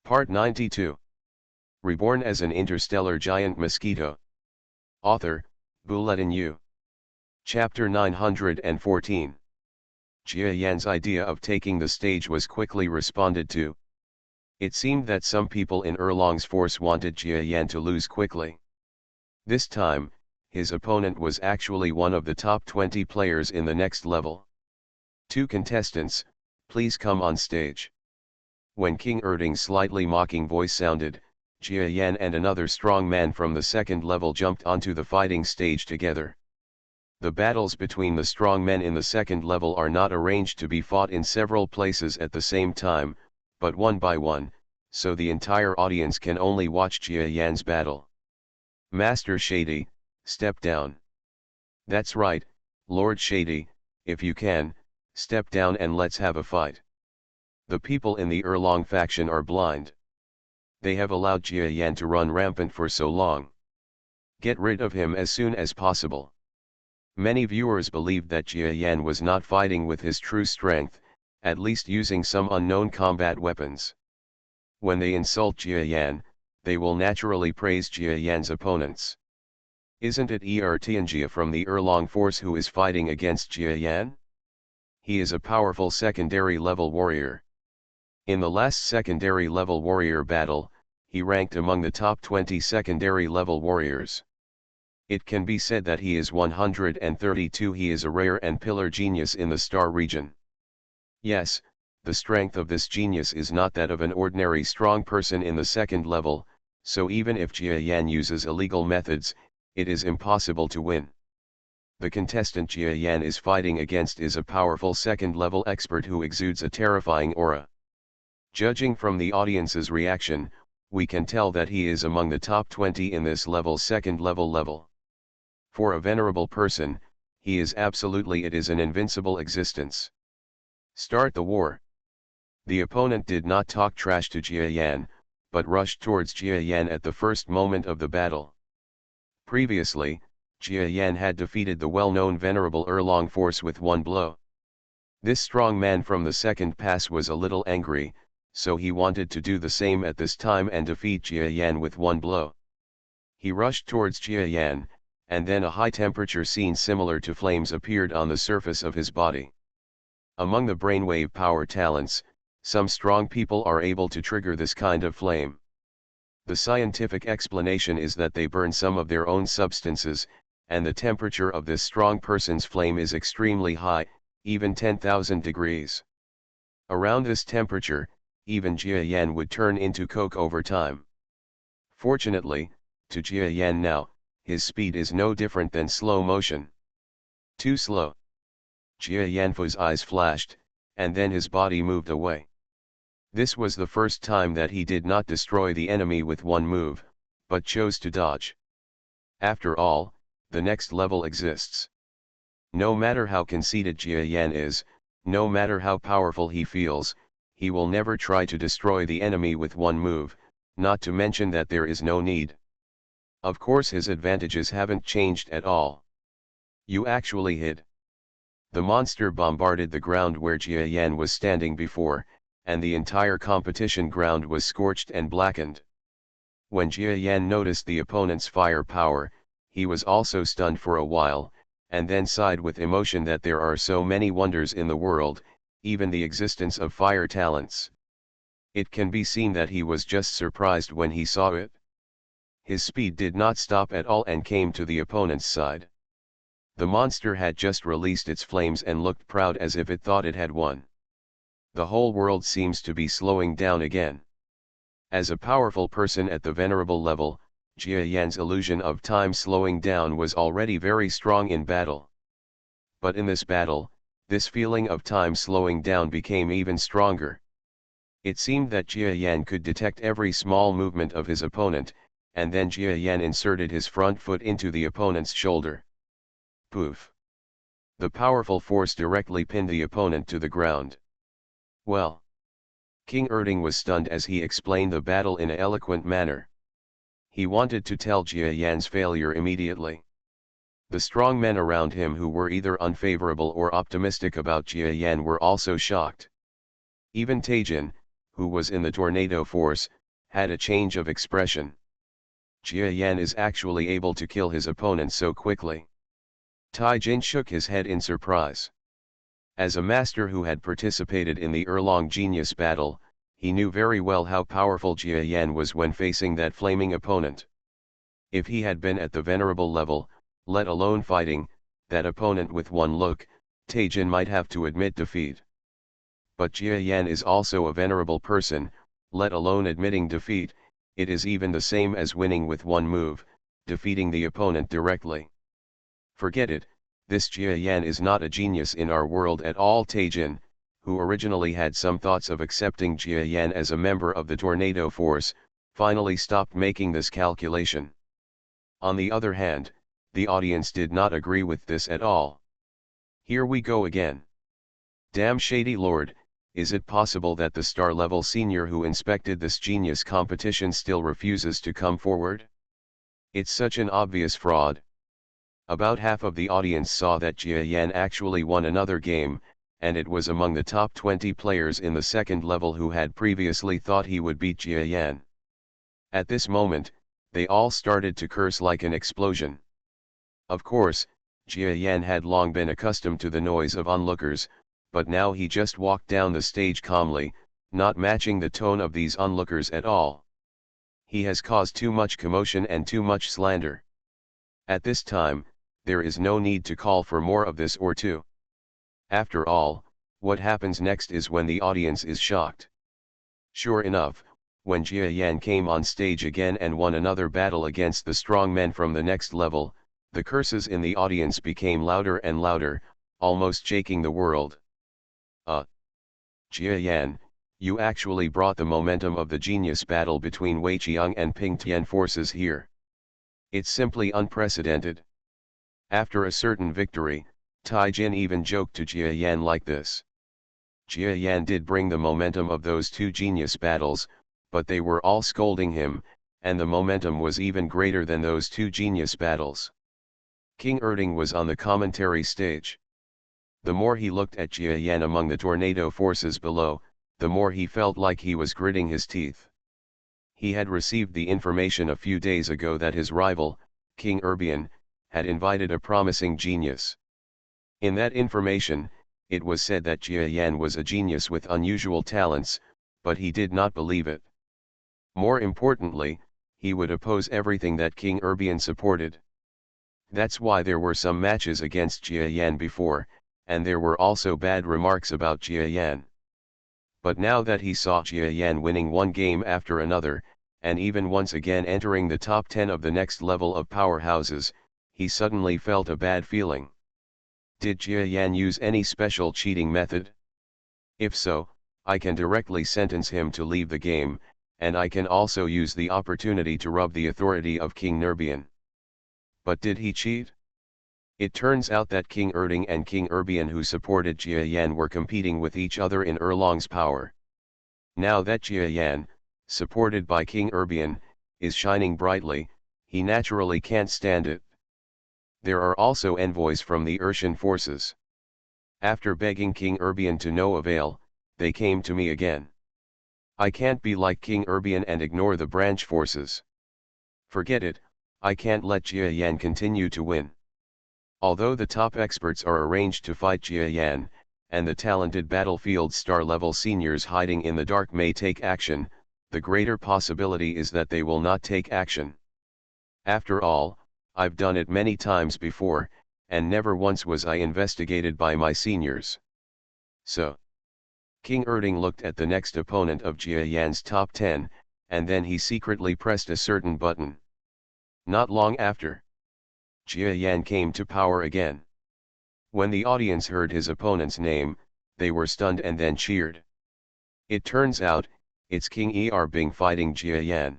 Part 92. Reborn as an interstellar giant mosquito. Author, Bulletin U. Chapter 914. Jia Yan's idea of taking the stage was quickly responded to. It seemed that some people in Erlong's force wanted Jia Yan to lose quickly. This time, his opponent was actually one of the top 20 players in the next level. Two contestants, please come on stage. When King Erding's slightly mocking voice sounded, Jia Yan and another strong man from the second level jumped onto the fighting stage together. The battles between the strong men in the second level are not arranged to be fought in several places at the same time, but one by one, so the entire audience can only watch Jia Yan's battle. Master Shady, step down. That's right, Lord Shady, if you can, step down and let's have a fight. The people in the Erlong faction are blind. They have allowed Jia Yan to run rampant for so long. Get rid of him as soon as possible. Many viewers believed that Jia Yan was not fighting with his true strength, at least using some unknown combat weapons. When they insult Jia Yan, they will naturally praise Jia Yan's opponents. Isn't it Ertianjia from the Erlong force who is fighting against Jia Yan? He is a powerful secondary level warrior. In the last secondary level warrior battle, he ranked among the top 20 secondary level warriors. It can be said that he is 132. He is a rare and pillar genius in the star region. Yes, the strength of this genius is not that of an ordinary strong person in the second level, so even if Jia Yan uses illegal methods, it is impossible to win. The contestant Jia Yan is fighting against is a powerful second level expert who exudes a terrifying aura. Judging from the audience's reaction, we can tell that he is among the top 20 in this level's second level. For a venerable person, he is absolutely it is an invincible existence. Start the war. The opponent did not talk trash to Jia Yan, but rushed towards Jia Yan at the first moment of the battle. Previously, Jia Yan had defeated the well-known venerable Erlong force with one blow. This strong man from the second pass was a little angry, so he wanted to do the same at this time and defeat Jia Yan with one blow. He rushed towards Jia Yan, and then a high-temperature scene similar to flames appeared on the surface of his body. Among the brainwave power talents, some strong people are able to trigger this kind of flame. The scientific explanation is that they burn some of their own substances, and the temperature of this strong person's flame is extremely high, even 10,000 degrees. Around this temperature, even Jia Yan would turn into coke over time. Fortunately, to Jia Yan now, his speed is no different than slow motion. Too slow. Jia Yan's eyes flashed, and then his body moved away. This was the first time that he did not destroy the enemy with one move, but chose to dodge. After all, the next level exists. No matter how conceited Jia Yan is, no matter how powerful he feels, he will never try to destroy the enemy with one move, not to mention that there is no need. Of course his advantages haven't changed at all. You actually hid. The monster bombarded the ground where Jia Yan was standing before, and the entire competition ground was scorched and blackened. When Jia Yan noticed the opponent's fire power, he was also stunned for a while, and then sighed with emotion that there are so many wonders in the world, even the existence of fire talents. It can be seen that he was just surprised when he saw it. His speed did not stop at all and came to the opponent's side. The monster had just released its flames and looked proud as if it thought it had won. The whole world seems to be slowing down again. As a powerful person at the venerable level, Jia Yan's illusion of time slowing down was already very strong in battle. But in this battle, this feeling of time slowing down became even stronger. It seemed that Jia Yan could detect every small movement of his opponent, and then Jia Yan inserted his front foot into the opponent's shoulder. Poof! The powerful force directly pinned the opponent to the ground. Well. King Erding was stunned as he explained the battle in an eloquent manner. He wanted to tell Jia Yan's failure immediately. The strong men around him who were either unfavorable or optimistic about Jia Yan were also shocked. Even Taijin, who was in the tornado force, had a change of expression. Jia Yan is actually able to kill his opponent so quickly. Tai Jin shook his head in surprise. As a master who had participated in the Erlong Genius battle, he knew very well how powerful Jia Yan was when facing that flaming opponent. If he had been at the venerable level, let alone fighting that opponent with one look, Tai Jin might have to admit defeat. But Jia Yan is also a venerable person, let alone admitting defeat. It is even the same as winning with one move, defeating the opponent directly. Forget it, this Jia Yan is not a genius in our world at all. Tai Jin, who originally had some thoughts of accepting Jia Yan as a member of the tornado force, finally stopped making this calculation. On the other hand, the audience did not agree with this at all. Here we go again. Damn shady lord, is it possible that the star-level senior who inspected this genius competition still refuses to come forward? It's such an obvious fraud. About half of the audience saw that Jia Yan actually won another game, and it was among the top 20 players in the second level who had previously thought he would beat Jia Yan. At this moment, they all started to curse like an explosion. Of course, Jia Yan had long been accustomed to the noise of onlookers, but now he just walked down the stage calmly, not matching the tone of these onlookers at all. He has caused too much commotion and too much slander. At this time, there is no need to call for more of this or two. After all, what happens next is when the audience is shocked. Sure enough, when Jia Yan came on stage again and won another battle against the strong men from the next level, the curses in the audience became louder and louder, almost shaking the world. Jia Yan, you actually brought the momentum of the genius battle between Wei Qiang and Ping Tian forces here. It's simply unprecedented. After a certain victory, Tai Jin even joked to Jia Yan like this. Jia Yan did bring the momentum of those two genius battles, but they were all scolding him, and the momentum was even greater than those two genius battles. King Erding was on the commentary stage. The more he looked at Jia Yan among the tornado forces below, the more he felt like he was gritting his teeth. He had received the information a few days ago that his rival, King Erbian, had invited a promising genius. In that information, it was said that Jia Yan was a genius with unusual talents, but he did not believe it. More importantly, he would oppose everything that King Erbian supported. That's why there were some matches against Jia Yan before, and there were also bad remarks about Jia Yan. But now that he saw Jia Yan winning one game after another, and even once again entering the top 10 of the next level of powerhouses, he suddenly felt a bad feeling. Did Jia Yan use any special cheating method? If so, I can directly sentence him to leave the game, and I can also use the opportunity to rub the authority of King Nerbian. But did he cheat? It turns out that King Erding and King Erbian who supported Jia Yan were competing with each other in Erlong's power. Now that Jia Yan, supported by King Erbian, is shining brightly, he naturally can't stand it. There are also envoys from the Urshan forces. After begging King Erbian to no avail, they came to me again. I can't be like King Erbian and ignore the branch forces. Forget it, I can't let Jia Yan continue to win. Although the top experts are arranged to fight Jia Yan, and the talented battlefield star-level seniors hiding in the dark may take action, the greater possibility is that they will not take action. After all, I've done it many times before, and never once was I investigated by my seniors. So, King Erding looked at the next opponent of Jia Yan's top 10, and then he secretly pressed a certain button. Not long after, Jia Yan came to power again. When the audience heard his opponent's name, they were stunned and then cheered. It turns out, it's King Erbing fighting Jia Yan.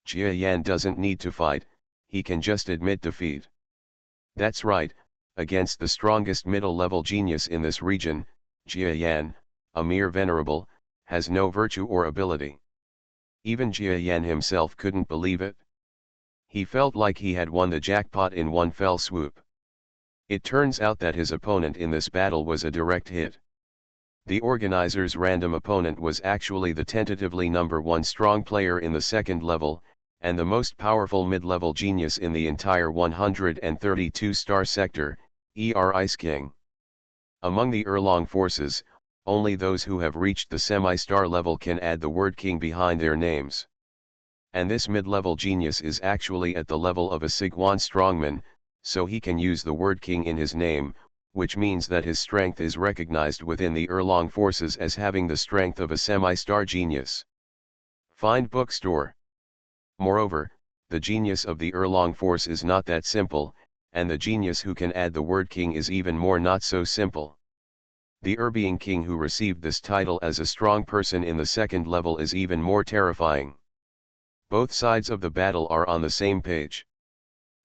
Jia Yan doesn't need to fight, he can just admit defeat. That's right, against the strongest middle-level genius in this region, Jia Yan, a mere venerable, has no virtue or ability. Even Jia Yan himself couldn't believe it. He felt like he had won the jackpot in one fell swoop. It turns out that his opponent in this battle was a direct hit. The organizer's random opponent was actually the tentatively number 1 strong player in the second level, and the most powerful mid-level genius in the entire 132-star sector, Ice King. Among the Erlong forces, only those who have reached the semi-star level can add the word king behind their names. And this mid-level genius is actually at the level of a Sigwan strongman, so he can use the word king in his name, which means that his strength is recognized within the Erlong forces as having the strength of a semi-star genius. Find bookstore. Moreover, the genius of the Erlong force is not that simple, and the genius who can add the word king is even more not so simple. The being king who received this title as a strong person in the second level is even more terrifying. Both sides of the battle are on the same page.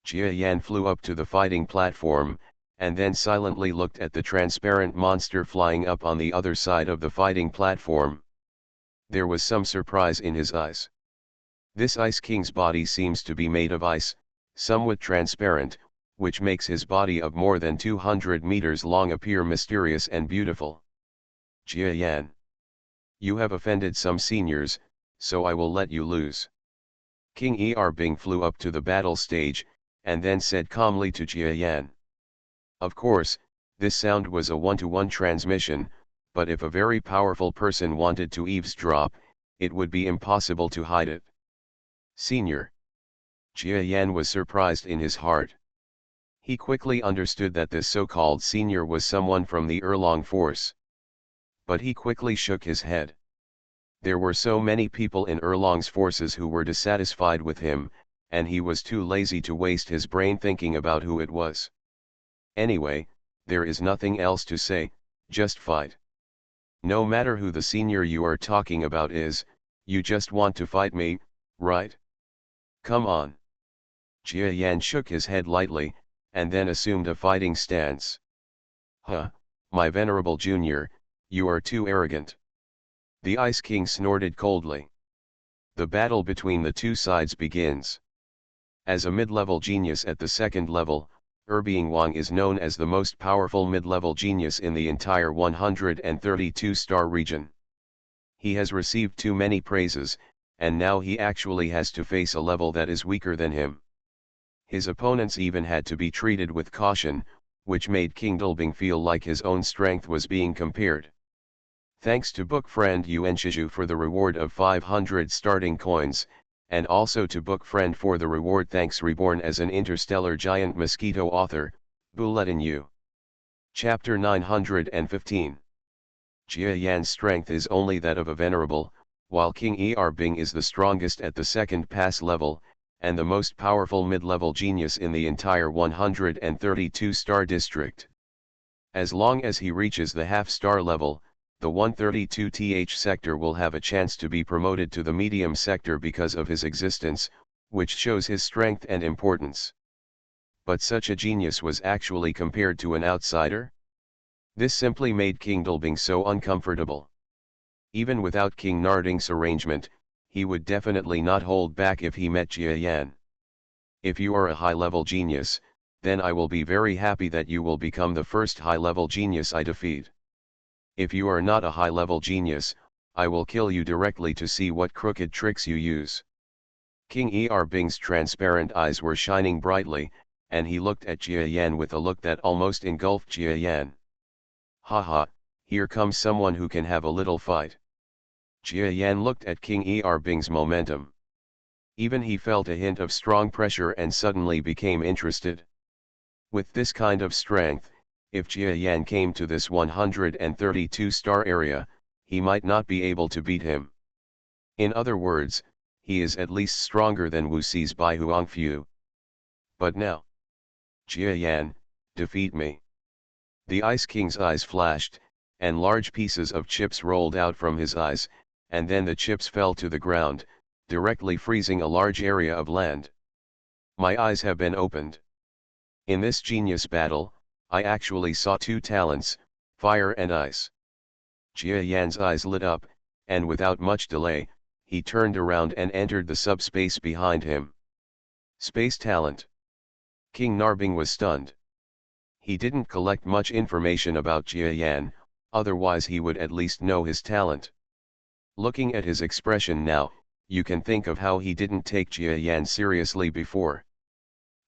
Jia Yan flew up to the fighting platform, and then silently looked at the transparent monster flying up on the other side of the fighting platform. There was some surprise in his eyes. This Ice King's body seems to be made of ice, somewhat transparent, which makes his body of more than 200 meters long appear mysterious and beautiful. Jia Yan, you have offended some seniors, so I will let you lose. King Bing flew up to the battle stage, and then said calmly to Jia Yan. Of course, this sound was a one-to-one transmission, but if a very powerful person wanted to eavesdrop, it would be impossible to hide it. Senior. Jia Yan was surprised in his heart. He quickly understood that this so-called senior was someone from the Erlong force. But he quickly shook his head. There were so many people in Erlong's forces who were dissatisfied with him, and he was too lazy to waste his brain thinking about who it was. Anyway, there is nothing else to say, just fight. No matter who the senior you are talking about is, you just want to fight me, right? Come on. Jia Yan shook his head lightly, and then assumed a fighting stance. Huh, my venerable junior, you are too arrogant. The Ice King snorted coldly. The battle between the two sides begins. As a mid-level genius at the second level, Erbeing Wang is known as the most powerful mid-level genius in the entire 132-star region. He has received too many praises, and now he actually has to face a level that is weaker than him. His opponents even had to be treated with caution, which made King Dulbing feel like his own strength was being compared. Thanks to book friend Yuan Shiju for the reward of 500 starting coins, and also to book friend for the reward thanks Reborn as an Interstellar Giant Mosquito author, Bulletin U. Chapter 915. Jia Yan's strength is only that of a venerable, while King Bing is the strongest at the second pass level, and the most powerful mid-level genius in the entire 132-star district. As long as he reaches the half-star level, the 132th sector will have a chance to be promoted to the medium sector because of his existence, which shows his strength and importance. But such a genius was actually compared to an outsider? This simply made King Dulbing so uncomfortable. Even without King Narding's arrangement, he would definitely not hold back if he met Jia Yan. If you are a high-level genius, then I will be very happy that you will become the first high-level genius I defeat. If you are not a high-level genius, I will kill you directly to see what crooked tricks you use. King Bing's transparent eyes were shining brightly, and he looked at Jia Yan with a look that almost engulfed Jia Yan. Haha, here comes someone who can have a little fight. Jia Yan looked at King Bing's momentum. Even he felt a hint of strong pressure and suddenly became interested. With this kind of strength, if Jia Yan came to this 132-star area, he might not be able to beat him. In other words, he is at least stronger than Wuxi's Bai Huangfu. But now, Jia Yan, defeat me. The Ice King's eyes flashed, and large pieces of chips rolled out from his eyes, and then the chips fell to the ground, directly freezing a large area of land. My eyes have been opened. In this genius battle, I actually saw two talents, fire and ice. Jia Yan's eyes lit up, and without much delay, he turned around and entered the subspace behind him. Space talent. King Narbing was stunned. He didn't collect much information about Jia Yan, otherwise he would at least know his talent. Looking at his expression now, you can think of how he didn't take Jia Yan seriously before.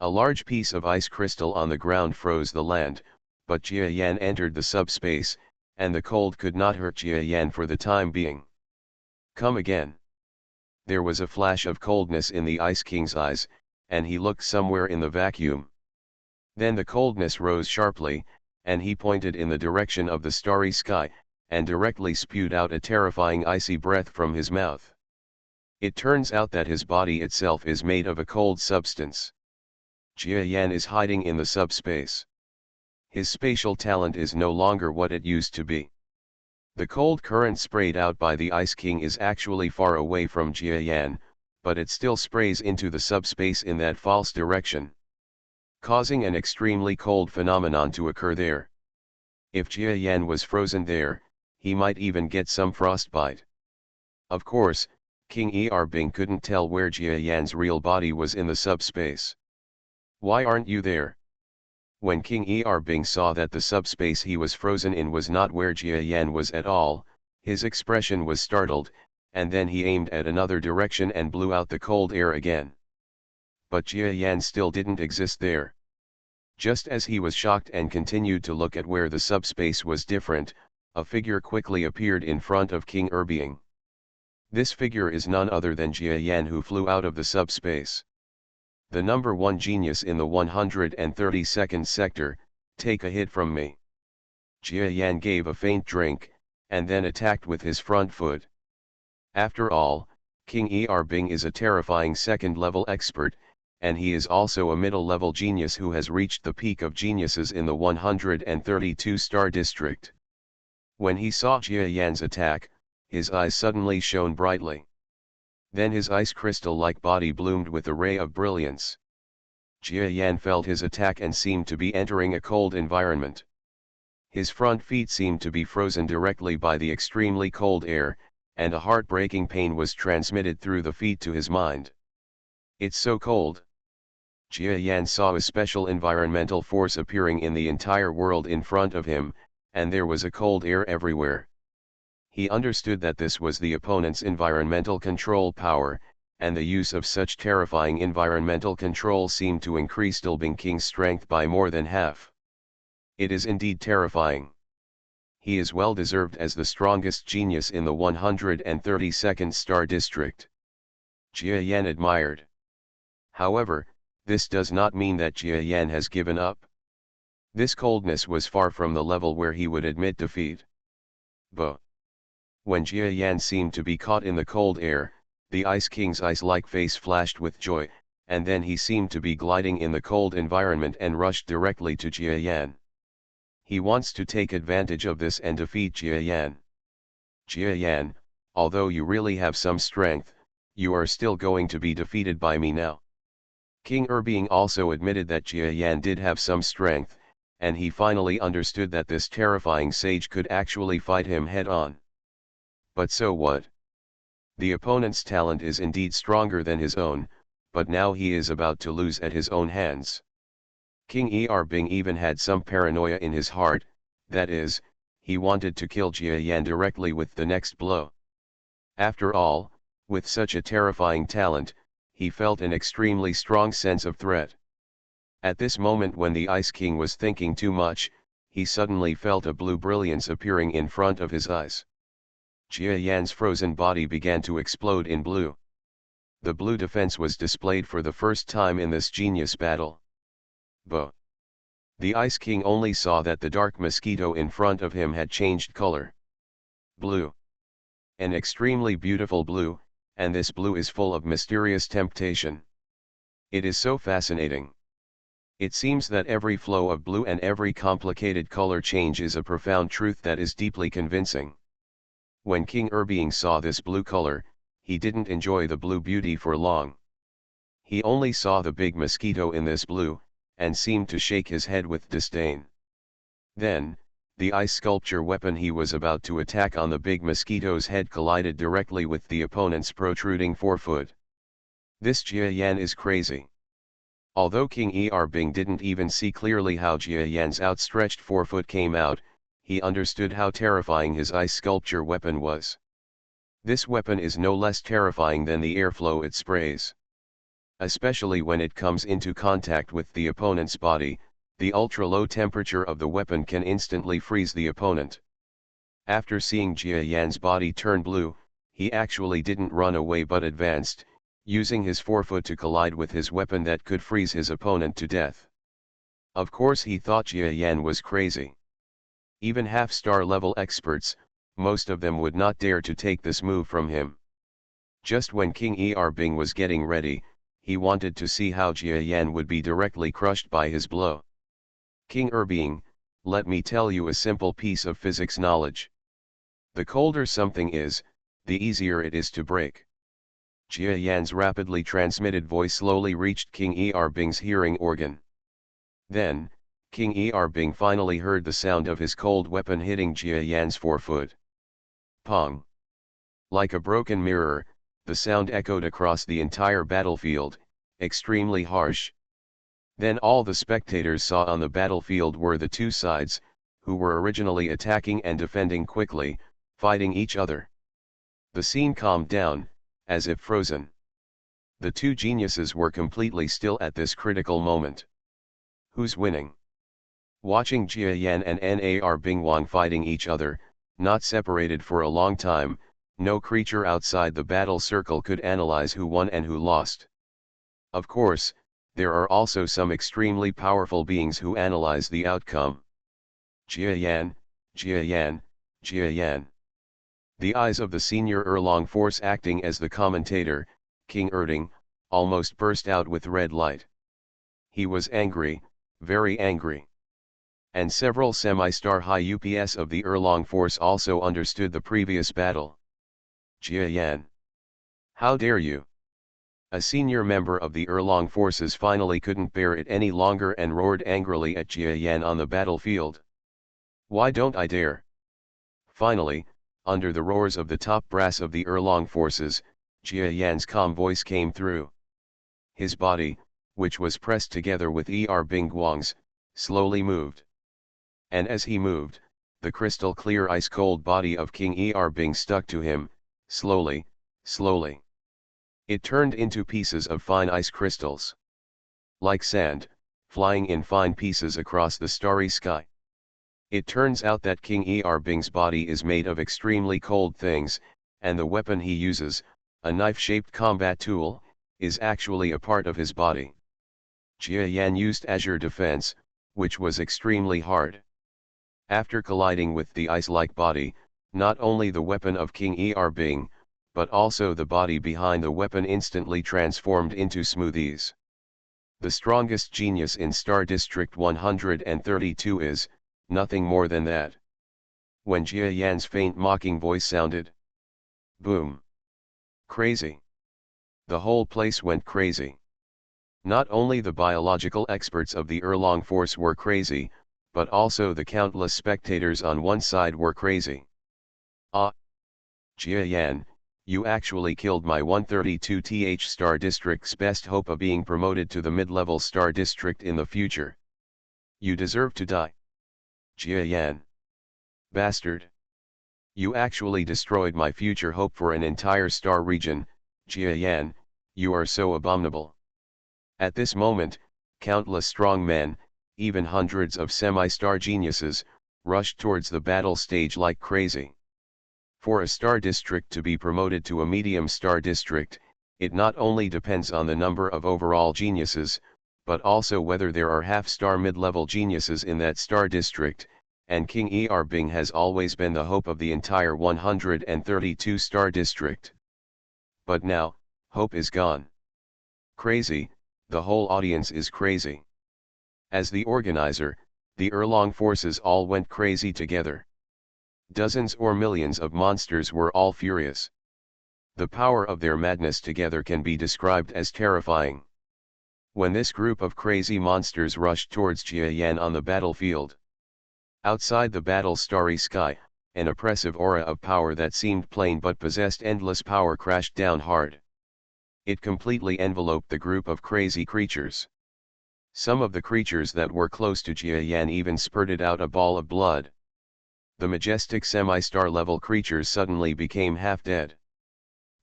A large piece of ice crystal on the ground froze the land, but Jia Yan entered the subspace, and the cold could not hurt Jia Yan for the time being. Come again. There was a flash of coldness in the Ice King's eyes, and he looked somewhere in the vacuum. Then the coldness rose sharply, and he pointed in the direction of the starry sky, and directly spewed out a terrifying icy breath from his mouth. It turns out that his body itself is made of a cold substance. Jia Yan is hiding in the subspace. His spatial talent is no longer what it used to be. The cold current sprayed out by the Ice King is actually far away from Jia Yan, but it still sprays into the subspace in that false direction, causing an extremely cold phenomenon to occur there. If Jia Yan was frozen there, he might even get some frostbite. Of course, King Erbing couldn't tell where Jia Yan's real body was in the subspace. Why aren't you there? When King Erbing saw that the subspace he was frozen in was not where Jia Yan was at all, his expression was startled, and then he aimed at another direction and blew out the cold air again. But Jia Yan still didn't exist there. Just as he was shocked and continued to look at where the subspace was different, a figure quickly appeared in front of King Erbing. This figure is none other than Jia Yan, who flew out of the subspace. The number 1 genius in the 132nd sector, take a hit from me. Jia Yan gave a faint drink, and then attacked with his front foot. After all, King Erbing is a terrifying second-level expert, and he is also a middle-level genius who has reached the peak of geniuses in the 132-star district. When he saw Jia Yan's attack, his eyes suddenly shone brightly. Then his ice crystal-like body bloomed with a ray of brilliance. Jia Yan felt his attack and seemed to be entering a cold environment. His front feet seemed to be frozen directly by the extremely cold air, and a heartbreaking pain was transmitted through the feet to his mind. It's so cold. Jia Yan saw a special environmental force appearing in the entire world in front of him, and there was a cold air everywhere. He understood that this was the opponent's environmental control power, and the use of such terrifying environmental control seemed to increase Erbing King's strength by more than half. It is indeed terrifying. He is well deserved as the strongest genius in the 132nd star district. Jia Yan admired. However, this does not mean that Jia Yan has given up. This coldness was far from the level where he would admit defeat. But when Jia Yan seemed to be caught in the cold air, the Ice King's ice-like face flashed with joy, and then he seemed to be gliding in the cold environment and rushed directly to Jia Yan. He wants to take advantage of this and defeat Jia Yan. Jia Yan, although you really have some strength, you are still going to be defeated by me now. King Erbing also admitted that Jia Yan did have some strength, and he finally understood that this terrifying sage could actually fight him head-on. But so what? The opponent's talent is indeed stronger than his own, but now he is about to lose at his own hands. King Erbing even had some paranoia in his heart, that is, he wanted to kill Jia Yan directly with the next blow. After all, with such a terrifying talent, he felt an extremely strong sense of threat. At this moment when the Ice King was thinking too much, he suddenly felt a blue brilliance appearing in front of his eyes. Jia Yan's frozen body began to explode in blue. The blue defense was displayed for the first time in this genius battle. But the Ice King only saw that the dark mosquito in front of him had changed color. Blue. An extremely beautiful blue, and this blue is full of mysterious temptation. It is so fascinating. It seems that every flow of blue and every complicated color change is a profound truth that is deeply convincing. When King Erbing saw this blue color, he didn't enjoy the blue beauty for long. He only saw the big mosquito in this blue, and seemed to shake his head with disdain. Then, the ice sculpture weapon he was about to attack on the big mosquito's head collided directly with the opponent's protruding forefoot. This Jia Yan is crazy. Although King Erbing didn't even see clearly how Jia Yan's outstretched forefoot came out, he understood how terrifying his ice sculpture weapon was. This weapon is no less terrifying than the airflow it sprays. Especially when it comes into contact with the opponent's body, the ultra-low temperature of the weapon can instantly freeze the opponent. After seeing Jia Yan's body turn blue, he actually didn't run away but advanced, using his forefoot to collide with his weapon that could freeze his opponent to death. Of course he thought Jia Yan was crazy. Even half-star level experts, most of them would not dare to take this move from him. Just when King Erbing was getting ready, he wanted to see how Jia Yan would be directly crushed by his blow. King Erbing, let me tell you a simple piece of physics knowledge. The colder something is, the easier it is to break. Jia Yan's rapidly transmitted voice slowly reached King Erbing's hearing organ. Then, King Erbing finally heard the sound of his cold weapon hitting Jia Yan's forefoot. Pong! Like a broken mirror, the sound echoed across the entire battlefield, extremely harsh. Then all the spectators saw on the battlefield were the two sides, who were originally attacking and defending quickly, fighting each other. The scene calmed down, as if frozen. The two geniuses were completely still at this critical moment. Who's winning? Watching Jia Yan and Nar Bingwang fighting each other, not separated for a long time, no creature outside the battle circle could analyze who won and who lost. Of course, there are also some extremely powerful beings who analyze the outcome. Jia Yan, Jia Yan, Jia Yan. The eyes of the senior Erlong force acting as the commentator, King Erding, almost burst out with red light. He was angry, very angry. And several semi-star high UPS of the Erlong force also understood the previous battle. Jia Yan. How dare you? A senior member of the Erlong forces finally couldn't bear it any longer and roared angrily at Jia Yan on the battlefield. Why don't I dare? Finally, under the roars of the top brass of the Erlong forces, Jia Yan's calm voice came through. His body, which was pressed together with Erbing Guang's, slowly moved. And as he moved, the crystal-clear ice-cold body of King Erbing stuck to him, slowly, slowly. It turned into pieces of fine ice crystals. Like sand, flying in fine pieces across the starry sky. It turns out that King Erbing's body is made of extremely cold things, and the weapon he uses, a knife-shaped combat tool, is actually a part of his body. Jia Yan used Azure Defense, which was extremely hard. After colliding with the ice-like body, not only the weapon of King Erbing, but also the body behind the weapon instantly transformed into smoothies. The strongest genius in Star District 132 is, nothing more than that. When Jia Yan's faint mocking voice sounded. Boom. Crazy. The whole place went crazy. Not only the biological experts of the Erlong force were crazy, but also the countless spectators on one side were crazy. Ah! Jia Yan, you actually killed my 132th Star District's best hope of being promoted to the mid-level Star District in the future. You deserve to die. Jia Yan. Bastard. You actually destroyed my future hope for an entire star region, Jia Yan, you are so abominable. At this moment, countless strong men, even hundreds of semi-star geniuses, rushed towards the battle stage like crazy. For a star district to be promoted to a medium star district, it not only depends on the number of overall geniuses, but also whether there are half-star mid-level geniuses in that star district, and King Erbing has always been the hope of the entire 132 star district. But now, hope is gone. Crazy, the whole audience is crazy. As the organizer, the Erlong forces all went crazy together. Dozens or millions of monsters were all furious. The power of their madness together can be described as terrifying. When this group of crazy monsters rushed towards Jia Yan on the battlefield. Outside the battle's starry sky, an oppressive aura of power that seemed plain but possessed endless power crashed down hard. It completely enveloped the group of crazy creatures. Some of the creatures that were close to Jia Yan even spurted out a ball of blood. The majestic semi-star level creatures suddenly became half dead.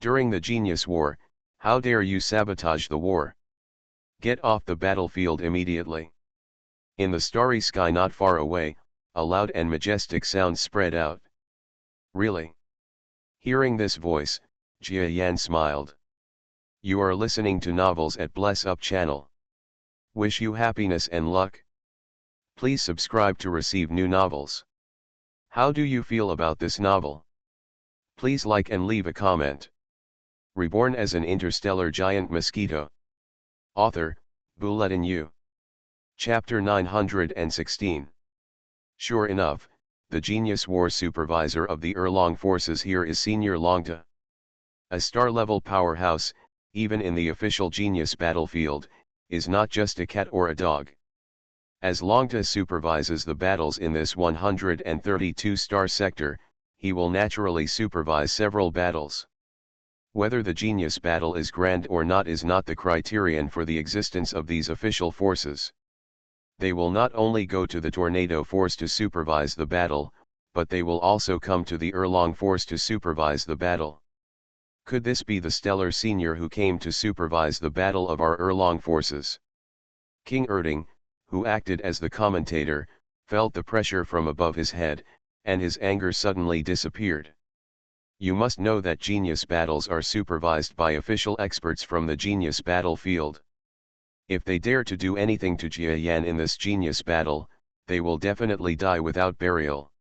During the Genius War, how dare you sabotage the war? Get off the battlefield immediately. In the starry sky not far away, a loud and majestic sound spread out. Really? Hearing this voice, Jia Yan smiled. You are listening to novels at Bless Up channel. Wish you happiness and luck. Please subscribe to receive new novels. How do you feel about this novel? Please like and leave a comment. Reborn as an interstellar giant mosquito. Author, Bulletin U. Chapter 916. Sure enough, the Genius War supervisor of the Erlong forces here is Senior Longta. A star-level powerhouse, even in the official Genius battlefield, is not just a cat or a dog. As Longta supervises the battles in this 132-star sector, he will naturally supervise several battles. Whether the Genius battle is grand or not is not the criterion for the existence of these official forces. They will not only go to the Tornado Force to supervise the battle, but they will also come to the Erlong Force to supervise the battle. Could this be the Stellar Senior who came to supervise the battle of our Erlong forces? King Erding, who acted as the commentator, felt the pressure from above his head, and his anger suddenly disappeared. You must know that Genius battles are supervised by official experts from the Genius battlefield. If they dare to do anything to Jia Yan in this Genius battle, they will definitely die without burial.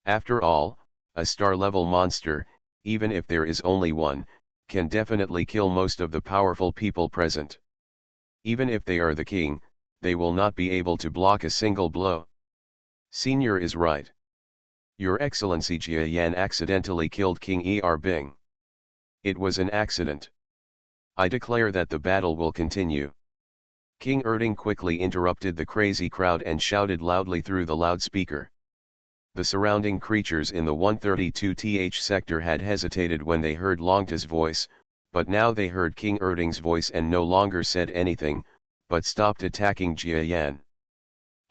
After all, a star-level monster, even if there is only one, can definitely kill most of the powerful people present. Even if they are the king, they will not be able to block a single blow. Senior is right. Your Excellency, Jia Yan accidentally killed King Bing. It was an accident. I declare that the battle will continue. King Erding quickly interrupted the crazy crowd and shouted loudly through the loudspeaker. The surrounding creatures in the 132th sector had hesitated when they heard Longta's voice, but now they heard King Erding's voice and no longer said anything, but stopped attacking Jia Yan.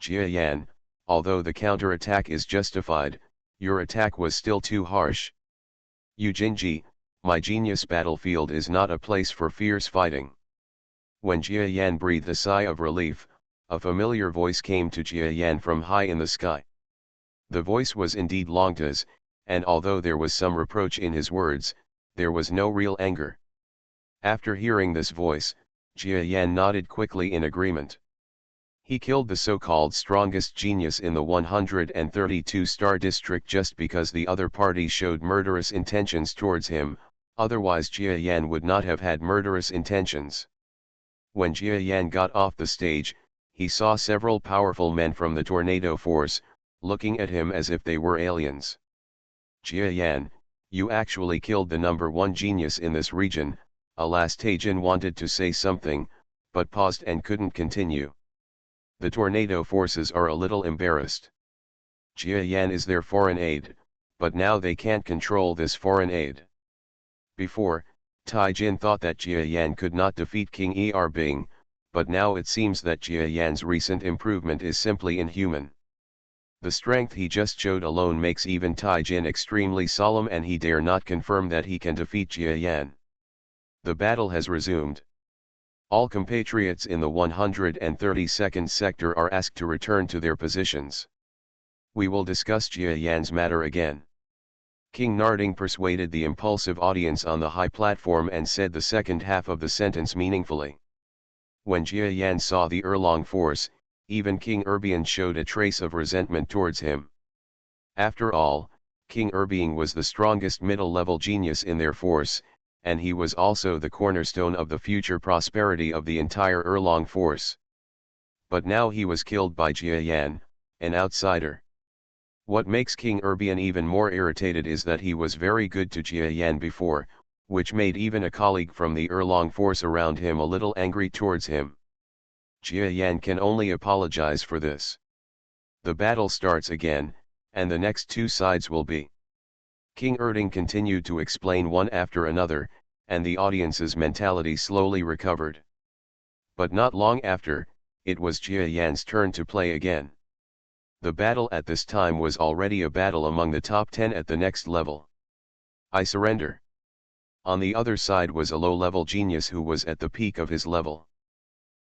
Jia Yan, although the counterattack is justified, your attack was still too harsh. Yu Jinji, my Genius battlefield is not a place for fierce fighting. When Jia Yan breathed a sigh of relief, a familiar voice came to Jia Yan from high in the sky. The voice was indeed Longta's, and although there was some reproach in his words, there was no real anger. After hearing this voice, Jia Yan nodded quickly in agreement. He killed the so-called strongest genius in the 132-star district just because the other party showed murderous intentions towards him, otherwise Jia Yan would not have had murderous intentions. When Jia Yan got off the stage, he saw several powerful men from the Tornado Force, looking at him as if they were aliens. Jia Yan, you actually killed the number one genius in this region. Alas, Taijin wanted to say something, but paused and couldn't continue. The Tornado Forces are a little embarrassed. Jia Yan is their foreign aid, but now they can't control this foreign aid. Before, Taijin thought that Jia Yan could not defeat King Bing, but now it seems that Jia Yan's recent improvement is simply inhuman. The strength he just showed alone makes even Taijin extremely solemn, and he dare not confirm that he can defeat Jia Yan. The battle has resumed. All compatriots in the 132nd sector are asked to return to their positions. We will discuss Jia Yan's matter again. King Narding persuaded the impulsive audience on the high platform and said the second half of the sentence meaningfully. When Jia Yan saw the Erlong force, even King Erbian showed a trace of resentment towards him. After all, King Erbian was the strongest middle-level genius in their force, and he was also the cornerstone of the future prosperity of the entire Erlong force. But now he was killed by Jia Yan, an outsider. What makes King Erbian even more irritated is that he was very good to Jia Yan before, which made even a colleague from the Erlong force around him a little angry towards him. Jia Yan can only apologize for this. The battle starts again, and the next two sides will be. King Erding continued to explain one after another, and the audience's mentality slowly recovered. But not long after, it was Jia Yan's turn to play again. The battle at this time was already a battle among the top 10 at the next level. I surrender. On the other side was a low-level genius who was at the peak of his level.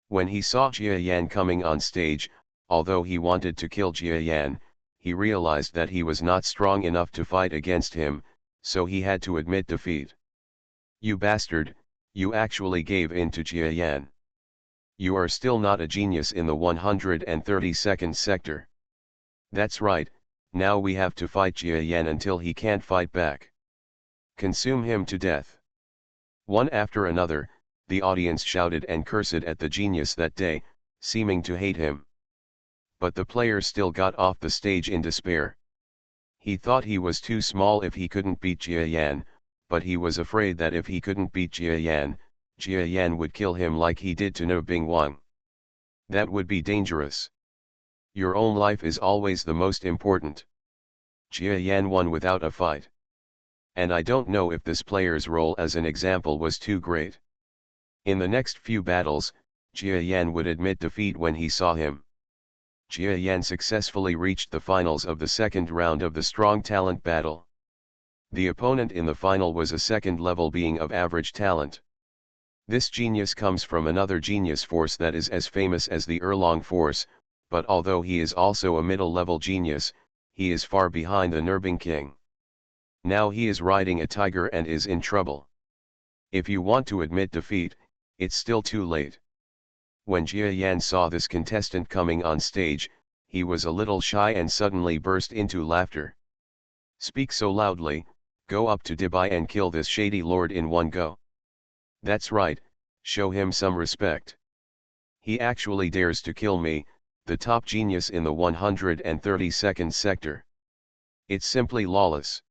When he saw Jia Yan coming on stage, although he wanted to kill Jia Yan, he realized that he was not strong enough to fight against him, so he had to admit defeat. You bastard, you actually gave in to Jia Yan. You are still not a genius in the 132nd sector. That's right, now we have to fight Jia Yan until he can't fight back. Consume him to death. One after another, the audience shouted and cursed at the genius that day, seeming to hate him. But the player still got off the stage in despair. He thought he was too small if he couldn't beat Jia Yan, but he was afraid that if he couldn't beat Jia Yan would kill him like he did to No Bing Wang. That would be dangerous. Your own life is always the most important. Jia Yan won without a fight. And I don't know if this player's role as an example was too great. In the next few battles, Jia Yan would admit defeat when he saw him. Jia Yan successfully reached the finals of the second round of the strong talent battle. The opponent in the final was a second-level being of average talent. This genius comes from another genius force that is as famous as the Erlong force, but although he is also a middle-level genius, he is far behind the Nurbing King. Now he is riding a tiger and is in trouble. If you want to admit defeat, it's still too late. When Jia Yan saw this contestant coming on stage, he was a little shy and suddenly burst into laughter. Speak so loudly, go up to Dubai and kill this shady lord in one go. That's right, show him some respect. He actually dares to kill me, the top genius in the 132nd sector. It's simply lawless.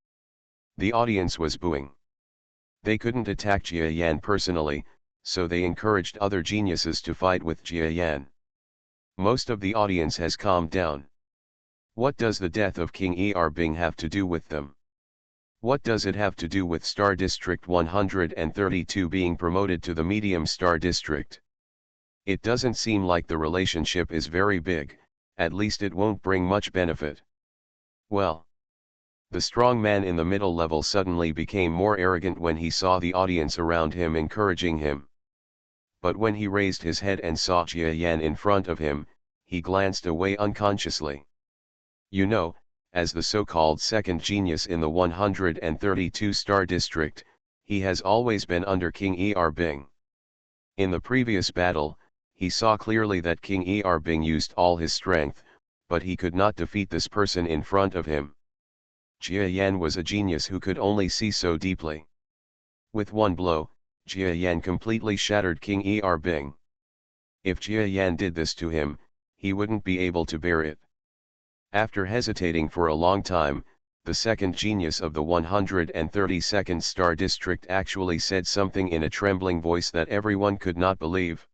The audience was booing. They couldn't attack Jia Yan personally, so they encouraged other geniuses to fight with Jia Yan. Most of the audience has calmed down. What does the death of King Er Bing have to do with them? What does it have to do with Star District 132 being promoted to the medium Star District? It doesn't seem like the relationship is very big, at least it won't bring much benefit. Well. The strong man in the middle level suddenly became more arrogant when he saw the audience around him encouraging him. But when he raised his head and saw Jia Yan in front of him, he glanced away unconsciously. You know, as the so-called second genius in the 132 Star District, he has always been under King Er Bing. In the previous battle, he saw clearly that King Er Bing used all his strength, but he could not defeat this person in front of him. Jia Yan was a genius who could only see so deeply. With one blow, Jia Yan completely shattered King Er Bing. If Jia Yan did this to him, he wouldn't be able to bear it. After hesitating for a long time, the second genius of the 132nd Star District actually said something in a trembling voice that everyone could not believe.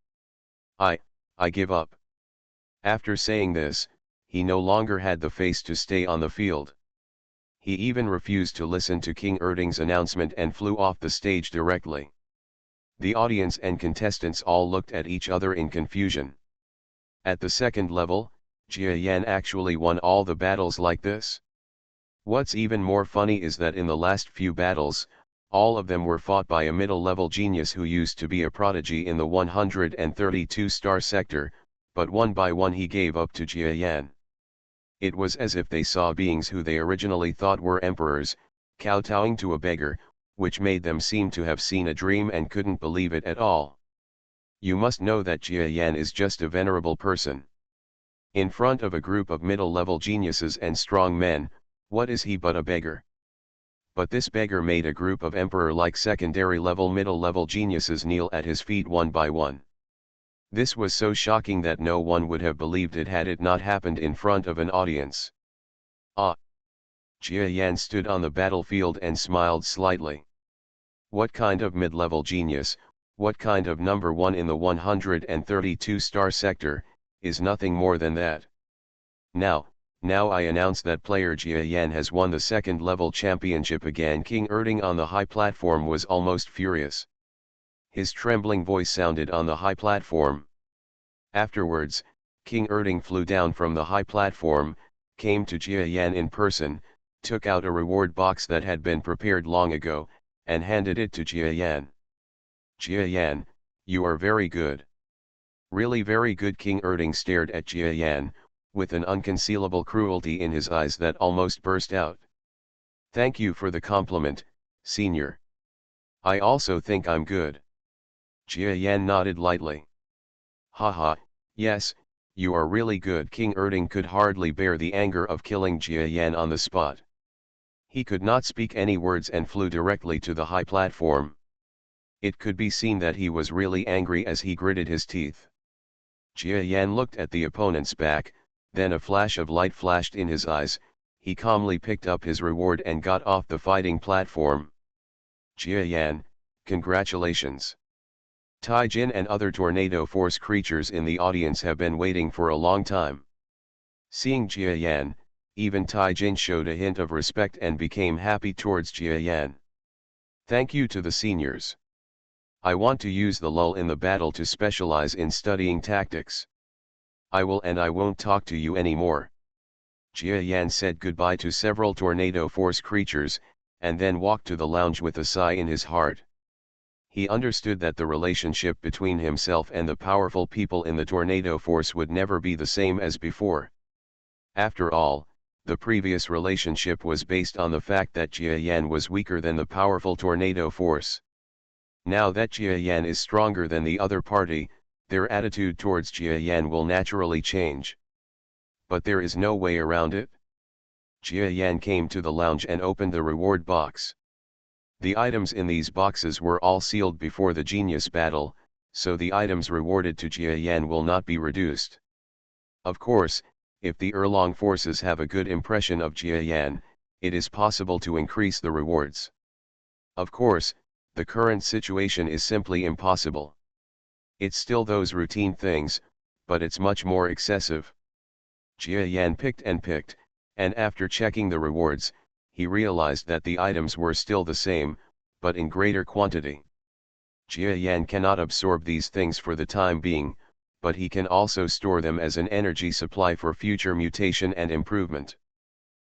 I give up. After saying this, he no longer had the face to stay on the field. He even refused to listen to King Erding's announcement and flew off the stage directly. The audience and contestants all looked at each other in confusion. At the second level, Jia Yan actually won all the battles like this. What's even more funny is that in the last few battles, all of them were fought by a middle-level genius who used to be a prodigy in the 132 Star Sector, but one by one he gave up to Jia Yan. It was as if they saw beings who they originally thought were emperors, kowtowing to a beggar, which made them seem to have seen a dream and couldn't believe it at all. You must know that Jia Yan is just a venerable person. In front of a group of middle-level geniuses and strong men, what is he but a beggar? But this beggar made a group of emperor-like secondary-level middle-level geniuses kneel at his feet one by one. This was so shocking that no one would have believed it had it not happened in front of an audience. Ah! Jia Yan stood on the battlefield and smiled slightly. What kind of mid-level genius, what kind of number one in the 132 Star Sector, is nothing more than that. Now I announce that player Jia Yan has won the second level championship again. King Erding on the high platform was almost furious. His trembling voice sounded on the high platform. Afterwards, King Erding flew down from the high platform, came to Jia Yan in person, took out a reward box that had been prepared long ago, and handed it to Jia Yan. Jia Yan, you are very good. Really very good. King Erding stared at Jia Yan, with an unconcealable cruelty in his eyes that almost burst out. Thank you for the compliment, senior. I also think I'm good. Jia Yan nodded lightly. Haha, yes, you are really good. King Erding could hardly bear the anger of killing Jia Yan on the spot. He could not speak any words and flew directly to the high platform. It could be seen that he was really angry as he gritted his teeth. Jia Yan looked at the opponent's back, then a flash of light flashed in his eyes. He calmly picked up his reward and got off the fighting platform. Jia Yan, congratulations. Tai Jin and other Tornado Force creatures in the audience have been waiting for a long time. Seeing Jia Yan, even Tai Jin showed a hint of respect and became happy towards Jia Yan. Thank you to the seniors. I want to use the lull in the battle to specialize in studying tactics. I will, and I won't talk to you anymore. Jia Yan said goodbye to several Tornado Force creatures, and then walked to the lounge with a sigh in his heart. He understood that the relationship between himself and the powerful people in the Tornado Force would never be the same as before. After all, the previous relationship was based on the fact that Jia Yan was weaker than the powerful Tornado Force. Now that Jia Yan is stronger than the other party, their attitude towards Jia Yan will naturally change. But there is no way around it. Jia Yan came to the lounge and opened the reward box. The items in these boxes were all sealed before the genius battle, so the items rewarded to Jia Yan will not be reduced. Of course, if the Erlong forces have a good impression of Jia Yan, it is possible to increase the rewards. Of course, the current situation is simply impossible. It's still those routine things, but it's much more excessive. Jia Yan picked, and after checking the rewards, he realized that the items were still the same, but in greater quantity. Jia Yan cannot absorb these things for the time being, but he can also store them as an energy supply for future mutation and improvement.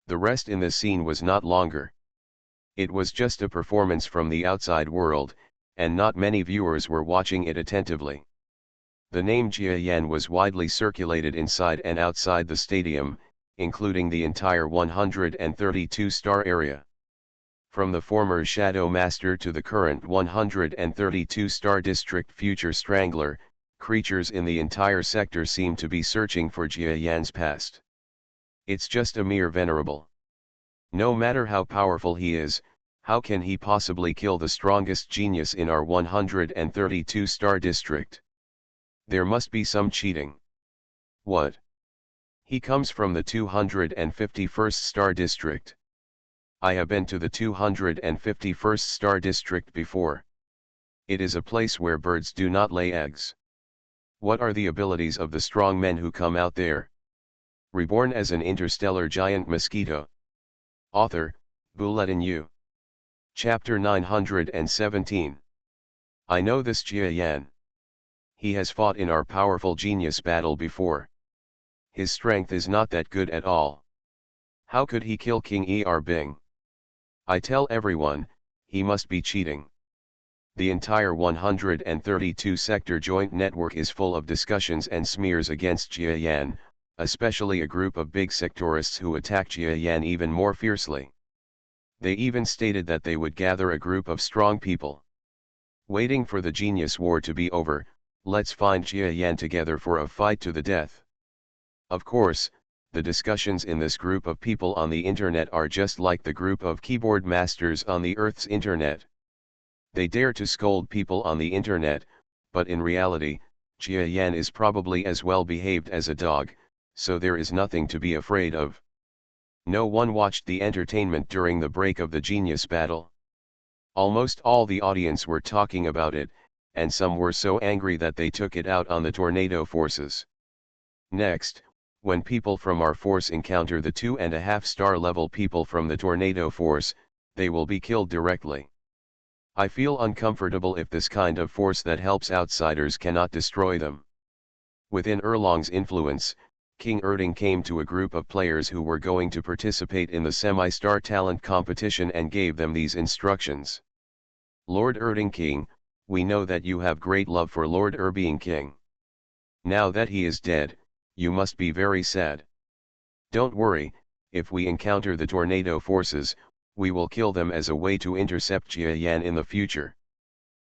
The rest in this scene was not longer. It was just a performance from the outside world, and not many viewers were watching it attentively. The name Jia Yan was widely circulated inside and outside the stadium, including the entire 132-star area. From the former Shadow Master to the current 132-star district Future Strangler, creatures in the entire sector seem to be searching for Jia Yan's past. It's just a mere venerable. No matter how powerful he is, how can he possibly kill the strongest genius in our 132-star district? There must be some cheating. What? He comes from the 251st star district. I have been to the 251st star district before. It is a place where birds do not lay eggs. What are the abilities of the strong men who come out there? Reborn as an interstellar giant mosquito. Author, Bulletin U. Chapter 917. I know this Jia Yan. He has fought in our powerful genius battle before. His strength is not that good at all. How could he kill King Bing? I tell everyone, he must be cheating. The entire 132 sector joint network is full of discussions and smears against Jia Yan, especially a group of big sectorists who attack Jia Yan even more fiercely. They even stated that they would gather a group of strong people. Waiting for the genius war to be over, let's find Jia Yan together for a fight to the death. Of course, the discussions in this group of people on the internet are just like the group of keyboard masters on the Earth's internet. They dare to scold people on the internet, but in reality, Jia Yan is probably as well behaved as a dog, so there is nothing to be afraid of. No one watched the entertainment during the break of the genius battle. Almost all the audience were talking about it, and some were so angry that they took it out on the tornado forces. Next, when people from our force encounter the 2.5-star level people from the tornado force, they will be killed directly. I feel uncomfortable if this kind of force that helps outsiders cannot destroy them. Within Erlong's influence, King Erding came to a group of players who were going to participate in the semi-star talent competition and gave them these instructions. Lord Erding King, we know that you have great love for Lord Erding King. Now that he is dead, you must be very sad. Don't worry, if we encounter the tornado forces, we will kill them as a way to intercept Jia Yan in the future.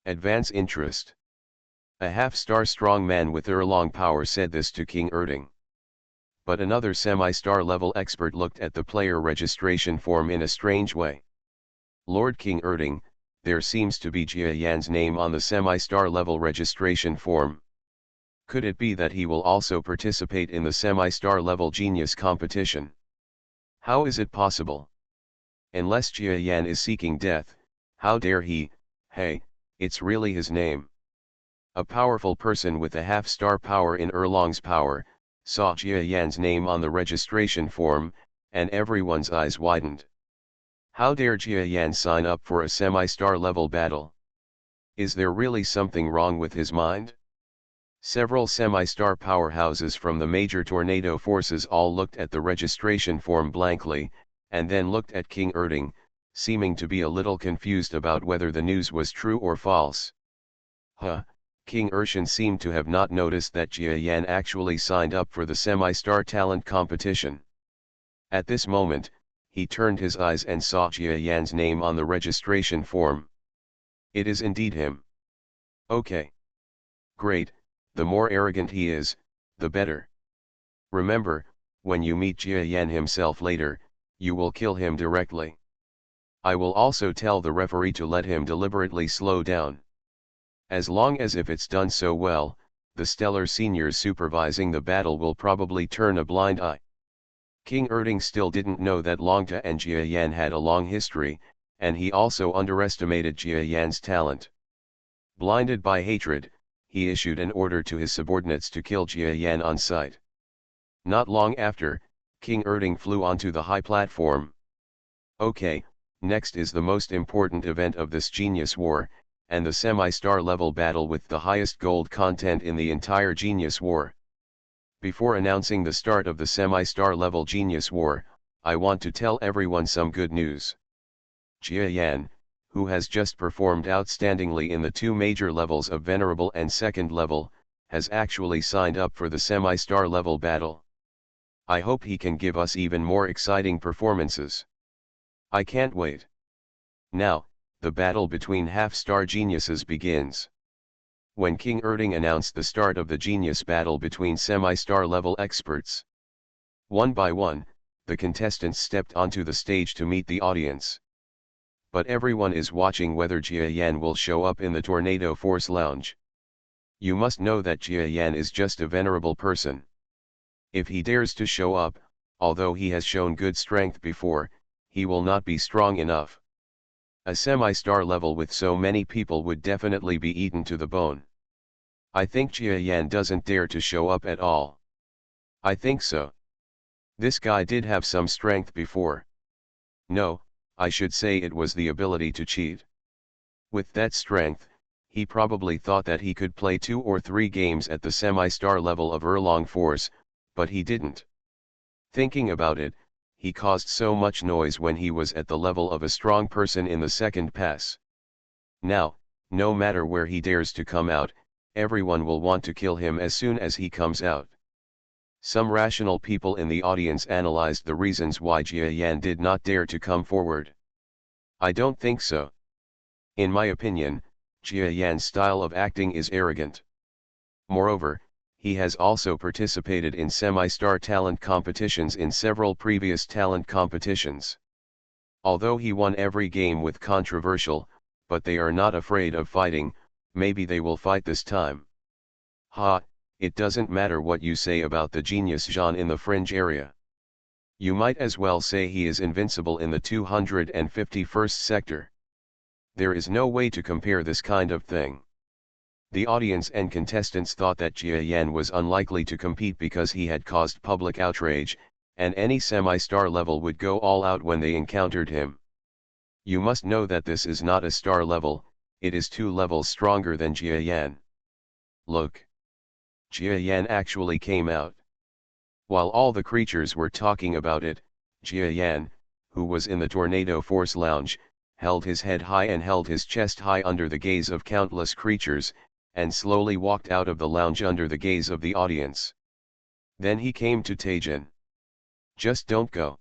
Advance interest. A half-star strong man with Erlong power said this to King Erding. But another semi-star level expert looked at the player registration form in a strange way. Lord King Erding, there seems to be Jia Yan's name on the semi-star level registration form. Could it be that he will also participate in the semi-star level genius competition? How is it possible? Unless Jia Yan is seeking death, how dare he? Hey, it's really his name. A powerful person with a half-star power in Erlong's power, saw Jia Yan's name on the registration form, and everyone's eyes widened. How dare Jia Yan sign up for a semi-star level battle? Is there really something wrong with his mind? Several semi-star powerhouses from the major tornado forces all looked at the registration form blankly, and then looked at King Erding, seeming to be a little confused about whether the news was true or false. King Urshan seemed to have not noticed that Jia Yan actually signed up for the semi-star talent competition. At this moment, he turned his eyes and saw Jia Yan's name on the registration form. It is indeed him. Okay. Great, the more arrogant he is, the better. Remember, when you meet Jia Yan himself later, you will kill him directly. I will also tell the referee to let him deliberately slow down. As long as if it's done so well, the stellar seniors supervising the battle will probably turn a blind eye. King Erding still didn't know that Longta and Jia Yan had a long history, and he also underestimated Jia Yan's talent. Blinded by hatred, he issued an order to his subordinates to kill Jia Yan on sight. Not long after, King Erding flew onto the high platform. Okay, next is the most important event of this Genius War, and the semi-star level battle with the highest gold content in the entire Genius War. Before announcing the start of the semi-star level Genius War, I want to tell everyone some good news. Jia Yan, who has just performed outstandingly in the two major levels of Venerable and Second level, has actually signed up for the semi-star level battle. I hope he can give us even more exciting performances. I can't wait. Now, the battle between half-star geniuses begins. When King Erding announced the start of the genius battle between semi-star level experts, one by one, the contestants stepped onto the stage to meet the audience. But everyone is watching whether Jia Yan will show up in the Tornado Force Lounge. You must know that Jia Yan is just a venerable person. If he dares to show up, although he has shown good strength before, he will not be strong enough. A semi-star level with so many people would definitely be eaten to the bone. I think Jia Yan doesn't dare to show up at all. I think so. This guy did have some strength before. No, I should say it was the ability to cheat. With that strength, he probably thought that he could play 2 or 3 games at the semi-star level of Erlong Force, but he didn't. Thinking about it, he caused so much noise when he was at the level of a strong person in the second pass. Now, no matter where he dares to come out, everyone will want to kill him as soon as he comes out. Some rational people in the audience analyzed the reasons why Jia Yan did not dare to come forward. I don't think so. In my opinion, Jia Yan's style of acting is arrogant. Moreover, he has also participated in semi-star talent competitions in several previous talent competitions. Although he won every game with controversial, but they are not afraid of fighting, maybe they will fight this time. It doesn't matter what you say about the genius Jean in the fringe area. You might as well say he is invincible in the 251st sector. There is no way to compare this kind of thing. The audience and contestants thought that Jia Yan was unlikely to compete because he had caused public outrage, and any semi-star level would go all out when they encountered him. You must know that this is not a star level, it is 2 levels stronger than Jia Yan. Look. Jia Yan actually came out. While all the creatures were talking about it, Jia Yan, who was in the Tornado Force Lounge, held his head high and held his chest high under the gaze of countless creatures, and slowly walked out of the lounge under the gaze of the audience. Then he came to Taejin. "Just don't go."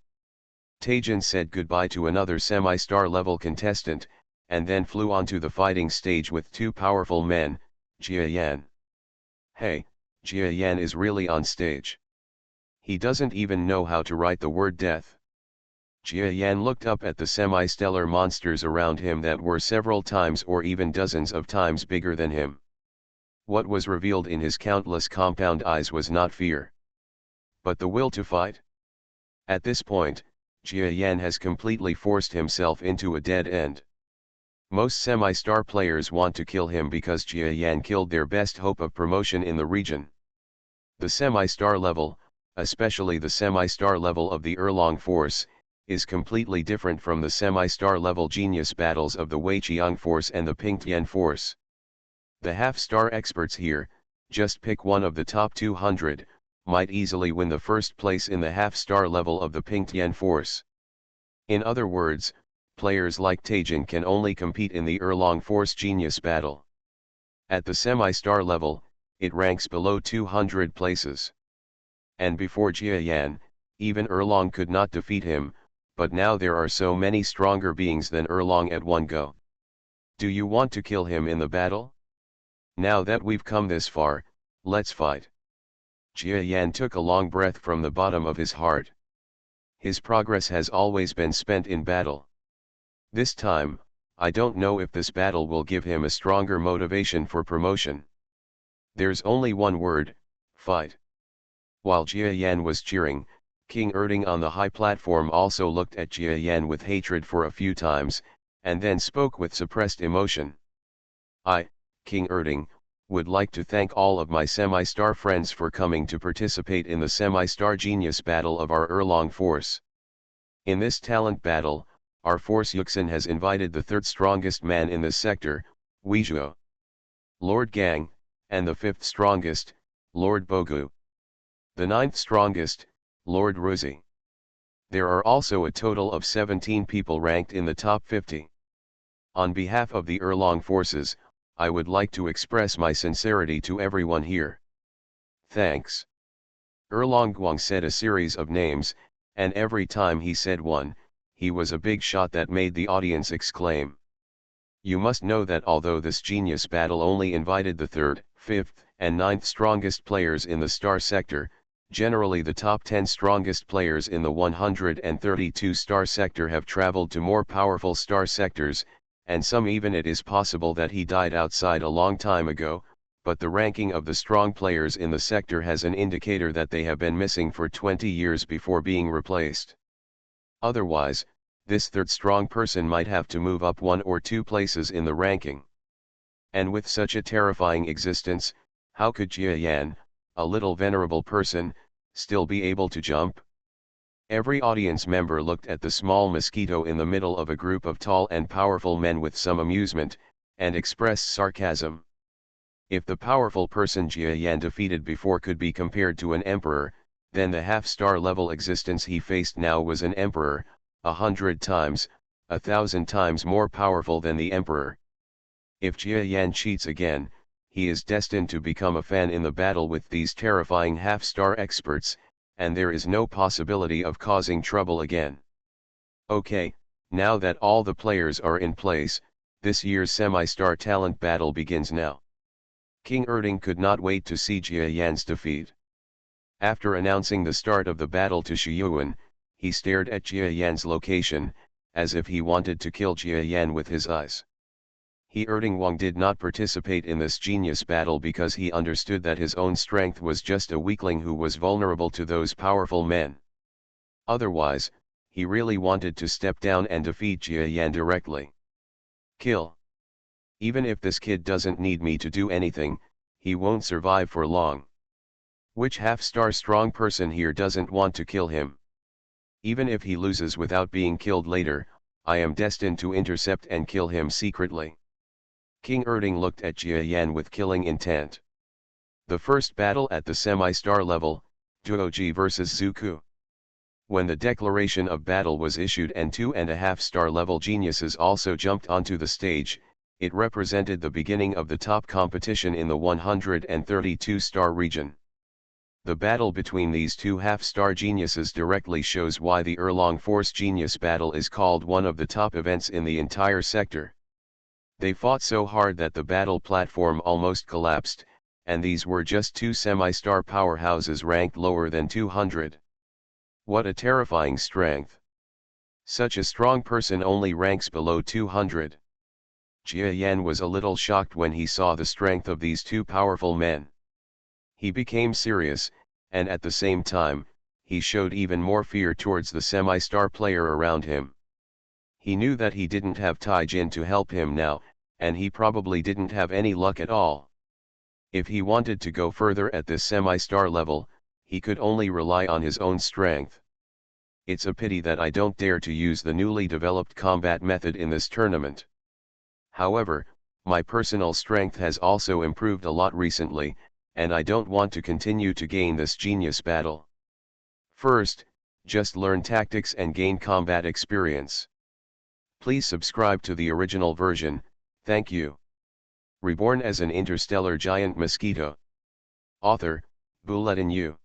Taejin said goodbye to another semi-star level contestant, and then flew onto the fighting stage with two powerful men, Jia Yan. Hey, Jia Yan is really on stage. He doesn't even know how to write the word death. Jia Yan looked up at the semi-stellar monsters around him that were several times or even dozens of times bigger than him. What was revealed in his countless compound eyes was not fear, but the will to fight. At this point, Jia Yan has completely forced himself into a dead end. Most semi-star players want to kill him because Jia Yan killed their best hope of promotion in the region. The semi-star level, especially the semi-star level of the Erlong Force, is completely different from the semi-star level genius battles of the Weiqiang Force and the Pingtian Force. The half-star experts here, just pick one of the top 200, might easily win the first place in the half-star level of the Pingtian Force. In other words, players like Taejin can only compete in the Erlong Force Genius battle. At the semi-star level, it ranks below 200 places. And before Jia Yan, even Erlong could not defeat him, but now there are so many stronger beings than Erlong at one go. Do you want to kill him in the battle? Now that we've come this far, let's fight. Jia Yan took a long breath from the bottom of his heart. His progress has always been spent in battle. This time, I don't know if this battle will give him a stronger motivation for promotion. There's only one word: fight. While Jia Yan was cheering, King Erding on the high platform also looked at Jia Yan with hatred for a few times, and then spoke with suppressed emotion. I, King Erding, would like to thank all of my semi-star friends for coming to participate in the semi-star genius battle of our Erlong Force. In this talent battle, our force Yuxin has invited the third strongest man in this sector, Weizhuo, Lord Gang, and the fifth strongest, Lord Bogu. The ninth strongest, Lord Ruzi. There are also a total of 17 people ranked in the top 50. On behalf of the Erlong forces, I would like to express my sincerity to everyone here. Thanks. Erlong Guang said a series of names, and every time he said one, he was a big shot that made the audience exclaim. You must know that although this genius battle only invited the third, fifth, and ninth strongest players in the star sector, generally the top 10 strongest players in the 132 star sector have traveled to more powerful star sectors, and some even it is possible that he died outside a long time ago, but the ranking of the strong players in the sector has an indicator that they have been missing for 20 years before being replaced. Otherwise, this third strong person might have to move up 1 or 2 places in the ranking. And with such a terrifying existence, how could Jia Yan, a little venerable person, still be able to jump? Every audience member looked at the small mosquito in the middle of a group of tall and powerful men with some amusement, and expressed sarcasm. If the powerful person Jia Yan defeated before could be compared to an emperor, then the half-star level existence he faced now was an emperor, 100 times, 1,000 times more powerful than the emperor. If Jia Yan cheats again, he is destined to become a fan in the battle with these terrifying half-star experts, and there is no possibility of causing trouble again. Okay, now that all the players are in place, this year's semi-star talent battle begins now. King Erding could not wait to see Jia Yan's defeat. After announcing the start of the battle to Shiyuan, he stared at Jia Yan's location, as if he wanted to kill Jia Yan with his eyes. Erding Wang did not participate in this genius battle because he understood that his own strength was just a weakling who was vulnerable to those powerful men. Otherwise, he really wanted to step down and defeat Jia Yan directly. Kill. Even if this kid doesn't need me to do anything, he won't survive for long. Which half-star strong person here doesn't want to kill him? Even if he loses without being killed later, I am destined to intercept and kill him secretly. King Erding looked at Jia Yan with killing intent. The first battle at the semi-star level, Duoji vs Zuku. When the declaration of battle was issued and 2.5-star level geniuses also jumped onto the stage, it represented the beginning of the top competition in the 132-star region. The battle between these two half-star geniuses directly shows why the Erlong Force Genius battle is called one of the top events in the entire sector. They fought so hard that the battle platform almost collapsed, and these were just two semi-star powerhouses ranked lower than 200. What a terrifying strength! Such a strong person only ranks below 200. Jia Yan was a little shocked when he saw the strength of these two powerful men. He became serious, and at the same time, he showed even more fear towards the semi-star player around him. He knew that he didn't have Tai Jin to help him now, and he probably didn't have any luck at all. If he wanted to go further at this semi-star level, he could only rely on his own strength. It's a pity that I don't dare to use the newly developed combat method in this tournament. However, my personal strength has also improved a lot recently, and I don't want to continue to gain this genius battle. First, just learn tactics and gain combat experience. Please subscribe to the original version, thank you. Reborn as an interstellar giant mosquito. Author, Bulletin U.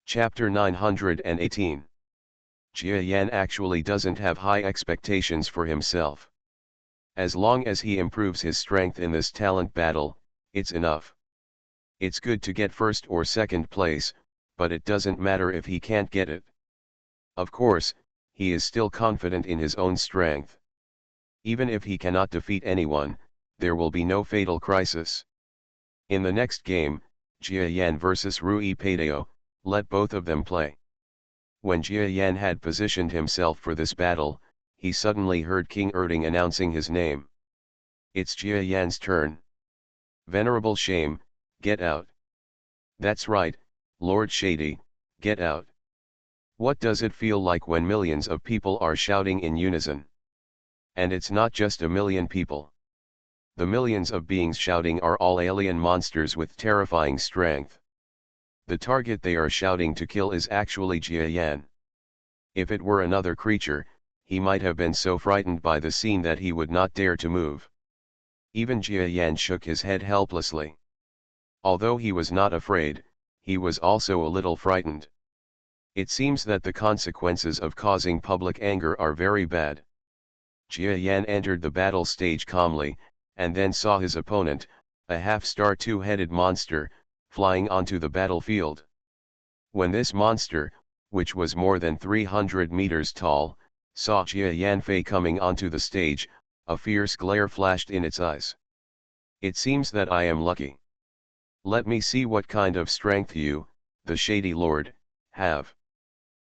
Chapter 918. Jia Yan actually doesn't have high expectations for himself. As long as he improves his strength in this talent battle, it's enough. It's good to get first or second place, but it doesn't matter if he can't get it. Of course, he is still confident in his own strength. Even if he cannot defeat anyone, there will be no fatal crisis. In the next game, Jia Yan vs Rui Padeo, let both of them play. When Jia Yan had positioned himself for this battle, he suddenly heard King Erding announcing his name. It's Jia Yan's turn. Venerable Shame, get out. That's right, Lord Shady, get out. What does it feel like when millions of people are shouting in unison? And it's not just a million people. The millions of beings shouting are all alien monsters with terrifying strength. The target they are shouting to kill is actually Jia Yan. If it were another creature, he might have been so frightened by the scene that he would not dare to move. Even Jia Yan shook his head helplessly. Although he was not afraid, he was also a little frightened. It seems that the consequences of causing public anger are very bad. Jia Yan entered the battle stage calmly, and then saw his opponent, a half-star two-headed monster, flying onto the battlefield. When this monster, which was more than 300 meters tall, saw Jia Yanfei coming onto the stage, a fierce glare flashed in its eyes. It seems that I am lucky. Let me see what kind of strength you, the Shady Lord, have.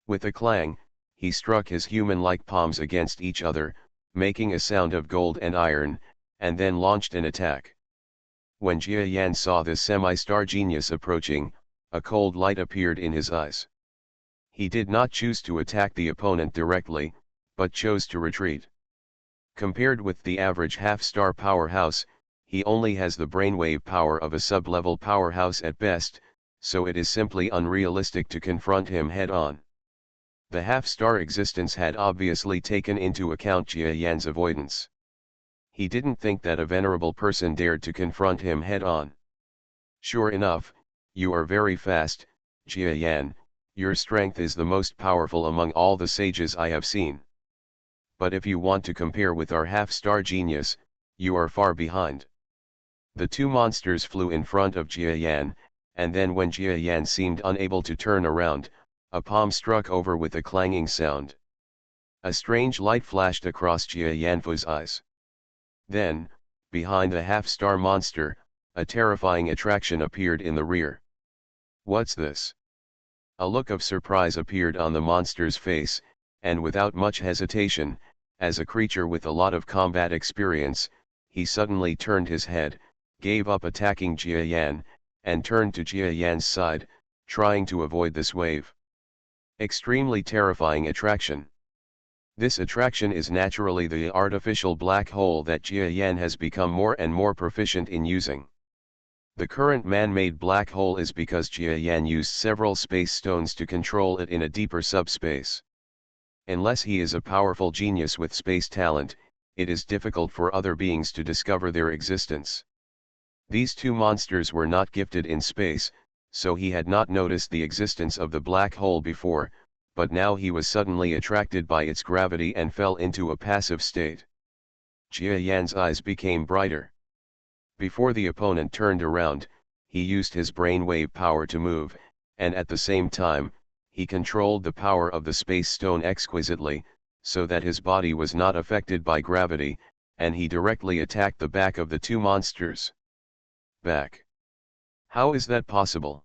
With a clang, he struck his human-like palms against each other, making a sound of gold and iron, and then launched an attack. When Jia Yan saw this semi-star genius approaching, a cold light appeared in his eyes. He did not choose to attack the opponent directly, but chose to retreat. Compared with the average half-star powerhouse, he only has the brainwave power of a sub-level powerhouse at best, so it is simply unrealistic to confront him head-on. The half-star existence had obviously taken into account Jia Yan's avoidance. He didn't think that a venerable person dared to confront him head-on. Sure enough, you are very fast, Jia Yan, your strength is the most powerful among all the sages I have seen. But if you want to compare with our half-star genius, you are far behind. The two monsters flew in front of Jia Yan, and then when Jia Yan seemed unable to turn around, a palm struck over with a clanging sound. A strange light flashed across Jia Yanfei's eyes. Then, behind the half-star monster, a terrifying attraction appeared in the rear. What's this? A look of surprise appeared on the monster's face, and without much hesitation, as a creature with a lot of combat experience, he suddenly turned his head, gave up attacking Jia Yan, and turned to Jia Yan's side, trying to avoid this wave. Extremely terrifying attraction. This attraction is naturally the artificial black hole that Jia Yan has become more and more proficient in using. The current man-made black hole is because Jia Yan used several space stones to control it in a deeper subspace. Unless he is a powerful genius with space talent, it is difficult for other beings to discover their existence. These two monsters were not gifted in space, so he had not noticed the existence of the black hole before, but now he was suddenly attracted by its gravity and fell into a passive state. Jia Yan's eyes became brighter. Before the opponent turned around, he used his brainwave power to move, and at the same time, he controlled the power of the space stone exquisitely, so that his body was not affected by gravity, and he directly attacked the back of the two monsters. Back. How is that possible?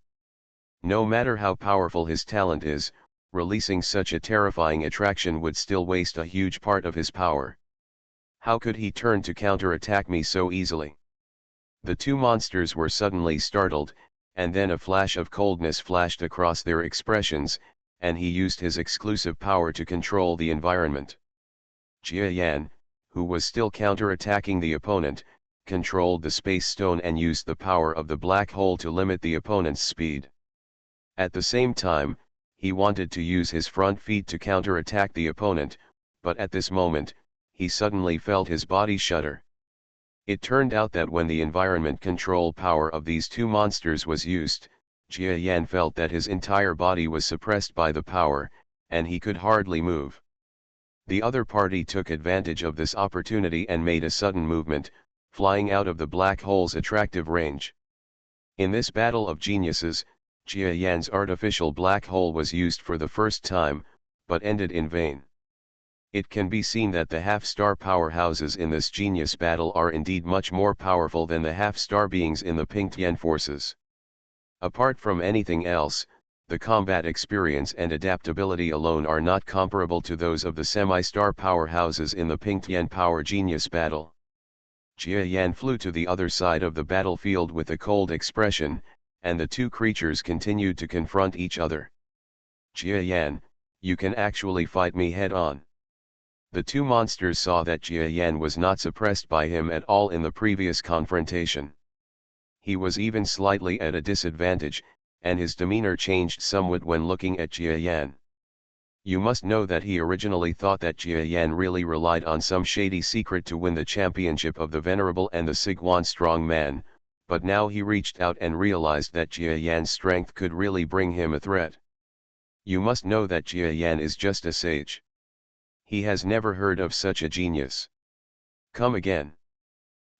No matter how powerful his talent is, releasing such a terrifying attraction would still waste a huge part of his power. How could he turn to counterattack me so easily? The two monsters were suddenly startled, and then a flash of coldness flashed across their expressions, and he used his exclusive power to control the environment. Jia Yan, who was still counterattacking the opponent, controlled the space stone and used the power of the black hole to limit the opponent's speed. At the same time, he wanted to use his front feet to counterattack the opponent, but at this moment, he suddenly felt his body shudder. It turned out that when the environment control power of these two monsters was used, Jia Yan felt that his entire body was suppressed by the power, and he could hardly move. The other party took advantage of this opportunity and made a sudden movement, flying out of the black hole's attractive range. In this battle of geniuses, Jia Yan's artificial black hole was used for the first time, but ended in vain. It can be seen that the half-star powerhouses in this genius battle are indeed much more powerful than the half-star beings in the Pink Tian forces. Apart from anything else, the combat experience and adaptability alone are not comparable to those of the semi-star powerhouses in the Pink Tian Power Genius battle. Jia Yan flew to the other side of the battlefield with a cold expression, and the two creatures continued to confront each other. Jia Yan, you can actually fight me head-on. The two monsters saw that Jia Yan was not suppressed by him at all in the previous confrontation. He was even slightly at a disadvantage, and his demeanor changed somewhat when looking at Jia Yan. You must know that he originally thought that Jia Yan really relied on some shady secret to win the championship of the Venerable and the Siguan Strong Man, but now he reached out and realized that Jia Yan's strength could really bring him a threat. You must know that Jia Yan is just a sage. He has never heard of such a genius. Come again.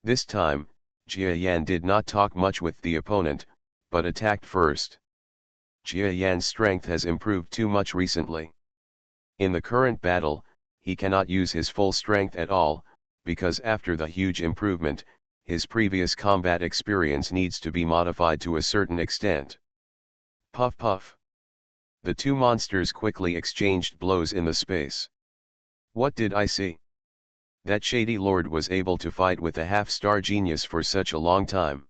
This time, Jia Yan did not talk much with the opponent, but attacked first. Jia Yan's strength has improved too much recently. In the current battle, he cannot use his full strength at all, because after the huge improvement, his previous combat experience needs to be modified to a certain extent. Puff puff. The two monsters quickly exchanged blows in the space. What did I see? That shady lord was able to fight with a half-star genius for such a long time.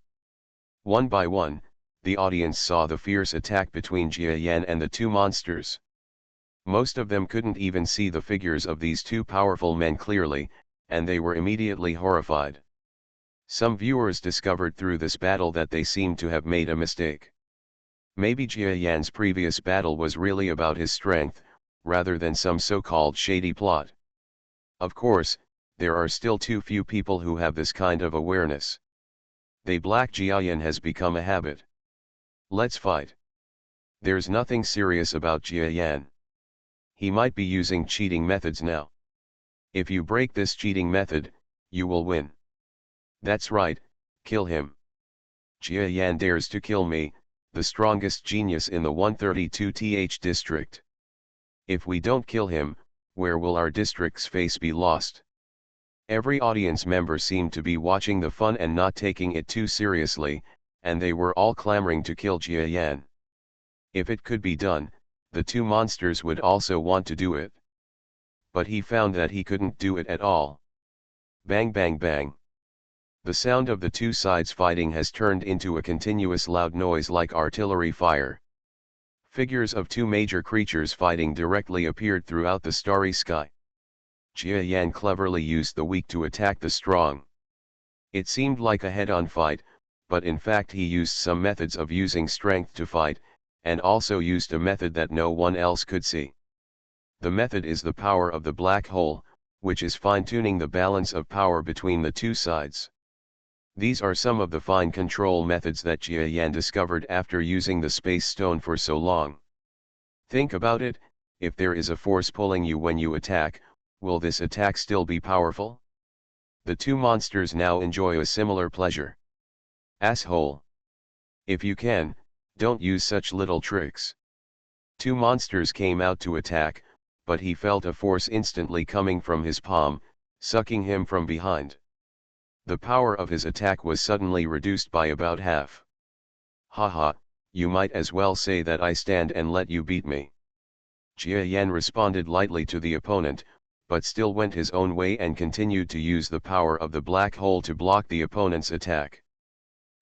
One by one, the audience saw the fierce attack between Jia Yan and the two monsters. Most of them couldn't even see the figures of these two powerful men clearly, and they were immediately horrified. Some viewers discovered through this battle that they seemed to have made a mistake. Maybe Jia Yan's previous battle was really about his strength, rather than some so-called shady plot. Of course, there are still too few people who have this kind of awareness. They black Jia Yan has become a habit. Let's fight. There's nothing serious about Jia Yan. He might be using cheating methods now. If you break this cheating method, you will win. That's right, kill him. Jia Yan dares to kill me, the strongest genius in the 132th district. If we don't kill him, where will our district's face be lost? Every audience member seemed to be watching the fun and not taking it too seriously, and they were all clamoring to kill Jia Yan. If it could be done, the two monsters would also want to do it. But he found that he couldn't do it at all. Bang bang bang. The sound of the two sides fighting has turned into a continuous loud noise like artillery fire. Figures of two major creatures fighting directly appeared throughout the starry sky. Jia Yan cleverly used the weak to attack the strong. It seemed like a head-on fight, but in fact he used some methods of using strength to fight, and also used a method that no one else could see. The method is the power of the black hole, which is fine-tuning the balance of power between the two sides. These are some of the fine control methods that Jia Yan discovered after using the space stone for so long. Think about it, if there is a force pulling you when you attack, will this attack still be powerful? The two monsters now enjoy a similar pleasure. Asshole. If you can, don't use such little tricks. Two monsters came out to attack, but he felt a force instantly coming from his palm, sucking him from behind. The power of his attack was suddenly reduced by about half. Haha, you might as well say that I stand and let you beat me. Jia Yan responded lightly to the opponent, but still went his own way and continued to use the power of the black hole to block the opponent's attack.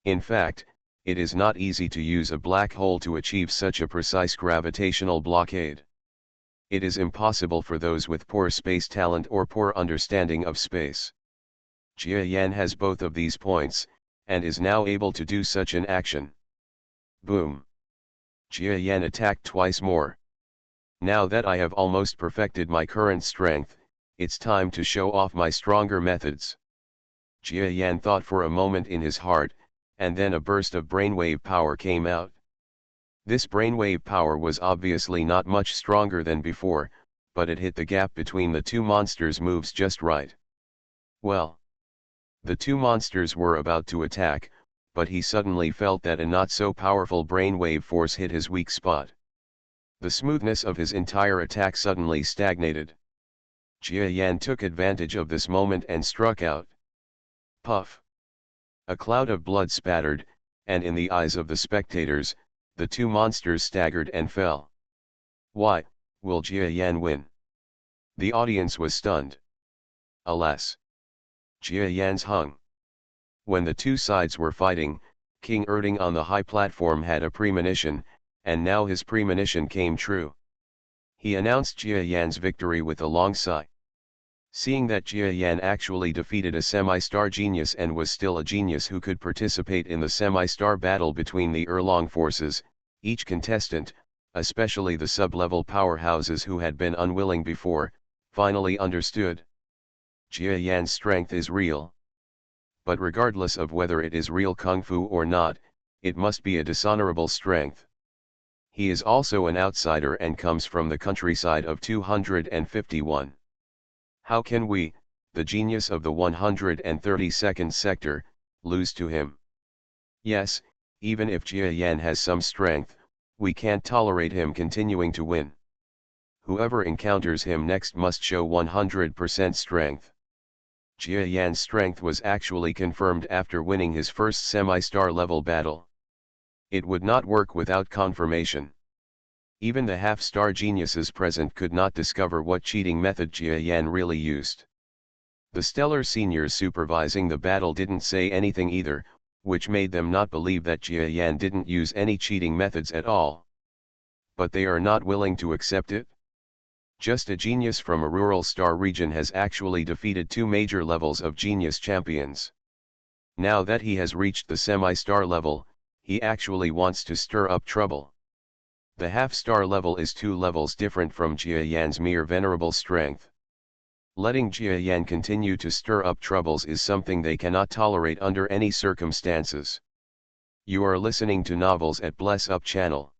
In fact, it is not easy to use a black hole to achieve such a precise gravitational blockade. It is impossible for those with poor space talent or poor understanding of space. Jia Yan has both of these points, and is now able to do such an action. Boom! Jia Yan attacked twice more. Now that I have almost perfected my current strength, it's time to show off my stronger methods. Jia Yan thought for a moment in his heart, and then a burst of brainwave power came out. This brainwave power was obviously not much stronger than before, but it hit the gap between the two monsters' moves just right. Well, the two monsters were about to attack, but he suddenly felt that a not so powerful brainwave force hit his weak spot. The smoothness of his entire attack suddenly stagnated. Jia Yan took advantage of this moment and struck out. Puff! A cloud of blood spattered, and in the eyes of the spectators, the two monsters staggered and fell. Why, will Jia Yan win? The audience was stunned. Alas! Jia Yan's hung. When the two sides were fighting, King Erding on the high platform had a premonition, and now his premonition came true. He announced Jia Yan's victory with a long sigh. Seeing that Jia Yan actually defeated a semi-star genius and was still a genius who could participate in the semi-star battle between the Erlong forces, each contestant, especially the sub-level powerhouses who had been unwilling before, finally understood. Jia Yan's strength is real. But regardless of whether it is real kung fu or not, it must be a dishonorable strength. He is also an outsider and comes from the countryside of 251. How can we, the genius of the 132nd sector, lose to him? Yes, even if Jia Yan has some strength, we can't tolerate him continuing to win. Whoever encounters him next must show 100% strength. Jia Yan's strength was actually confirmed after winning his first semi-star level battle. It would not work without confirmation. Even the half-star geniuses present could not discover what cheating method Jia Yan really used. The stellar seniors supervising the battle didn't say anything either, which made them not believe that Jia Yan didn't use any cheating methods at all. But they are not willing to accept it. Just a genius from a rural star region has actually defeated two major levels of genius champions. Now that he has reached the semi-star level, he actually wants to stir up trouble. The half-star level is 2 levels different from Jia Yan's mere venerable strength. Letting Jia Yan continue to stir up troubles is something they cannot tolerate under any circumstances. You are listening to Novels at Bless Up channel.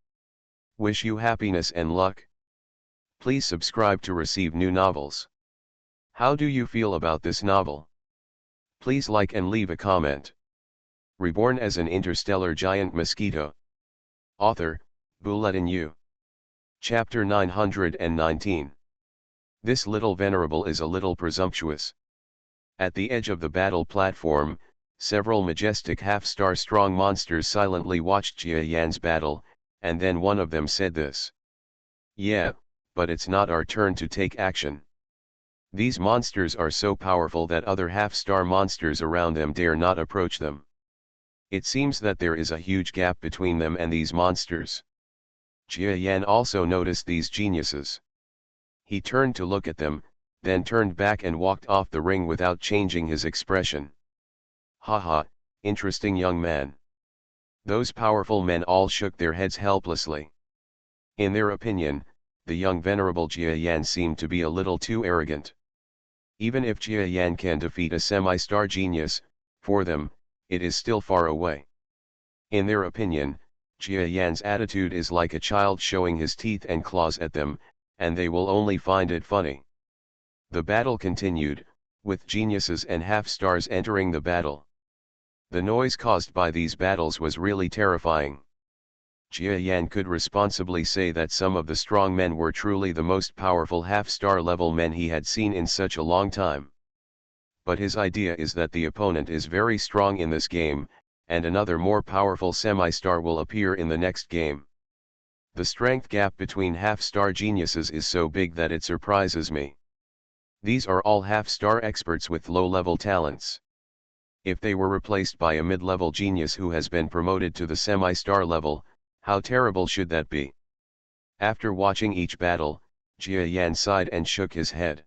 Wish you happiness and luck. Please subscribe to receive new novels. How do you feel about this novel? Please like and leave a comment. Reborn as an interstellar giant mosquito. Author, Bulletin U. Chapter 919. This little venerable is a little presumptuous. At the edge of the battle platform, several majestic half-star strong monsters silently watched Jia Yan's battle, and then one of them said this. Yeah, but it's not our turn to take action. These monsters are so powerful that other half-star monsters around them dare not approach them. It seems that there is a huge gap between them and these monsters. Jia Yan also noticed these geniuses. He turned to look at them, then turned back and walked off the ring without changing his expression. Haha, interesting young man. Those powerful men all shook their heads helplessly. In their opinion, the young venerable Jia Yan seemed to be a little too arrogant. Even if Jia Yan can defeat a semi-star genius, for them, it is still far away. In their opinion, Jia Yan's attitude is like a child showing his teeth and claws at them, and they will only find it funny. The battle continued, with geniuses and half-stars entering the battle. The noise caused by these battles was really terrifying. Jia Yan could responsibly say that some of the strong men were truly the most powerful half-star level men he had seen in such a long time. But his idea is that the opponent is very strong in this game, and another more powerful semi-star will appear in the next game. The strength gap between half-star geniuses is so big that it surprises me. These are all half-star experts with low-level talents. If they were replaced by a mid-level genius who has been promoted to the semi-star level, how terrible should that be? After watching each battle, Jia Yan sighed and shook his head.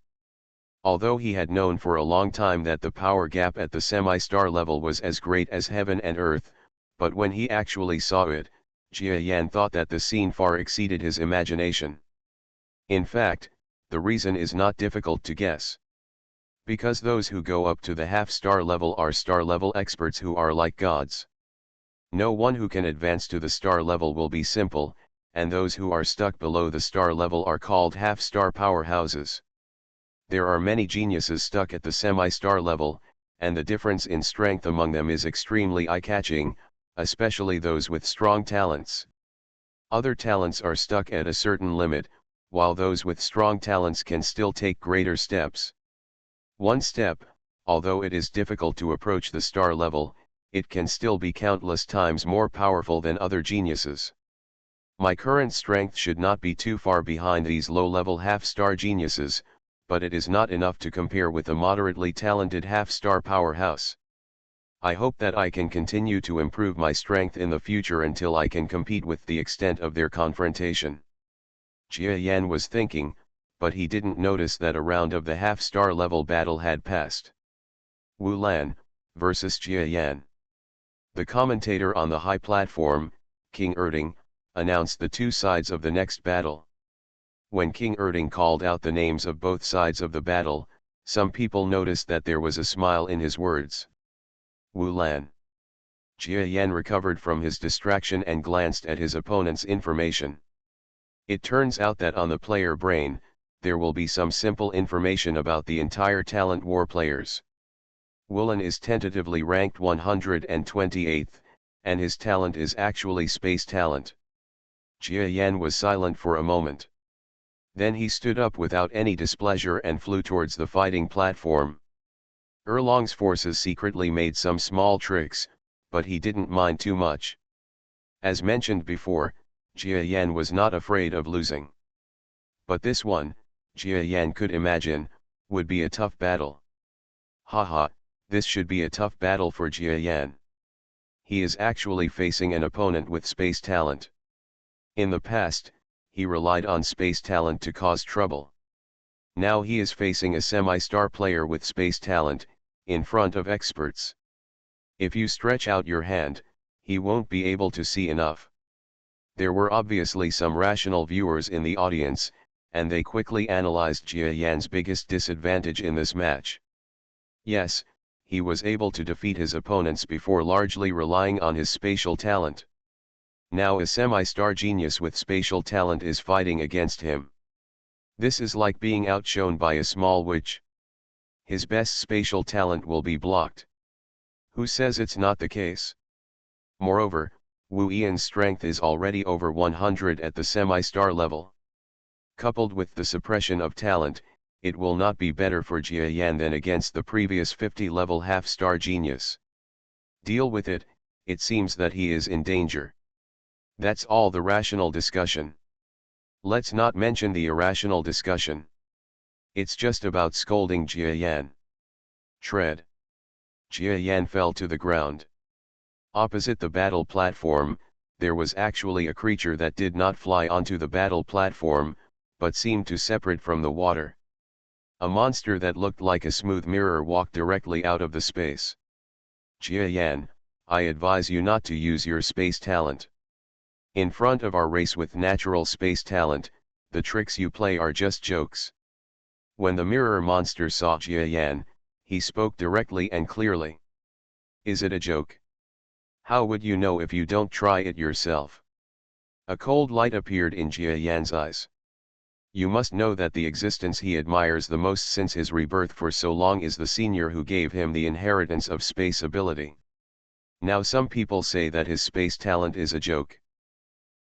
Although he had known for a long time that the power gap at the semi-star level was as great as heaven and earth, but when he actually saw it, Jia Yan thought that the scene far exceeded his imagination. In fact, the reason is not difficult to guess. Because those who go up to the half-star level are star-level experts who are like gods. No one who can advance to the star level will be simple, and those who are stuck below the star level are called half-star powerhouses. There are many geniuses stuck at the semi-star level, and the difference in strength among them is extremely eye-catching, especially those with strong talents. Other talents are stuck at a certain limit, while those with strong talents can still take greater steps. One step, although it is difficult to approach the star level, it can still be countless times more powerful than other geniuses. My current strength should not be too far behind these low-level half-star geniuses, but it is not enough to compare with a moderately talented half-star powerhouse. I hope that I can continue to improve my strength in the future until I can compete with the extent of their confrontation. Jia Yan was thinking, but he didn't notice that a round of the half-star level battle had passed. Wu Lan, versus Jia Yan. The commentator on the high platform, King Erding, announced the two sides of the next battle. When King Erding called out the names of both sides of the battle, some people noticed that there was a smile in his words. Wu Lan. Jia Yan recovered from his distraction and glanced at his opponent's information. It turns out that on the player brain, there will be some simple information about the entire talent war players. Wu Lan is tentatively ranked 128th, and his talent is actually space talent. Jia Yan was silent for a moment. Then he stood up without any displeasure and flew towards the fighting platform. Erlong's forces secretly made some small tricks, but he didn't mind too much. As mentioned before, Jia Yan was not afraid of losing. But this one, Jia Yan could imagine, would be a tough battle. Haha, this should be a tough battle for Jia Yan. He is actually facing an opponent with space talent. In the past, he relied on space talent to cause trouble. Now he is facing a semi-star player with space talent, in front of experts. If you stretch out your hand, he won't be able to see enough. There were obviously some rational viewers in the audience, and they quickly analyzed Jia Yan's biggest disadvantage in this match. Yes, he was able to defeat his opponents before largely relying on his spatial talent. Now a semi-star genius with spatial talent is fighting against him. This is like being outshone by a small witch. His best spatial talent will be blocked. Who says it's not the case? Moreover, Wu Yan's strength is already over 100 at the semi-star level. Coupled with the suppression of talent, it will not be better for Jia Yan than against the previous 50-level half-star genius. Deal with it, it seems that he is in danger. That's all the rational discussion. Let's not mention the irrational discussion. It's just about scolding Jia Yan. Tread. Jia Yan fell to the ground. Opposite the battle platform, there was actually a creature that did not fly onto the battle platform, but seemed to separate from the water. A monster that looked like a smooth mirror walked directly out of the space. Jia Yan, I advise you not to use your space talent. In front of our race with natural space talent, the tricks you play are just jokes. When the mirror monster saw Jia Yan, he spoke directly and clearly. Is it a joke? How would you know if you don't try it yourself? A cold light appeared in Jia Yan's eyes. You must know that the existence he admires the most since his rebirth for so long is the senior who gave him the inheritance of space ability. Now some people say that his space talent is a joke.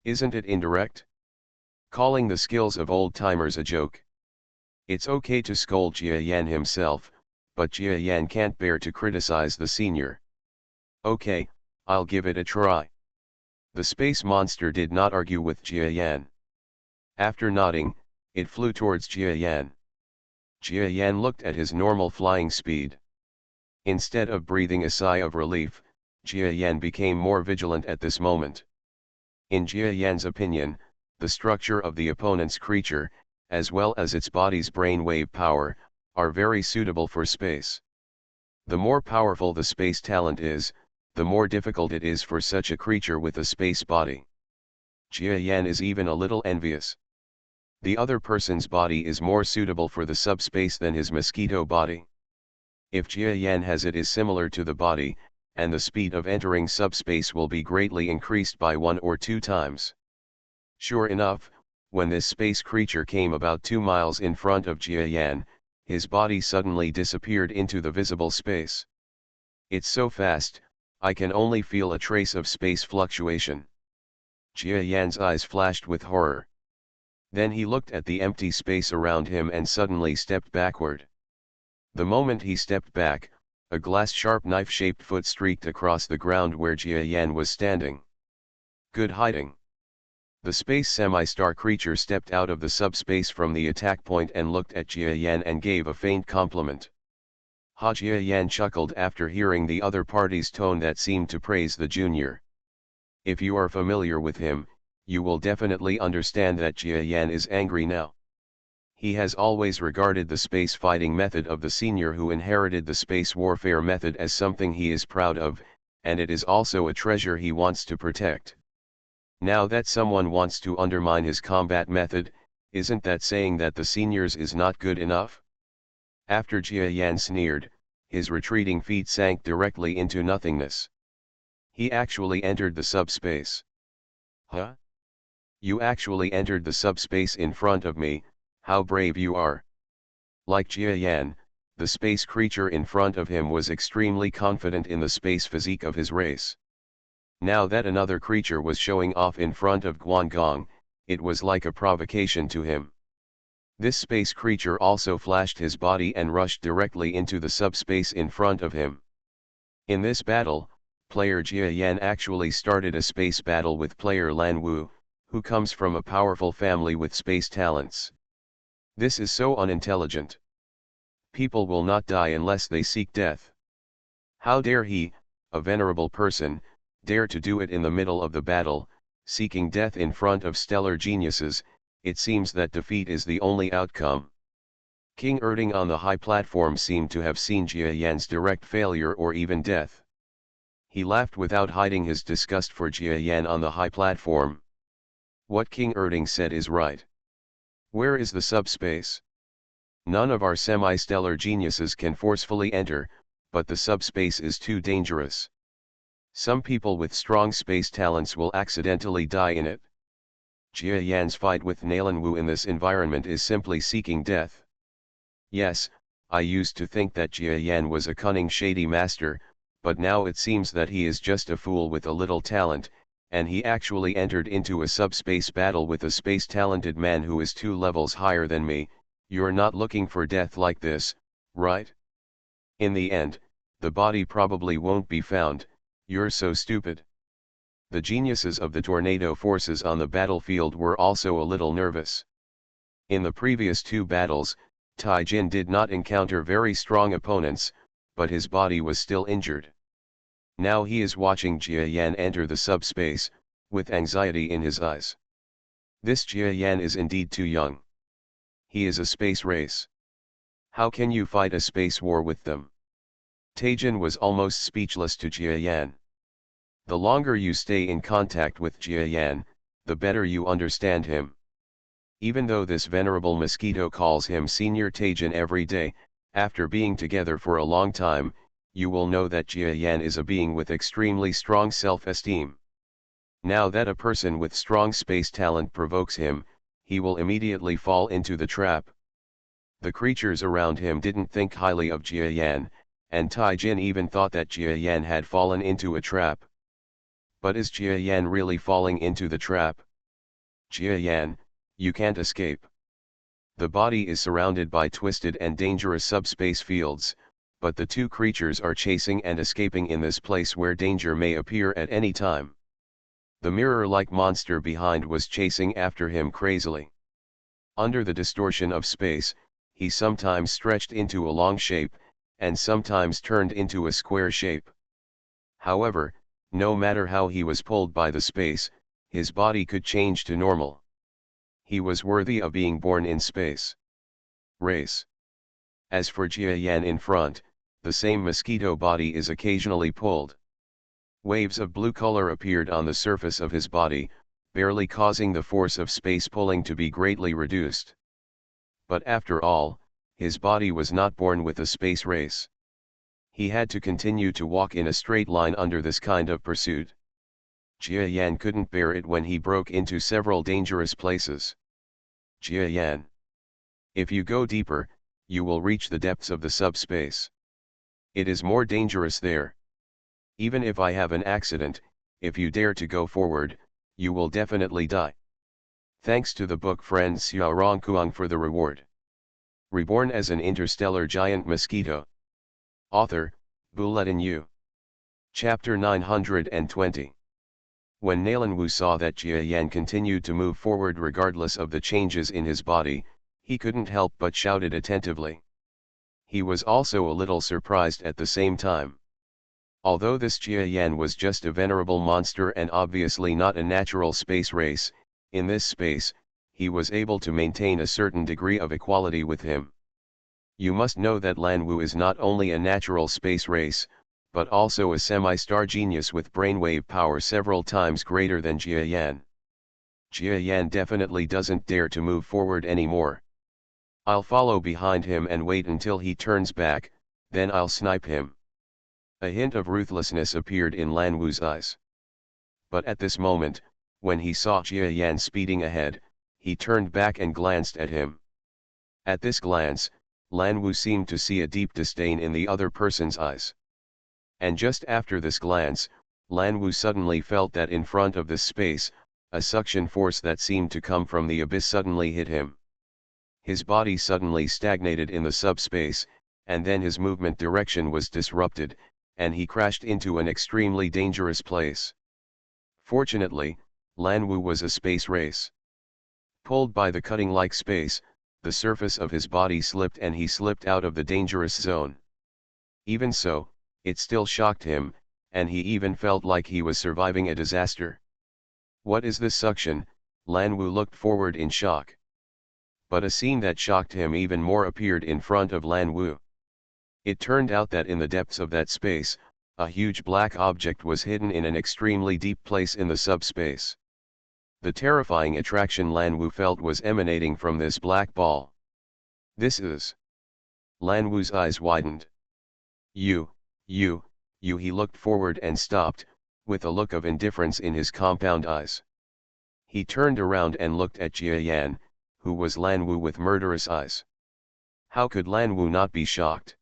Isn't it indirect? Calling the skills of old-timers a joke. It's okay to scold Jia Yan himself, but Jia Yan can't bear to criticize the senior. Okay, I'll give it a try. The space monster did not argue with Jia Yan. After nodding, it flew towards Jia Yan. Jia Yan looked at his normal flying speed. Instead of breathing a sigh of relief, Jia Yan became more vigilant at this moment. In Jia Yan's opinion, the structure of the opponent's creature, as well as its body's brainwave power, are very suitable for space. The more powerful the space talent is, the more difficult it is for such a creature with a space body. Jia Yan is even a little envious. The other person's body is more suitable for the subspace than his mosquito body. If Jia Yan has it is similar to the body, and the speed of entering subspace will be greatly increased by 1 or 2 times. Sure enough, when this space creature came about 2 miles in front of Jia Yan, his body suddenly disappeared into the visible space. It's so fast, I can only feel a trace of space fluctuation. Jia Yan's eyes flashed with horror. Then he looked at the empty space around him and suddenly stepped backward. The moment he stepped back, a glass-sharp knife-shaped foot streaked across the ground where Jia Yan was standing. Good hiding. The space semi-star creature stepped out of the subspace from the attack point and looked at Jia Yan and gave a faint compliment. Ha! Jia Yan chuckled after hearing the other party's tone that seemed to praise the junior. If you are familiar with him, you will definitely understand that Jia Yan is angry now. He has always regarded the space fighting method of the senior who inherited the space warfare method as something he is proud of, and it is also a treasure he wants to protect. Now that someone wants to undermine his combat method, isn't that saying that the senior's is not good enough? After Jia Yan sneered, his retreating feet sank directly into nothingness. He actually entered the subspace. Huh? You actually entered the subspace in front of me, how brave you are. Like Jia Yan, the space creature in front of him was extremely confident in the space physique of his race. Now that another creature was showing off in front of Guangong, it was like a provocation to him. This space creature also flashed his body and rushed directly into the subspace in front of him. In this battle, player Jia Yan actually started a space battle with player Lan Wu, who comes from a powerful family with space talents. This is so unintelligent. People will not die unless they seek death. How dare he, a venerable person, dare to do it in the middle of the battle, seeking death in front of stellar geniuses? It seems that defeat is the only outcome. King Erding on the high platform seemed to have seen Jia Yan's direct failure or even death. He laughed without hiding his disgust for Jia Yan on the high platform. What King Erding said is right. Where is the subspace? None of our semi-stellar geniuses can forcefully enter, but the subspace is too dangerous. Some people with strong space talents will accidentally die in it. Jia Yan's fight with Lan Wu in this environment is simply seeking death. Yes, I used to think that Jia Yan was a cunning shady master, but now it seems that he is just a fool with a little talent, and he actually entered into a subspace battle with a space-talented man who is 2 levels higher than me. You're not looking for death like this, right? In the end, the body probably won't be found, you're so stupid. The geniuses of the tornado forces on the battlefield were also a little nervous. In the previous 2 battles, Tai Jin did not encounter very strong opponents, but his body was still injured. Now he is watching Jia Yan enter the subspace, with anxiety in his eyes. This Jia Yan is indeed too young. He is a space race. How can you fight a space war with them? Taijin was almost speechless to Jia Yan. The longer you stay in contact with Jiayan, the better you understand him. Even though this venerable mosquito calls him Senior Taijin every day, after being together for a long time, you will know that Jiayan is a being with extremely strong self-esteem. Now that a person with strong space talent provokes him, he will immediately fall into the trap. The creatures around him didn't think highly of Jiayan, and Taijin even thought that Jiayan had fallen into a trap. But is Jiayan really falling into the trap? Jiayan, you can't escape. The body is surrounded by twisted and dangerous subspace fields, but the two creatures are chasing and escaping in this place where danger may appear at any time. The mirror-like monster behind was chasing after him crazily. Under the distortion of space, he sometimes stretched into a long shape, and sometimes turned into a square shape. However, no matter how he was pulled by the space, his body could change to normal. He was worthy of being born in space. Race. As for Jiayan in front, the same mosquito body is occasionally pulled. Waves of blue color appeared on the surface of his body, barely causing the force of space pulling to be greatly reduced. But after all, his body was not born with a space race. He had to continue to walk in a straight line under this kind of pursuit. Jiayan couldn't bear it when he broke into several dangerous places. Jiayan. If you go deeper, you will reach the depths of the subspace. It is more dangerous there. Even if I have an accident, if you dare to go forward, you will definitely die. Thanks to the book friend Xiao Rongkuang for the reward. Reborn as an interstellar giant mosquito. Author, Bulletin Yu. Chapter 920. When Nalanwu saw that Jiayan continued to move forward regardless of the changes in his body, he couldn't help but shouted attentively. He was also a little surprised at the same time. Although this Jiayan was just a venerable monster and obviously not a natural space race, in this space, he was able to maintain a certain degree of equality with him. You must know that Lanwu is not only a natural space race, but also a semi-star genius with brainwave power several times greater than Jiayan. Jiayan definitely doesn't dare to move forward anymore. I'll follow behind him and wait until he turns back, then I'll snipe him. A hint of ruthlessness appeared in Lanwu's eyes. But at this moment, when he saw Jiayan speeding ahead, he turned back and glanced at him. At this glance, Lanwu seemed to see a deep disdain in the other person's eyes. And just after this glance, Lanwu suddenly felt that in front of this space, a suction force that seemed to come from the abyss suddenly hit him. His body suddenly stagnated in the subspace, and then his movement direction was disrupted, and he crashed into an extremely dangerous place. Fortunately, Lanwu was a space race. Pulled by the cutting-like space, the surface of his body slipped and he slipped out of the dangerous zone. Even so, it still shocked him, and he even felt like he was surviving a disaster. What is this suction? Lanwu looked forward in shock. But a scene that shocked him even more appeared in front of Lanwu. It turned out that in the depths of that space, a huge black object was hidden in an extremely deep place in the subspace. The terrifying attraction Lanwu felt was emanating from this black ball. This is... Lanwu's eyes widened. You, he looked forward and stopped, with a look of indifference in his compound eyes. He turned around and looked at Jiayan, who was Lanwu with murderous eyes. How could Lanwu not be shocked?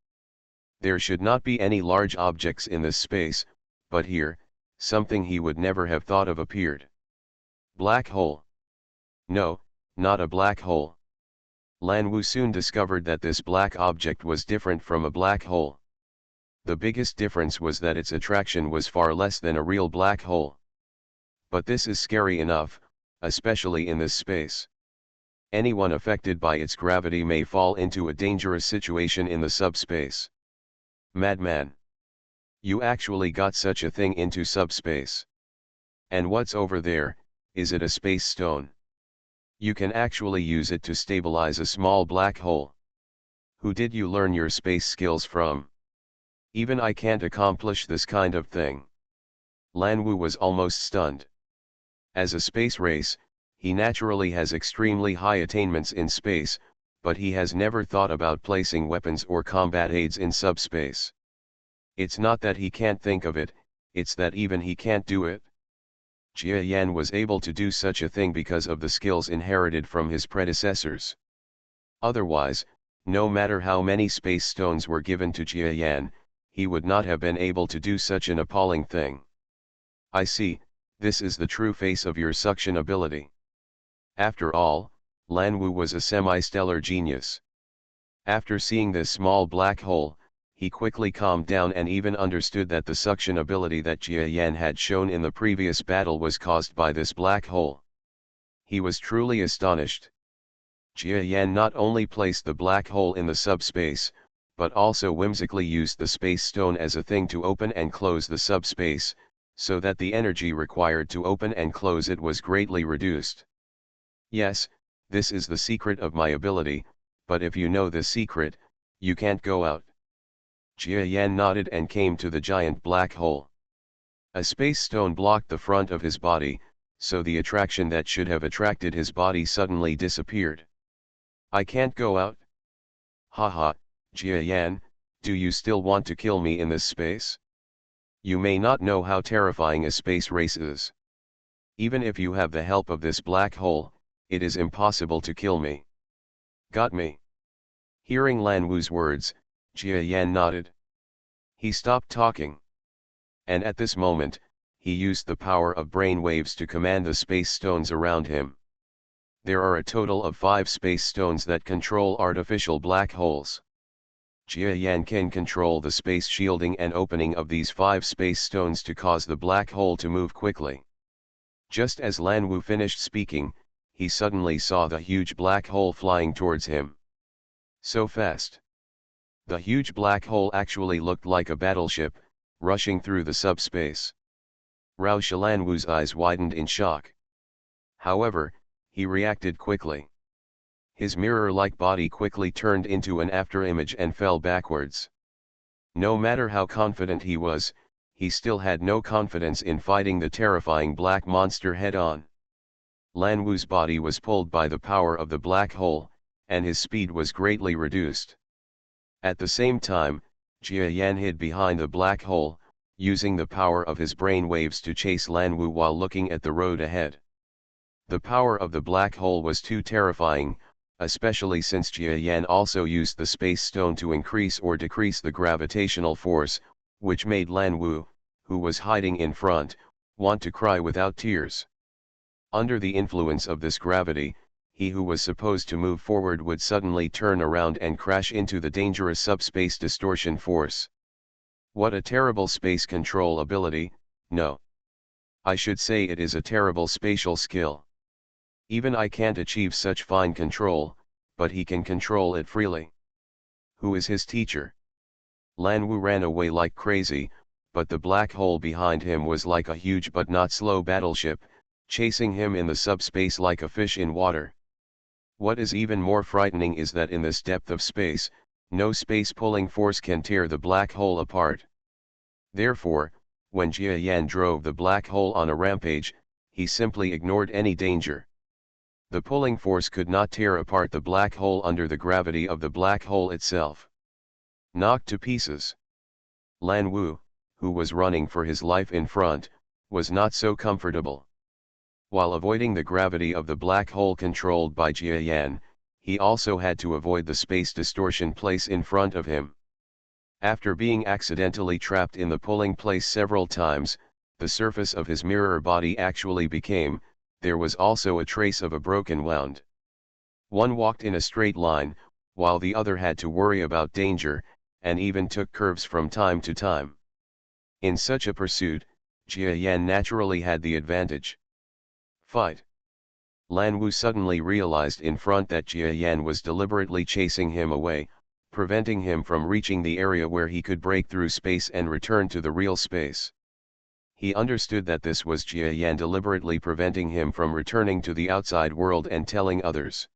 There should not be any large objects in this space, but here, something he would never have thought of appeared. Black hole. No, not a black hole. Lanwu soon discovered that this black object was different from a black hole. The biggest difference was that its attraction was far less than a real black hole. But this is scary enough, especially in this space. Anyone affected by its gravity may fall into a dangerous situation in the subspace. Madman. You actually got such a thing into subspace. And what's over there, is it a space stone? You can actually use it to stabilize a small black hole. Who did you learn your space skills from? Even I can't accomplish this kind of thing. Lan Wu was almost stunned. As a space race, he naturally has extremely high attainments in space, but he has never thought about placing weapons or combat aids in subspace. It's not that he can't think of it, it's that even he can't do it. Jia Yan was able to do such a thing because of the skills inherited from his predecessors. Otherwise, no matter how many space stones were given to Jia Yan, he would not have been able to do such an appalling thing. I see, this is the true face of your suction ability. After all, Lan Wu was a semi-stellar genius. After seeing this small black hole, he quickly calmed down and even understood that the suction ability that Jia Yan had shown in the previous battle was caused by this black hole. He was truly astonished. Jia Yan not only placed the black hole in the subspace, but also whimsically used the space stone as a thing to open and close the subspace, so that the energy required to open and close it was greatly reduced. Yes, this is the secret of my ability, but if you know this secret, you can't go out. Jia Yan nodded and came to the giant black hole. A space stone blocked the front of his body, so the attraction that should have attracted his body suddenly disappeared. I can't go out? Haha, Jia Yan, do you still want to kill me in this space? You may not know how terrifying a space race is. Even if you have the help of this black hole, it is impossible to kill me. Got me? Hearing Lan Wu's words, Jia Yan nodded. He stopped talking. And at this moment, he used the power of brain waves to command the space stones around him. There are a total of 5 space stones that control artificial black holes. Jia Yan can control the space shielding and opening of these 5 space stones to cause the black hole to move quickly. Just as Lan Wu finished speaking, he suddenly saw the huge black hole flying towards him. So fast. The huge black hole actually looked like a battleship, rushing through the subspace. Rao Lan Wu's eyes widened in shock. However, he reacted quickly. His mirror-like body quickly turned into an afterimage and fell backwards. No matter how confident he was, he still had no confidence in fighting the terrifying black monster head-on. Lan Wu's body was pulled by the power of the black hole, and his speed was greatly reduced. At the same time, Jia Yan hid behind the black hole, using the power of his brain waves to chase Lan Wu while looking at the road ahead. The power of the black hole was too terrifying, especially since Jia Yan also used the space stone to increase or decrease the gravitational force, which made Lan Wu, who was hiding in front, want to cry without tears. Under the influence of this gravity, he who was supposed to move forward would suddenly turn around and crash into the dangerous subspace distortion force. What a terrible space control ability, no. I should say it is a terrible spatial skill. Even I can't achieve such fine control, but he can control it freely. Who is his teacher? Lan Wu ran away like crazy, but the black hole behind him was like a huge but not slow battleship, chasing him in the subspace like a fish in water. What is even more frightening is that in this depth of space, no space pulling force can tear the black hole apart. Therefore, when Jia Yan drove the black hole on a rampage, he simply ignored any danger. The pulling force could not tear apart the black hole under the gravity of the black hole itself. Knocked to pieces. Lan Wu, who was running for his life in front, was not so comfortable. While avoiding the gravity of the black hole controlled by Jia Yan, he also had to avoid the space distortion place in front of him. After being accidentally trapped in the pulling place several times, the surface of his mirror body actually became, there was also a trace of a broken wound. One walked in a straight line, while the other had to worry about danger, and even took curves from time to time. In such a pursuit, Jia Yan naturally had the advantage. Fight. Lan Wu suddenly realized in front that Jia Yan was deliberately chasing him away, preventing him from reaching the area where he could break through space and return to the real space. He understood that this was Jia Yan deliberately preventing him from returning to the outside world and telling others.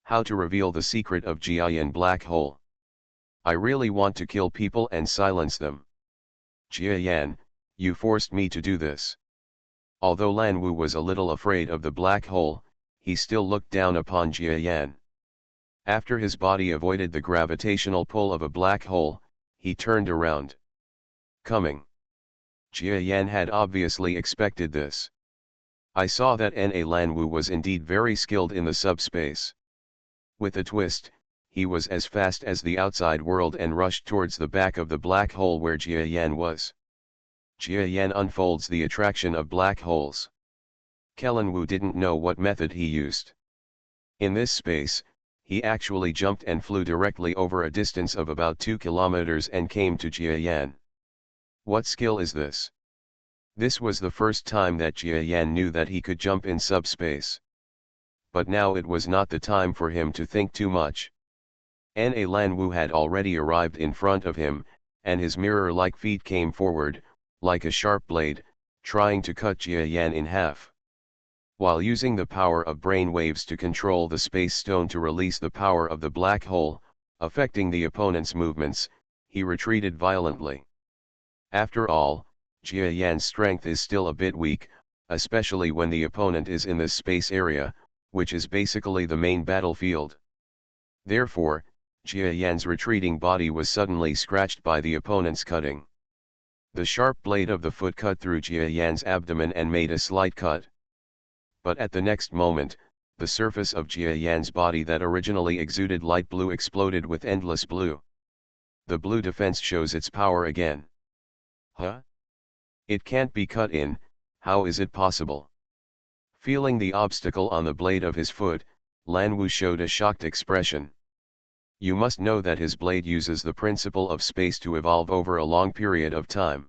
How to reveal the secret of Jia Yan black hole. I really want to kill people and silence them. Jia Yan, You forced me to do this. Although Lan Wu was a little afraid of the black hole, he still looked down upon Jia Yan. After his body avoided the gravitational pull of a black hole, he turned around. Coming. Jia Yan had obviously expected this. I saw that Lan Wu was indeed very skilled in the subspace. With a twist, he was as fast as the outside world and rushed towards the back of the black hole where Jia Yan was. Jia Yan unfolds the attraction of black holes. Lan Wu didn't know what method he used. In this space, he actually jumped and flew directly over a distance of about 2 kilometers and came to Jia Yan. What skill is this? This was the first time that Jia Yan knew that he could jump in subspace. But now it was not the time for him to think too much. Lan Wu had already arrived in front of him, and his mirror-like feet came forward, like a sharp blade, trying to cut Jia Yan in half. While using the power of brain waves to control the space stone to release the power of the black hole, affecting the opponent's movements, he retreated violently. After all, Jia Yan's strength is still a bit weak, especially when the opponent is in this space area, which is basically the main battlefield. Therefore, Jia Yan's retreating body was suddenly scratched by the opponent's cutting. The sharp blade of the foot cut through Jia Yan's abdomen and made a slight cut. But at the next moment, the surface of Jia Yan's body that originally exuded light blue exploded with endless blue. The blue defense shows its power again. Huh? It can't be cut in, how is it possible? Feeling the obstacle on the blade of his foot, Lan Wu showed a shocked expression. You must know that his blade uses the principle of space to evolve over a long period of time.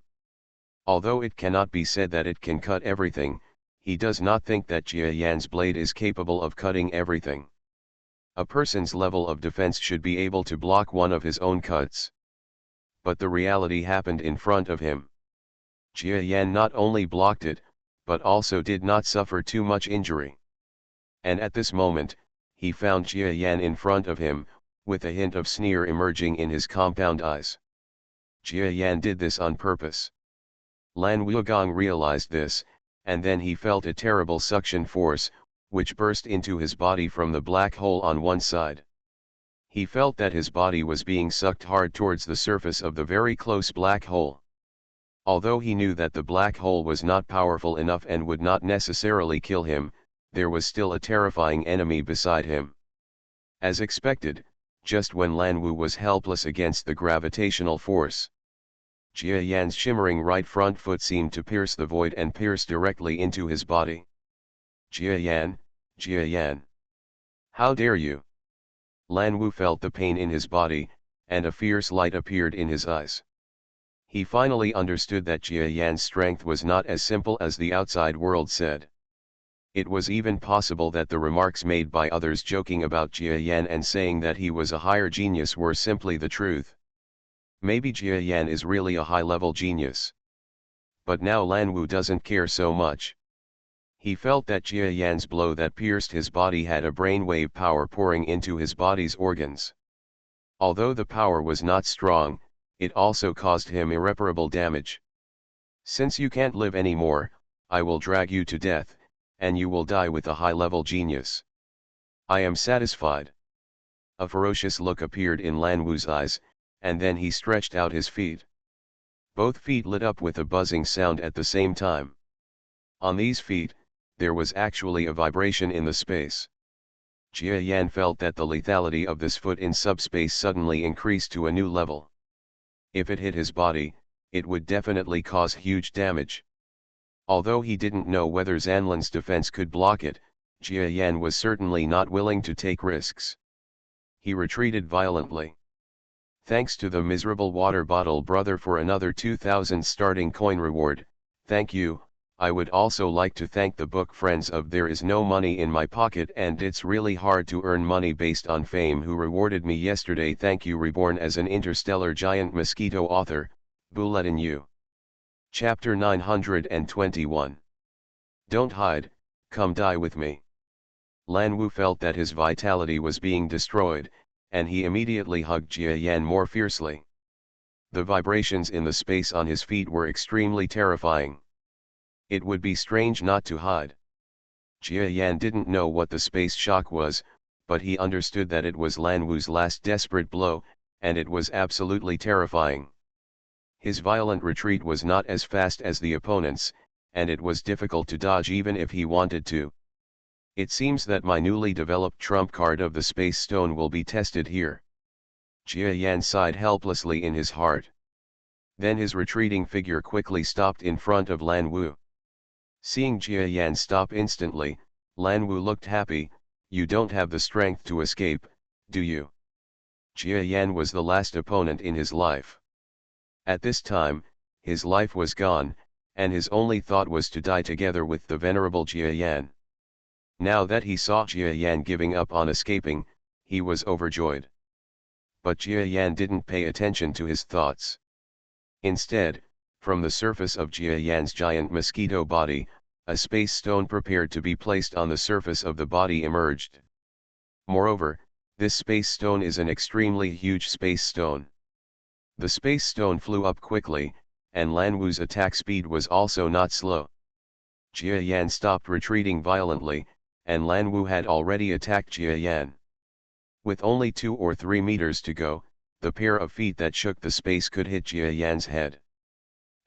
Although it cannot be said that it can cut everything, he does not think that Jia Yan's blade is capable of cutting everything. A person's level of defense should be able to block one of his own cuts. But the reality happened in front of him. Jia Yan not only blocked it, but also did not suffer too much injury. And at this moment, he found Jia Yan in front of him, with a hint of sneer emerging in his compound eyes. Jia Yan did this on purpose. Lan Wugong realized this, and then he felt a terrible suction force, which burst into his body from the black hole on one side. He felt that his body was being sucked hard towards the surface of the very close black hole. Although he knew that the black hole was not powerful enough and would not necessarily kill him, there was still a terrifying enemy beside him. As expected, just when Lan Wu was helpless against the gravitational force, Jia Yan's shimmering right front foot seemed to pierce the void and pierce directly into his body. Jia Yan, Jia Yan. How dare you? Lan Wu felt the pain in his body, and a fierce light appeared in his eyes. He finally understood that Jia Yan's strength was not as simple as the outside world said. It was even possible that the remarks made by others joking about Jia Yan and saying that he was a higher genius were simply the truth. Maybe Jia Yan is really a high-level genius. But now Lan Wu doesn't care so much. He felt that Jia Yan's blow that pierced his body had a brainwave power pouring into his body's organs. Although the power was not strong, it also caused him irreparable damage. Since you can't live anymore, I will drag you to death, and you will die with a high-level genius. I am satisfied. A ferocious look appeared in Lan Wu's eyes, and then he stretched out his feet. Both feet lit up with a buzzing sound at the same time. On these feet, there was actually a vibration in the space. Jia Yan felt that the lethality of this foot in subspace suddenly increased to a new level. If it hit his body, it would definitely cause huge damage. Although he didn't know whether Zanlin's defense could block it, Jia Yan was certainly not willing to take risks. He retreated violently. Thanks to the miserable water bottle brother for another 2,000 starting coin reward, thank you. I would also like to thank the book friends of There Is No Money in My Pocket and It's Really Hard to Earn Money Based on Fame who rewarded me yesterday. Thank you. Reborn as an Interstellar Giant Mosquito author, Bulletin U. Chapter 921. Don't hide, come die with me. Lan Wu felt that his vitality was being destroyed, and he immediately hugged Jia Yan more fiercely. The vibrations in the space on his feet were extremely terrifying. It would be strange not to hide. Jia Yan didn't know what the space shock was, but he understood that it was Lan Wu's last desperate blow, and it was absolutely terrifying. His violent retreat was not as fast as the opponent's, and it was difficult to dodge even if he wanted to. It seems that my newly developed trump card of the Space Stone will be tested here. Jia Yan sighed helplessly in his heart. Then his retreating figure quickly stopped in front of Lan Wu. Seeing Jia Yan stop instantly, Lan Wu looked happy. You don't have the strength to escape, do you? Jia Yan was the last opponent in his life. At this time, his life was gone, and his only thought was to die together with the venerable Jia Yan. Now that he saw Jia Yan giving up on escaping, he was overjoyed. But Jia Yan didn't pay attention to his thoughts. Instead, from the surface of Jia Yan's giant mosquito body, a space stone prepared to be placed on the surface of the body emerged. Moreover, this space stone is an extremely huge space stone. The space stone flew up quickly, and Lan Wu's attack speed was also not slow. Jia Yan stopped retreating violently, and Lan Wu had already attacked Jia Yan. With only 2 or 3 meters to go, the pair of feet that shook the space could hit Jia Yan's head.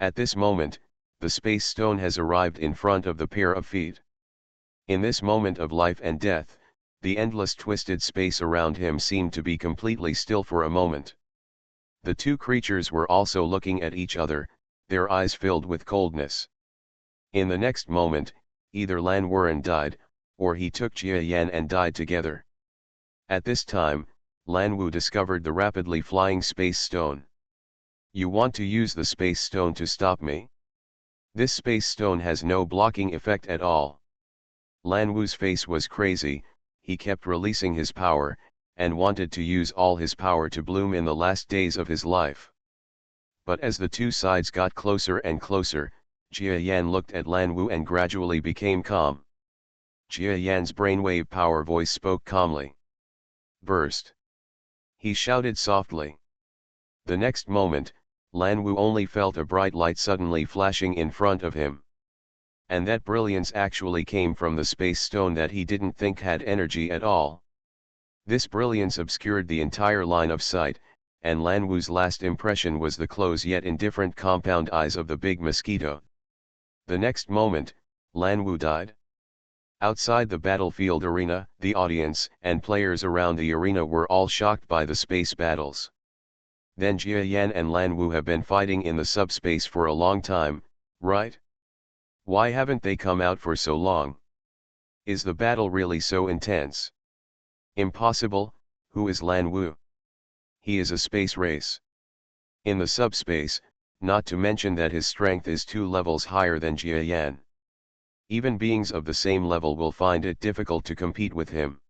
At this moment, the space stone has arrived in front of the pair of feet. In this moment of life and death, the endless twisted space around him seemed to be completely still for a moment. The two creatures were also looking at each other, their eyes filled with coldness. In the next moment, either Lan Wuren died, or he took Jia Yan and died together. At this time, Lan Wu discovered the rapidly flying space stone. You want to use the space stone to stop me? This space stone has no blocking effect at all. Lan Wu's face was crazy. He kept releasing his power, and wanted to use all his power to bloom in the last days of his life. But as the two sides got closer and closer, Jia Yan looked at Lan Wu and gradually became calm. Jia Yan's brainwave power voice spoke calmly. Burst. He shouted softly. The next moment, Lan Wu only felt a bright light suddenly flashing in front of him. And that brilliance actually came from the space stone that he didn't think had energy at all. This brilliance obscured the entire line of sight, and Lan Wu's last impression was the closed yet indifferent compound eyes of the big mosquito. The next moment, Lan Wu died. Outside the battlefield arena, the audience and players around the arena were all shocked by the space battles. Then Jia Yan and Lan Wu have been fighting in the subspace for a long time, right? Why haven't they come out for so long? Is the battle really so intense? Impossible. Who is Lan Wu? He is a space race. In the subspace, not to mention that his strength is 2 levels higher than Jia Yan. Even beings of the same level will find it difficult to compete with him.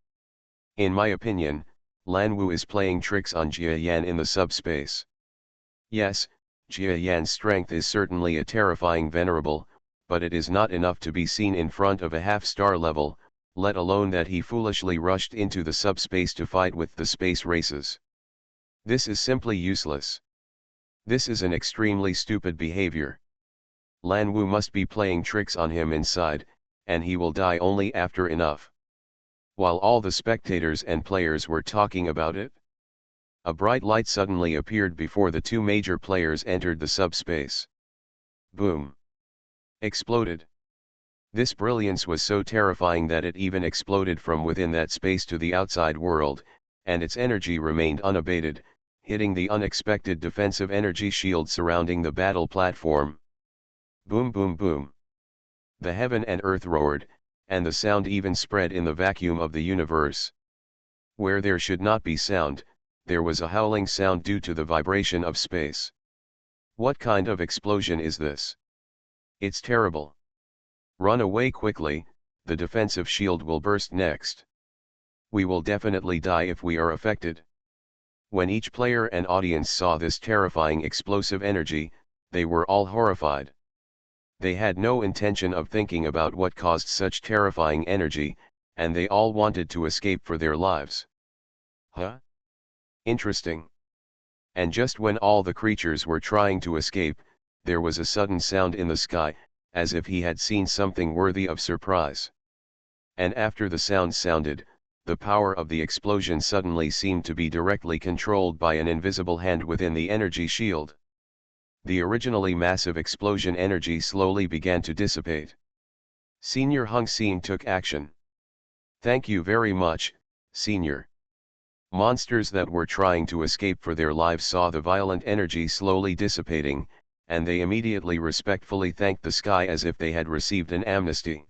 In my opinion, Lan Wu is playing tricks on Jia Yan in the subspace. Yes, Jia Yan's strength is certainly a terrifying venerable, but it is not enough to be seen in front of a half-star level, let alone that he foolishly rushed into the subspace to fight with the space races. This is simply useless. This is an extremely stupid behavior. Lan Wu must be playing tricks on him inside, and he will die only after enough. While all the spectators and players were talking about it, a bright light suddenly appeared before the two major players entered the subspace. Boom! Exploded. This brilliance was so terrifying that it even exploded from within that space to the outside world, and its energy remained unabated, hitting the unexpected defensive energy shield surrounding the battle platform. Boom boom boom. The heaven and earth roared, and the sound even spread in the vacuum of the universe. Where there should not be sound, there was a howling sound due to the vibration of space. What kind of explosion is this? It's terrible. Run away quickly, the defensive shield will burst next. We will definitely die if we are affected. When each player and audience saw this terrifying explosive energy, they were all horrified. They had no intention of thinking about what caused such terrifying energy, and they all wanted to escape for their lives. Huh? Interesting. And just when all the creatures were trying to escape, there was a sudden sound in the sky, as if he had seen something worthy of surprise. And after the sound sounded, the power of the explosion suddenly seemed to be directly controlled by an invisible hand within the energy shield. The originally massive explosion energy slowly began to dissipate. Senior Hung Seen took action. "Thank you very much, Senior." Monsters that were trying to escape for their lives saw the violent energy slowly dissipating, and they immediately respectfully thanked the sky as if they had received an amnesty.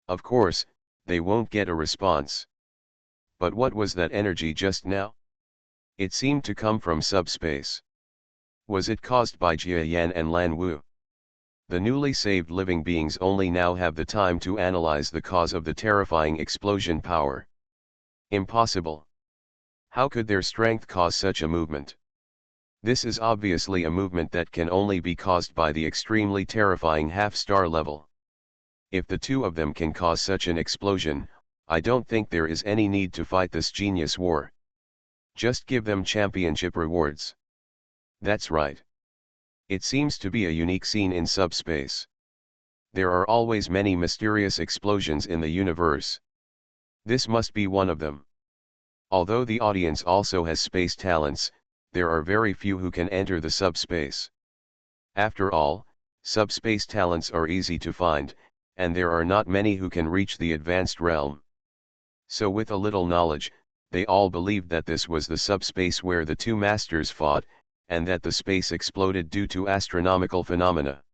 Of course, they won't get a response. But what was that energy just now? It seemed to come from subspace. Was it caused by Jia Yan and Lan Wu? The newly saved living beings only now have the time to analyze the cause of the terrifying explosion power. Impossible. How could their strength cause such a movement? This is obviously a movement that can only be caused by the extremely terrifying half-star level. If the two of them can cause such an explosion, I don't think there is any need to fight this genius war. Just give them championship rewards. That's right. It seems to be a unique scene in subspace. There are always many mysterious explosions in the universe. This must be one of them. Although the audience also has space talents, there are very few who can enter the subspace. After all, subspace talents are easy to find, and there are not many who can reach the advanced realm. So with a little knowledge, they all believed that this was the subspace where the two masters fought, and that the space exploded due to astronomical phenomena.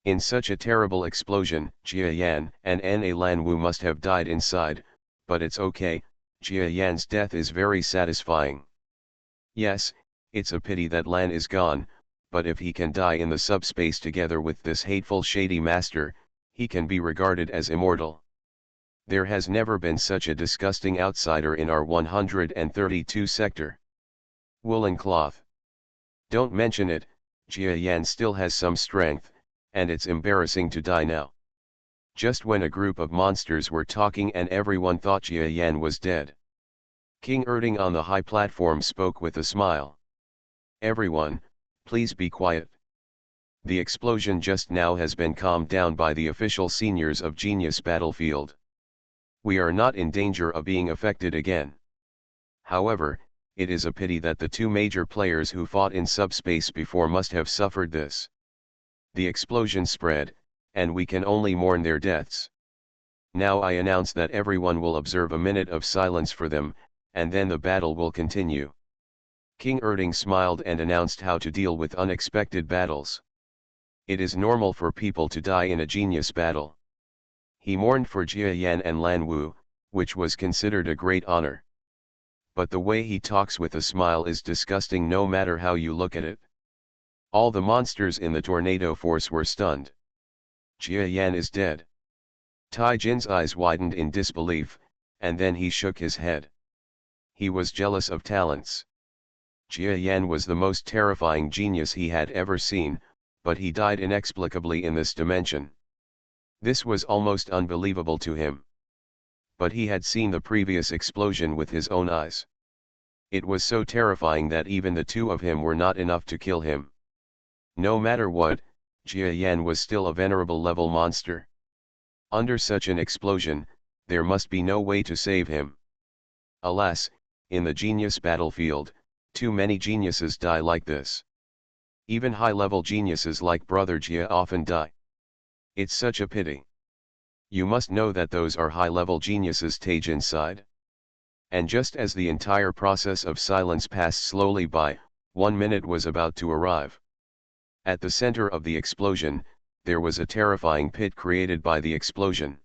In such a terrible explosion, Jia Yan and Na Lan Wu must have died inside, but it's okay, Jia Yan's death is very satisfying. Yes, it's a pity that Lan is gone, but if he can die in the subspace together with this hateful shady master, he can be regarded as immortal. There has never been such a disgusting outsider in our 132 sector. Woolen cloth. Don't mention it, Jia Yan still has some strength, and it's embarrassing to die now. Just when a group of monsters were talking and everyone thought Jia Yan was dead. King Erding on the high platform spoke with a smile. "Everyone, please be quiet. The explosion just now has been calmed down by the official seniors of Genius Battlefield. We are not in danger of being affected again. However, it is a pity that the two major players who fought in subspace before must have suffered this. The explosion spread, and we can only mourn their deaths. Now I announce that everyone will observe a minute of silence for them, and then the battle will continue." King Erding smiled and announced how to deal with unexpected battles. It is normal for people to die in a genius battle. He mourned for Jia Yan and Lan Wu, which was considered a great honor. But the way he talks with a smile is disgusting no matter how you look at it. All the monsters in the tornado force were stunned. Jia Yan is dead. Tai Jin's eyes widened in disbelief, and then he shook his head. He was jealous of talents. Jia Yan was the most terrifying genius he had ever seen, but he died inexplicably in this dimension. This was almost unbelievable to him. But he had seen the previous explosion with his own eyes. It was so terrifying that even the two of him were not enough to kill him. No matter what, Jia Yan was still a venerable level monster. Under such an explosion, there must be no way to save him. Alas, in the genius battlefield, too many geniuses die like this. Even high-level geniuses like Brother Jia often die. It's such a pity. You must know that those are high-level geniuses stage inside. And just as the entire process of silence passed slowly by, 1 minute was about to arrive. At the center of the explosion, there was a terrifying pit created by the explosion.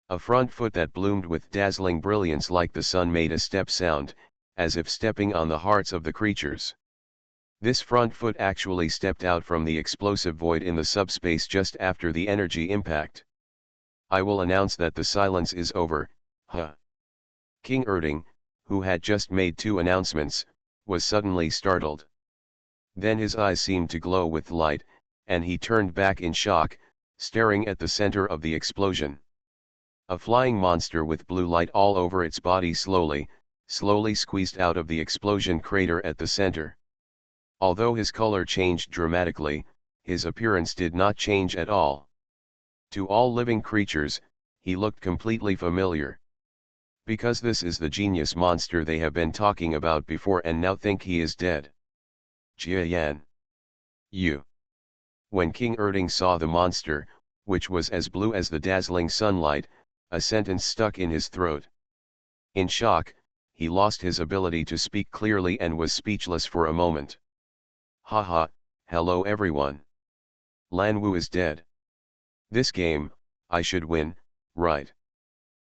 A front foot that bloomed with dazzling brilliance like the sun made a step sound, as if stepping on the hearts of the creatures. This front foot actually stepped out from the explosive void in the subspace just after the energy impact. "I will announce that the silence is over, huh?" King Erding, who had just made 2 announcements, was suddenly startled. Then his eyes seemed to glow with light, and he turned back in shock, staring at the center of the explosion. A flying monster with blue light all over its body slowly squeezed out of the explosion crater at the center. Although his color changed dramatically, his appearance did not change at all. To all living creatures, he looked completely familiar. Because this is the genius monster they have been talking about before and now think he is dead. Jia Yan. You. When King Erding saw the monster, which was as blue as the dazzling sunlight, a sentence stuck in his throat. In shock, he lost his ability to speak clearly and was speechless for a moment. Haha, hello everyone. Lan Wu is dead. This game, I should win, right?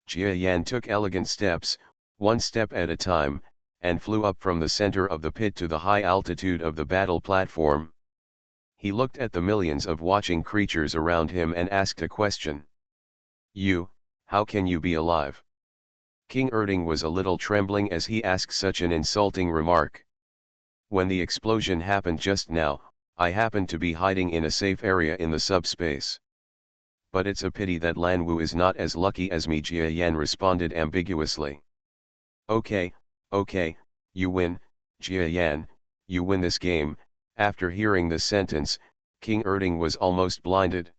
Jia Yan took elegant steps, one step at a time, and flew up from the center of the pit to the high altitude of the battle platform. He looked at the millions of watching creatures around him and asked a question. You, how can you be alive? King Erding was a little trembling as he asked such an insulting remark. When the explosion happened just now, I happened to be hiding in a safe area in the subspace. But it's a pity that Lan Wu is not as lucky as me, Jia Yan responded ambiguously. Okay, you win, Jia Yan, you win this game. After hearing this sentence, King Erding was almost blinded.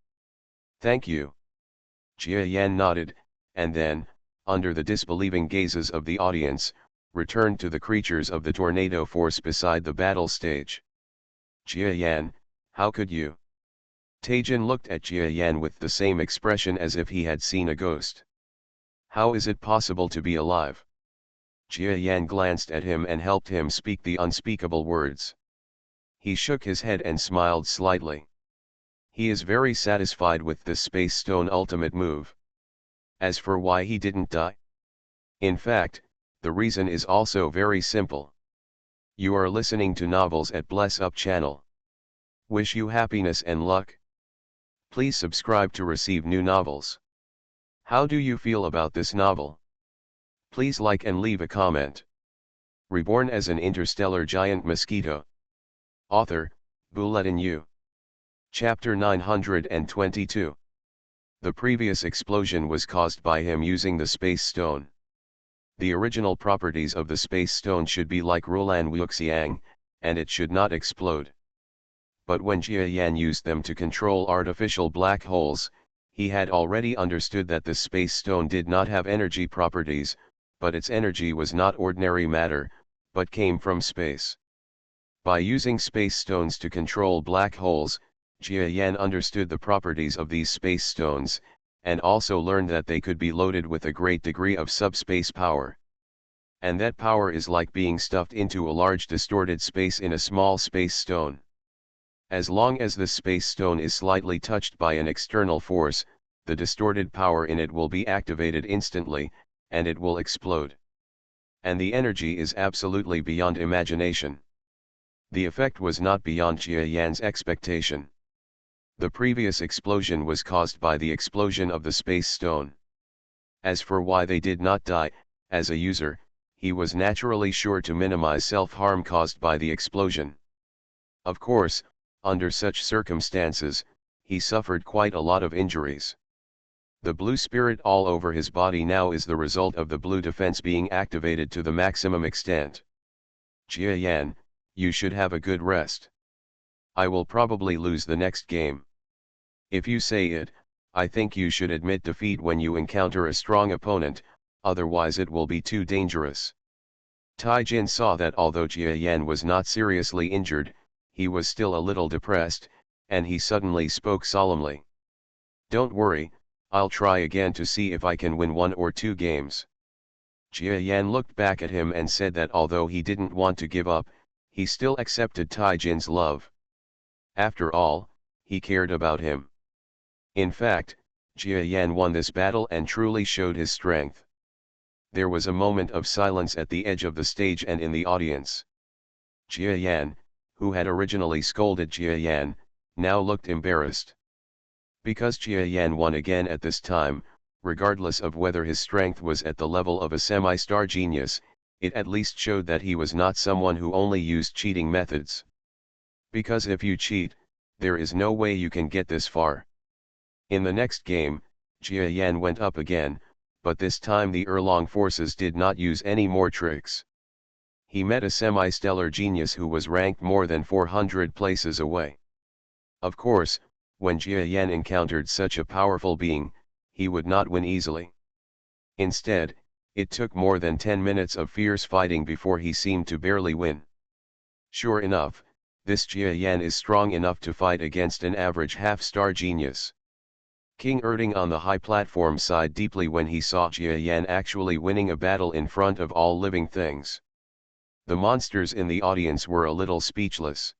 Thank you. Jia Yan nodded, and then, under the disbelieving gazes of the audience, returned to the creatures of the tornado force beside the battle stage. Jia Yan, how could you? Taijin looked at Jia Yan with the same expression as if he had seen a ghost. How is it possible to be alive? Jia Yan glanced at him and helped him speak the unspeakable words. He shook his head and smiled slightly. He is very satisfied with this Space Stone ultimate move. As for why he didn't die? In fact, the reason is also very simple. You are listening to Novels at Bless Up channel. Wish you happiness and luck. Please subscribe to receive new novels. How do you feel about this novel? Please like and leave a comment. Reborn as an interstellar giant mosquito. Author, Bulletin U. Chapter 922. The previous explosion was caused by him using the Space Stone. The original properties of the Space Stone should be like Roland Wuxiang, and it should not explode. But when Jia Yan used them to control artificial black holes, he had already understood that the Space Stone did not have energy properties, but its energy was not ordinary matter, but came from space. By using space stones to control black holes, Jia Yan understood the properties of these space stones, and also learned that they could be loaded with a great degree of subspace power. And that power is like being stuffed into a large distorted space in a small space stone. As long as this space stone is slightly touched by an external force, the distorted power in it will be activated instantly, and it will explode. And the energy is absolutely beyond imagination. The effect was not beyond Jia Yan's expectation. The previous explosion was caused by the explosion of the space stone. As for why they did not die, as a user, he was naturally sure to minimize self-harm caused by the explosion. Of course, under such circumstances, he suffered quite a lot of injuries. The blue spirit all over his body now is the result of the blue defense being activated to the maximum extent. Jia Yan, you should have a good rest. I will probably lose the next game. If you say it, I think you should admit defeat when you encounter a strong opponent, otherwise it will be too dangerous. Taijin saw that although Jia Yan was not seriously injured, he was still a little depressed, and he suddenly spoke solemnly. Don't worry, I'll try again to see if I can win 1 or 2 games. Jia Yan looked back at him and said that although he didn't want to give up, he still accepted Taijin's love. After all, he cared about him. In fact, Jia Yan won this battle and truly showed his strength. There was a moment of silence at the edge of the stage and in the audience. Jia Yan, who had originally scolded Jia Yan, now looked embarrassed. Because Jia Yan won again at this time, regardless of whether his strength was at the level of a semi-star genius, it at least showed that he was not someone who only used cheating methods. Because if you cheat, there is no way you can get this far. In the next game, Jia Yan went up again, but this time the Erlong forces did not use any more tricks. he met a semi-stellar genius who was ranked more than 400 places away. Of course, when Jia Yan encountered such a powerful being, he would not win easily. Instead, it took more than 10 minutes of fierce fighting before he seemed to barely win. Sure enough, this Jia Yan is strong enough to fight against an average half-star genius. King Erding on the high platform sighed deeply when he saw Jia Yan actually winning a battle in front of all living things. The monsters in the audience were a little speechless.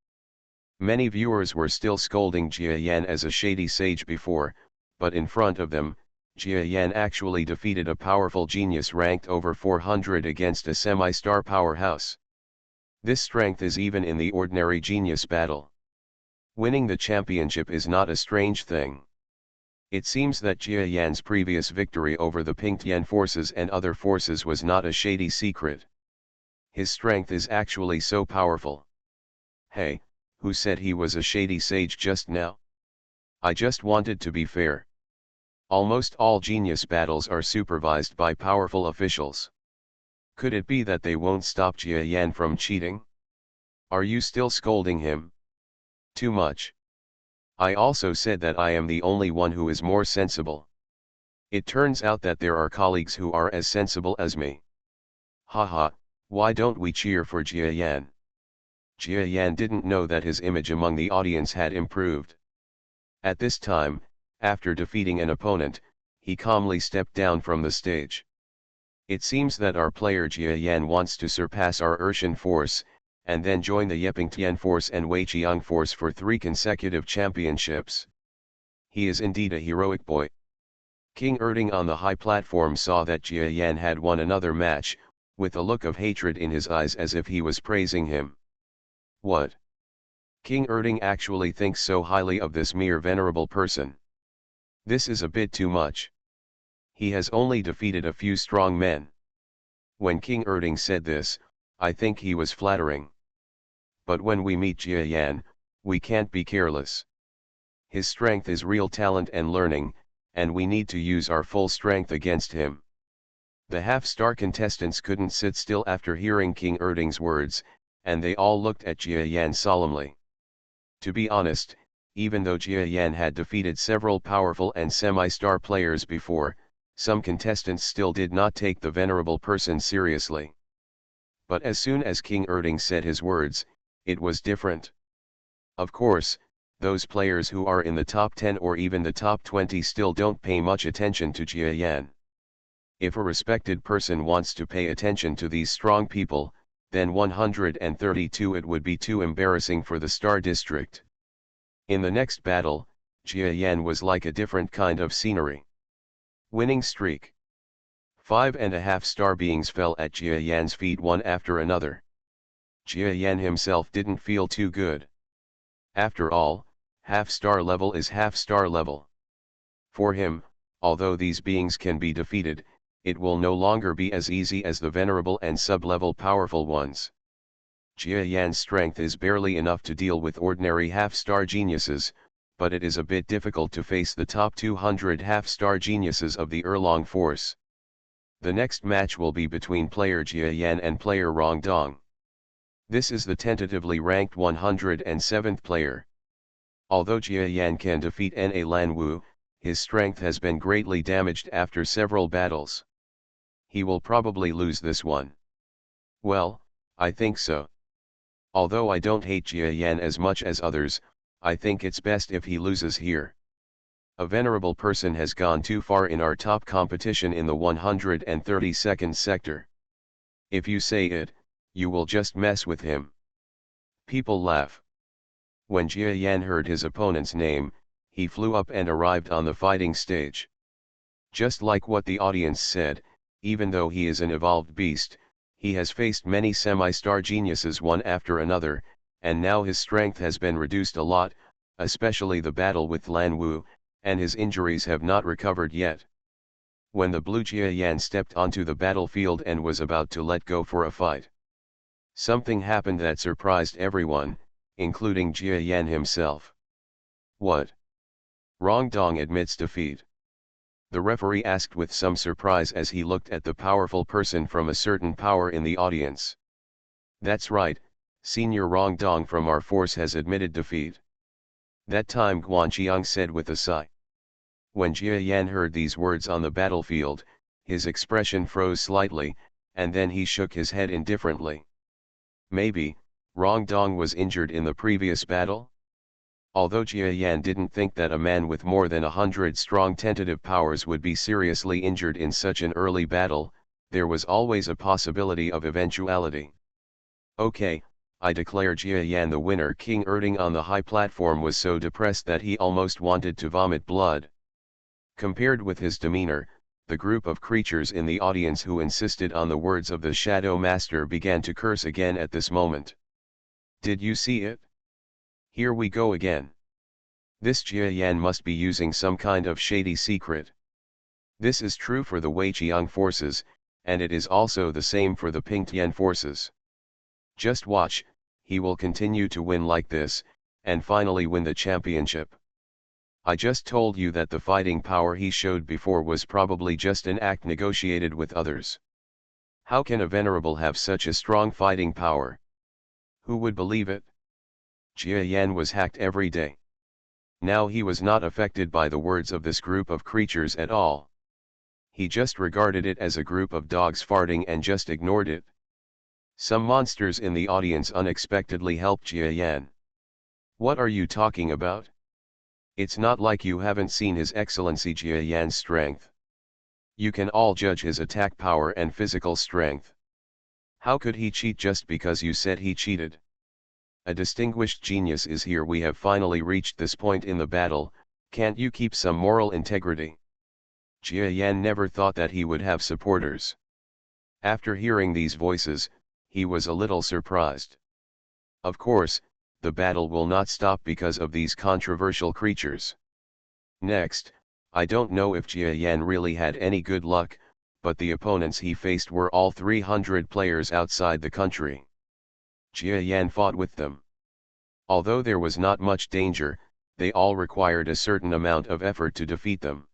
Many viewers were still scolding Jia Yan as a shady sage before, but in front of them, Jia Yan actually defeated a powerful genius ranked over 400 against a semi-star powerhouse. This strength is even in the ordinary genius battle. Winning the championship is not a strange thing. It seems that Jia Yan's previous victory over the Pingtian forces and other forces was not a shady secret. His strength is actually so powerful. Hey, who said he was a shady sage just now? I just wanted to be fair. Almost all genius battles are supervised by powerful officials. Could it be that they won't stop Jia Yan from cheating? Are you still scolding him? Too much. I also said that I am the only one who is more sensible. It turns out that there are colleagues who are as sensible as me. Haha, why don't we cheer for Jia Yan? Jia Yan didn't know that his image among the audience had improved. At this time, after defeating an opponent, he calmly stepped down from the stage. It seems that our player Jia Yan wants to surpass our Urshan force, and then join the Yepingtian force and Weiqiang force for 3 consecutive championships. He is indeed a heroic boy. King Erding on the high platform saw that Jia Yan had won another match, with a look of hatred in his eyes as if he was praising him. What? King Erding actually thinks so highly of this mere venerable person. This is a bit too much. He has only defeated a few strong men. When King Erding said this, I think he was flattering. But when we meet Jia Yan, we can't be careless. His strength is real talent and learning, and we need to use our full strength against him. The half-star contestants couldn't sit still after hearing King Erding's words, and they all looked at Jia Yan solemnly. To be honest, even though Jia Yan had defeated several powerful and semi-star players before, some contestants still did not take the venerable person seriously. But as soon as King Erding said his words, it was different. Of course, those players who are in the top 10 or even the top 20 still don't pay much attention to Jia Yan. If a respected person wants to pay attention to these strong people, then 132 it would be too embarrassing for the Star District. In the next battle, Jia Yan was like a different kind of scenery. Winning streak. 5.5 star beings fell at Jia Yan's feet one after another. Jia Yan himself didn't feel too good. After all, half-star level is half-star level. For him, although these beings can be defeated, it will no longer be as easy as the venerable and sub-level powerful ones. Jia Yan's strength is barely enough to deal with ordinary half-star geniuses, but it is a bit difficult to face the top 200 half-star geniuses of the Erlong force. The next match will be between player Jia Yan and player Rong Dong. This is the tentatively ranked 107th player. Although Jia Yan can defeat Na Lan Wu, his strength has been greatly damaged after several battles. He will probably lose this one. Well, I think so. Although I don't hate Jia Yan as much as others, I think it's best if he loses here. A venerable person has gone too far in our top competition in the 132nd sector. If you say it, you will just mess with him. People laugh. When Jia Yan heard his opponent's name, he flew up and arrived on the fighting stage. Just like what the audience said, even though he is an evolved beast, he has faced many semi-star geniuses one after another, and now his strength has been reduced a lot, especially the battle with Lan Wu, and his injuries have not recovered yet. When the blue Jia Yan stepped onto the battlefield and was about to let go for a fight, something happened that surprised everyone, including Jia Yan himself. What? Rong Dong admits defeat. The referee asked with some surprise as he looked at the powerful person from a certain power in the audience. That's right, Senior Rongdong from our force has admitted defeat. That time Guanqiang said with a sigh. When Jia Yan heard these words on the battlefield, his expression froze slightly, and then he shook his head indifferently. Maybe, Rongdong was injured in the previous battle? Although Jia Yan didn't think that a man with more than 100 strong tentative powers would be seriously injured in such an early battle, there was always a possibility of eventuality. Okay, I declare Jia Yan the winner. King Erding on the high platform was so depressed that he almost wanted to vomit blood. Compared with his demeanor, the group of creatures in the audience who insisted on the words of the Shadow Master began to curse again at this moment. Did you see it? Here we go again. This Jia Yan must be using some kind of shady secret. This is true for the Weiqiang forces, and it is also the same for the Pingtian forces. Just watch, he will continue to win like this, and finally win the championship. I just told you that the fighting power he showed before was probably just an act negotiated with others. How can a venerable have such a strong fighting power? Who would believe it? Jia Yan was hacked every day. Now he was not affected by the words of this group of creatures at all. He just regarded it as a group of dogs farting and just ignored it. Some monsters in the audience unexpectedly helped Jia Yan. What are you talking about? It's not like you haven't seen His Excellency Jia Yan's strength. You can all judge his attack power and physical strength. How could he cheat just because you said he cheated? A distinguished genius is here. We have finally reached this point in the battle, can't you keep some moral integrity? Jia Yan never thought that he would have supporters. After hearing these voices, he was a little surprised. Of course, the battle will not stop because of these controversial creatures. Next, I don't know if Jia Yan really had any good luck, but the opponents he faced were all 300 players outside the country. Jia Yan fought with them. Although there was not much danger, they all required a certain amount of effort to defeat them.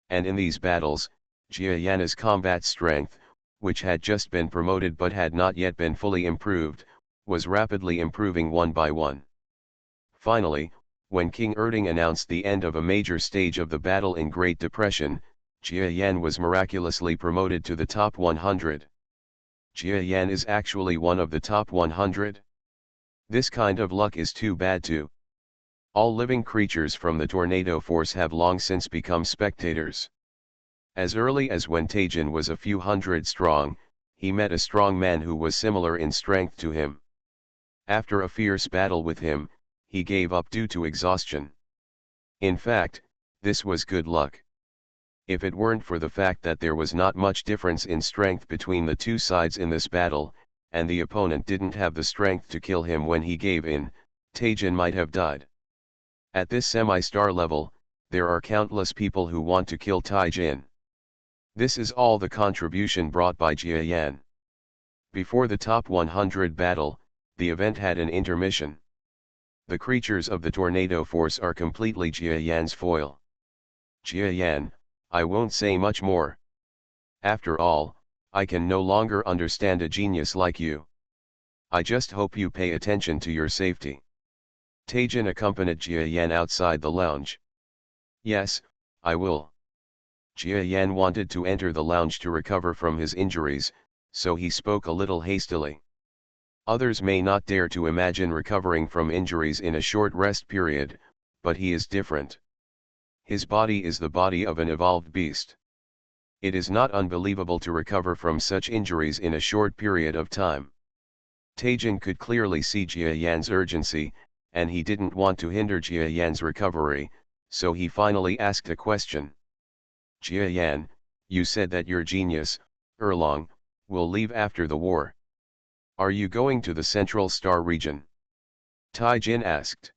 And in these battles, Jia Yan's combat strength, which had just been promoted but had not yet been fully improved, was rapidly improving one by one. Finally, when King Erding announced the end of a major stage of the battle in Great Depression, Jia Yan was miraculously promoted to the top 100. Jia Yan is actually one of the top 100? This kind of luck is too bad too. All living creatures from the Tornado Force have long since become spectators. As early as when Taijin was a few hundred strong, he met a strong man who was similar in strength to him. After a fierce battle with him, he gave up due to exhaustion. In fact, this was good luck. If it weren't for the fact that there was not much difference in strength between the two sides in this battle, and the opponent didn't have the strength to kill him when he gave in, Taijin might have died. At this semi-star level, there are countless people who want to kill Taijin. This is all the contribution brought by Jia Yan. Before the top 100 battle, the event had an intermission. The creatures of the Tornado Force are completely Jia Yan's foil. Jia Yan, I won't say much more. After all, I can no longer understand a genius like you. I just hope you pay attention to your safety. Taijin accompanied Jia Yan outside the lounge. Yes, I will. Jia Yan wanted to enter the lounge to recover from his injuries, so he spoke a little hastily. Others may not dare to imagine recovering from injuries in a short rest period, but he is different. His body is the body of an evolved beast. It is not unbelievable to recover from such injuries in a short period of time. Taijin could clearly see Jia Yan's urgency, and he didn't want to hinder Jia Yan's recovery, so he finally asked a question. Jia Yan, you said that your genius, Erlong, will leave after the war. Are you going to the Central Star region? Taijin asked.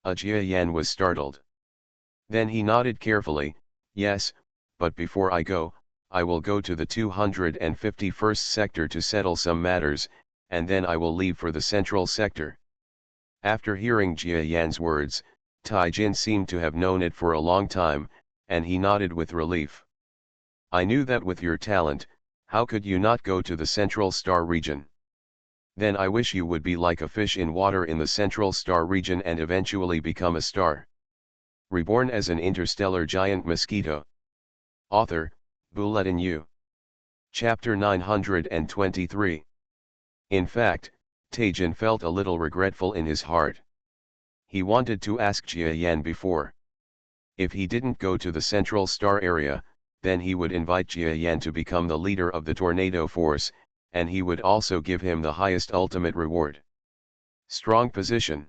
Jia Yan was startled. Then he nodded carefully, yes, but before I go, I will go to the 251st sector to settle some matters, and then I will leave for the Central Sector. After hearing Jia Yan's words, Taijin seemed to have known it for a long time, and he nodded with relief. I knew that with your talent, how could you not go to the Central Star region? Then I wish you would be like a fish in water in the central star region and eventually become a star. Reborn as an interstellar giant mosquito. Author, Bulletin U. Chapter 923. In fact, Taejin felt a little regretful in his heart. He wanted to ask Jia Yan before. If he didn't go to the central star area, then he would invite Jia Yan to become the leader of the tornado force, and he would also give him the highest ultimate reward. Strong position.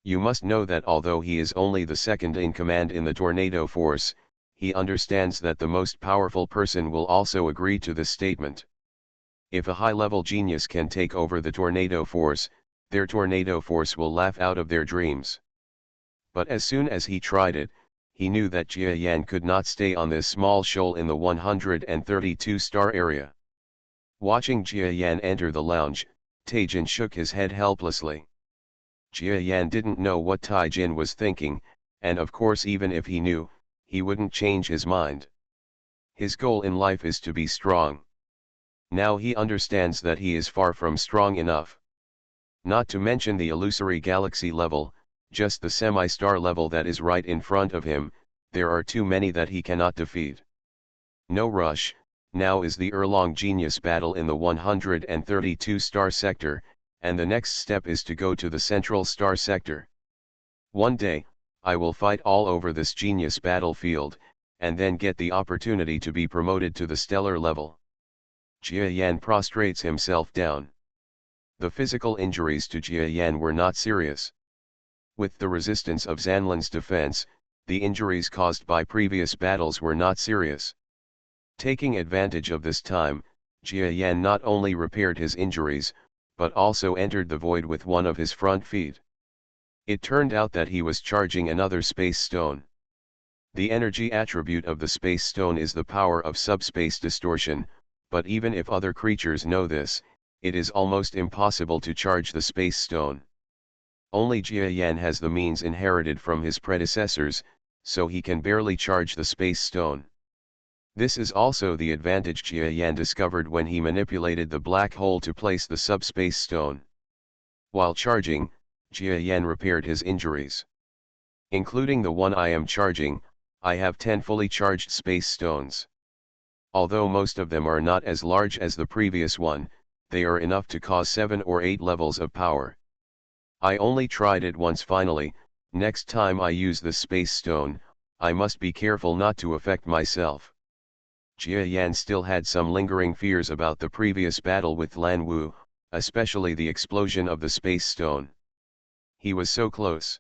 You must know that although he is only the second in command in the tornado force, he understands that the most powerful person will also agree to this statement. If a high-level genius can take over the tornado force, their tornado force will laugh out of their dreams. But as soon as he tried it, he knew that Jia Yan could not stay on this small shoal in the 132-star area. Watching Jia Yan enter the lounge, Taejin shook his head helplessly. Jia Yan didn't know what Taejin was thinking, and of course even if he knew, he wouldn't change his mind. His goal in life is to be strong. Now he understands that he is far from strong enough. Not to mention the illusory galaxy level, just the semi-star level that is right in front of him, there are too many that he cannot defeat. No rush, now is the Erlong genius battle in the 132-star sector, and the next step is to go to the central star sector. One day, I will fight all over this genius battlefield, and then get the opportunity to be promoted to the stellar level. Jia Yan prostrates himself down. The physical injuries to Jia Yan were not serious. With the resistance of Zanlin's defense, the injuries caused by previous battles were not serious. Taking advantage of this time, Jia Yan not only repaired his injuries, but also entered the void with one of his front feet. It turned out that he was charging another space stone. The energy attribute of the space stone is the power of subspace distortion, but even if other creatures know this, it is almost impossible to charge the space stone. Only Jia Yan has the means inherited from his predecessors, so he can barely charge the space stone. This is also the advantage Jia Yan discovered when he manipulated the black hole to place the subspace stone. While charging, Jia Yan repaired his injuries. Including the one I am charging, I have 10 fully charged space stones. Although most of them are not as large as the previous one, they are enough to cause 7 or 8 levels of power. I only tried it once finally. Next time I use the space stone, I must be careful not to affect myself. Jia Yan still had some lingering fears about the previous battle with Lan Wu, especially the explosion of the space stone. He was so close.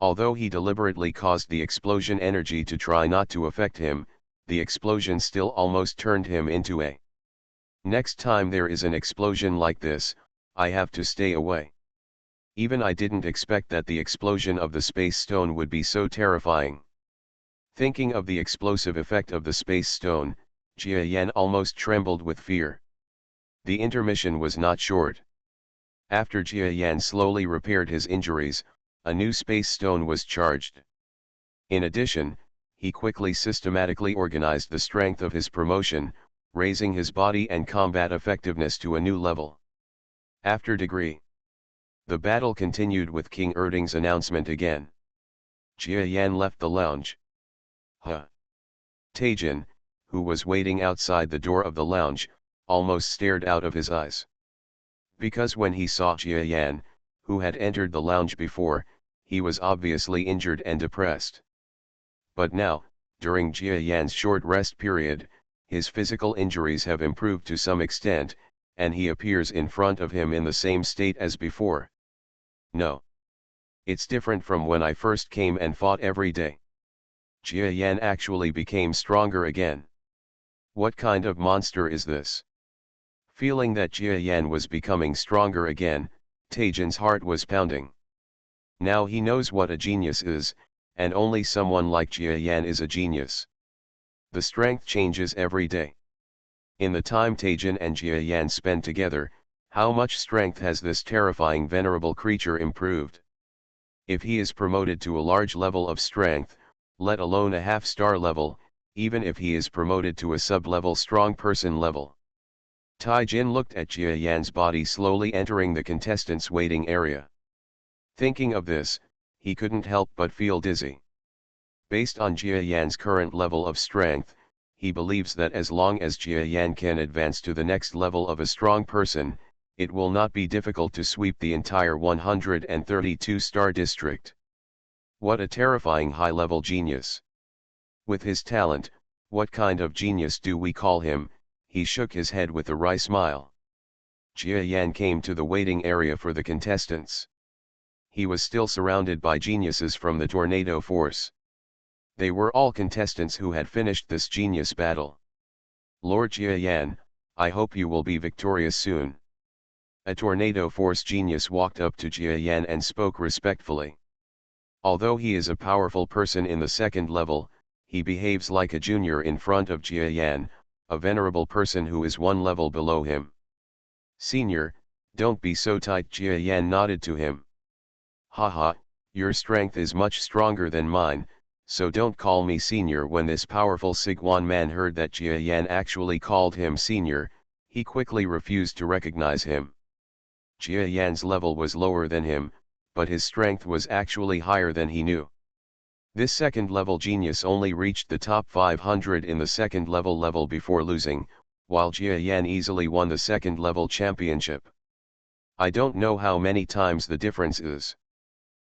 Although he deliberately caused the explosion energy to try not to affect him, the explosion still almost turned him into a. Next time there is an explosion like this, I have to stay away. Even I didn't expect that the explosion of the space stone would be so terrifying. Thinking of the explosive effect of the space stone, Jia Yan almost trembled with fear. The intermission was not short. After Jia Yan slowly repaired his injuries, a new space stone was charged. In addition, he quickly systematically organized the strength of his promotion, raising his body and combat effectiveness to a new level. After degree, the battle continued with King Erding's announcement again. Jia Yan left the lounge. Taejin, who was waiting outside the door of the lounge, almost stared out of his eyes. Because when he saw Jia Yan, who had entered the lounge before, he was obviously injured and depressed. But now, during Jia Yan's short rest period, his physical injuries have improved to some extent, and he appears in front of him in the same state as before. No. It's different from when I first came and fought every day. Jia Yan actually became stronger again. What kind of monster is this? Feeling that Jia Yan was becoming stronger again, Taejin's heart was pounding. Now he knows what a genius is, and only someone like Jia Yan is a genius. The strength changes every day. In the time Taejin and Jia Yan spend together, how much strength has this terrifying venerable creature improved? If he is promoted to a large level of strength, let alone a half-star level, even if he is promoted to a sub-level strong person level, Tai Jin looked at Jia Yan's body slowly entering the contestants' waiting area. Thinking of this, he couldn't help but feel dizzy. Based on Jia Yan's current level of strength, he believes that as long as Jia Yan can advance to the next level of a strong person, it will not be difficult to sweep the entire 132-star district. What a terrifying high-level genius. With his talent, what kind of genius do we call him? He shook his head with a wry smile. Jia Yan came to the waiting area for the contestants. He was still surrounded by geniuses from the Tornado Force. They were all contestants who had finished this genius battle. Lord Jia Yan, I hope you will be victorious soon. A Tornado Force genius walked up to Jia Yan and spoke respectfully. Although he is a powerful person in the second level, he behaves like a junior in front of Jia Yan, a venerable person who is one level below him. Senior, don't be so tight. Jia Yan nodded to him. Haha, your strength is much stronger than mine, so don't call me senior. When this powerful Sigwan man heard that Jia Yan actually called him senior, he quickly refused to recognize him. Jia Yan's level was lower than him, but his strength was actually higher than he knew. This second-level genius only reached the top 500 in the second-level before losing, while Jia Yan easily won the second-level championship. I don't know how many times the difference is.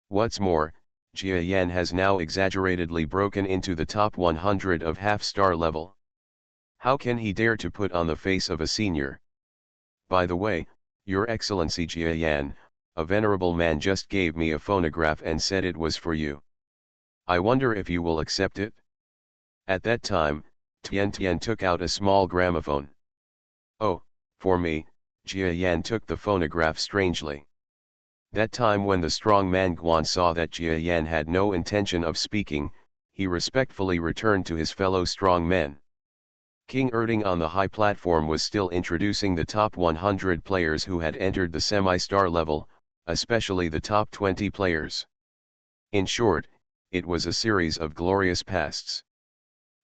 What's more, Jia Yan has now exaggeratedly broken into the top 100 of half-star level. How can he dare to put on the face of a senior? By the way, Your Excellency Jia Yan, a venerable man just gave me a phonograph and said it was for you. I wonder if you will accept it? At that time, Tian Tian took out a small gramophone. Oh, for me, Jia Yan took the phonograph strangely. That time when the strong man Guan saw that Jia Yan had no intention of speaking, he respectfully returned to his fellow strong men. King Erding on the high platform was still introducing the top 100 players who had entered the semi-star level, especially the top 20 players. In short, it was a series of glorious pasts.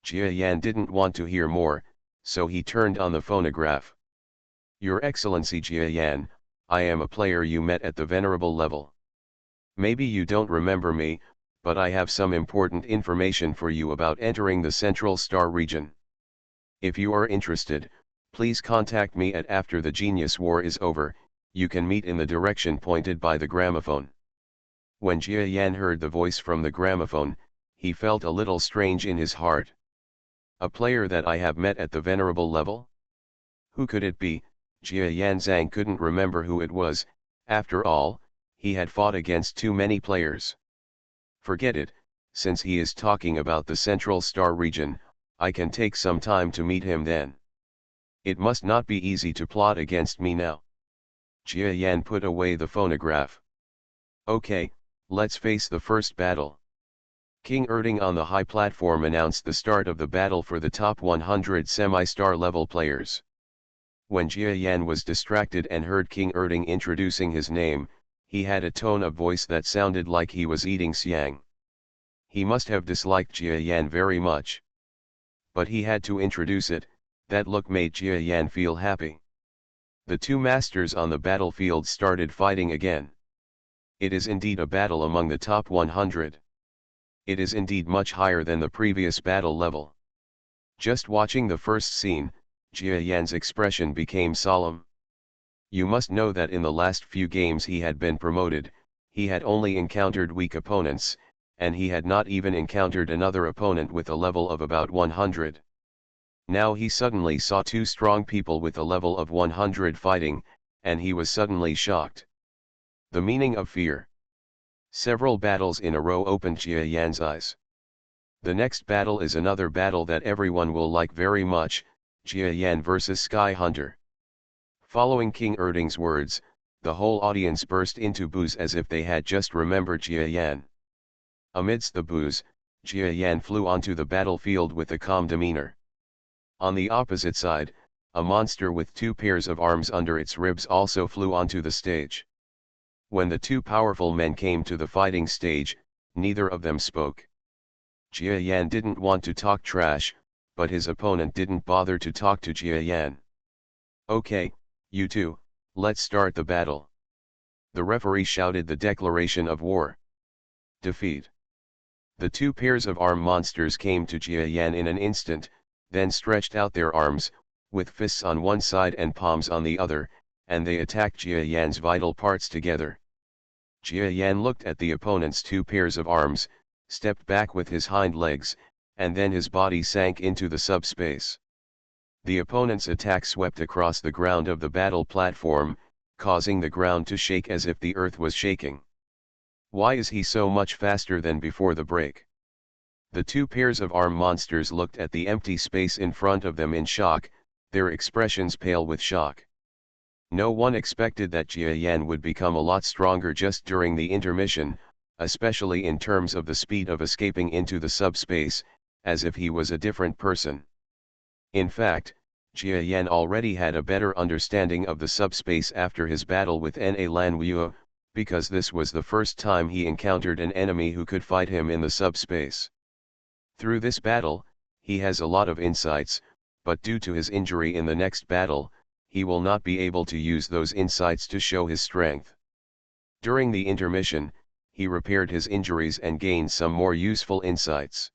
Jia Yan didn't want to hear more, so he turned on the phonograph. Your Excellency Jia Yan, I am a player you met at the venerable level. Maybe you don't remember me, but I have some important information for you about entering the Central Star region. If you are interested, please contact me after the Genius War is over. You can meet in the direction pointed by the gramophone. When Jia Yan heard the voice from the gramophone, he felt a little strange in his heart. A player that I have met at the venerable level? Who could it be? Jia Yan Zhang couldn't remember who it was. After all, he had fought against too many players. Forget it, since he is talking about the Central Star region, I can take some time to meet him then. It must not be easy to plot against me now. Jia Yan put away the phonograph. Okay, let's face the first battle. King Erding on the high platform announced the start of the battle for the top 100 semi-star level players. When Jia Yan was distracted and heard King Erding introducing his name, he had a tone of voice that sounded like he was eating siang. He must have disliked Jia Yan very much. But he had to introduce it. That look made Jia Yan feel happy. The two masters on the battlefield started fighting again. It is indeed a battle among the top 100. It is indeed much higher than the previous battle level. Just watching the first scene, Jia Yan's expression became solemn. You must know that in the last few games he had been promoted, he had only encountered weak opponents, and he had not even encountered another opponent with a level of about 100. Now he suddenly saw two strong people with a level of 100 fighting, and he was suddenly shocked. The meaning of fear. Several battles in a row opened Jia Yan's eyes. The next battle is another battle that everyone will like very much, Jia Yan vs Sky Hunter. Following King Erding's words, the whole audience burst into boos as if they had just remembered Jia Yan. Amidst the boos, Jia Yan flew onto the battlefield with a calm demeanor. On the opposite side, a monster with two pairs of arms under its ribs also flew onto the stage. When the two powerful men came to the fighting stage, neither of them spoke. Jia Yan didn't want to talk trash, but his opponent didn't bother to talk to Jia Yan. Okay, you two, let's start the battle. The referee shouted the declaration of war. Defeat. The two pairs of arm monsters came to Jia Yan in an instant, then stretched out their arms, with fists on one side and palms on the other, and they attacked Jia Yan's vital parts together. Jia Yan looked at the opponent's two pairs of arms, stepped back with his hind legs, and then his body sank into the subspace. The opponent's attack swept across the ground of the battle platform, causing the ground to shake as if the earth was shaking. Why is he so much faster than before the break? The two pairs of arm monsters looked at the empty space in front of them in shock, their expressions pale with shock. No one expected that Jia Yan would become a lot stronger just during the intermission, especially in terms of the speed of escaping into the subspace, as if he was a different person. In fact, Jia Yan already had a better understanding of the subspace after his battle with Na Lan Wuo, because this was the first time he encountered an enemy who could fight him in the subspace. Through this battle, he has a lot of insights, but due to his injury in the next battle, he will not be able to use those insights to show his strength. During the intermission, he repaired his injuries and gained some more useful insights.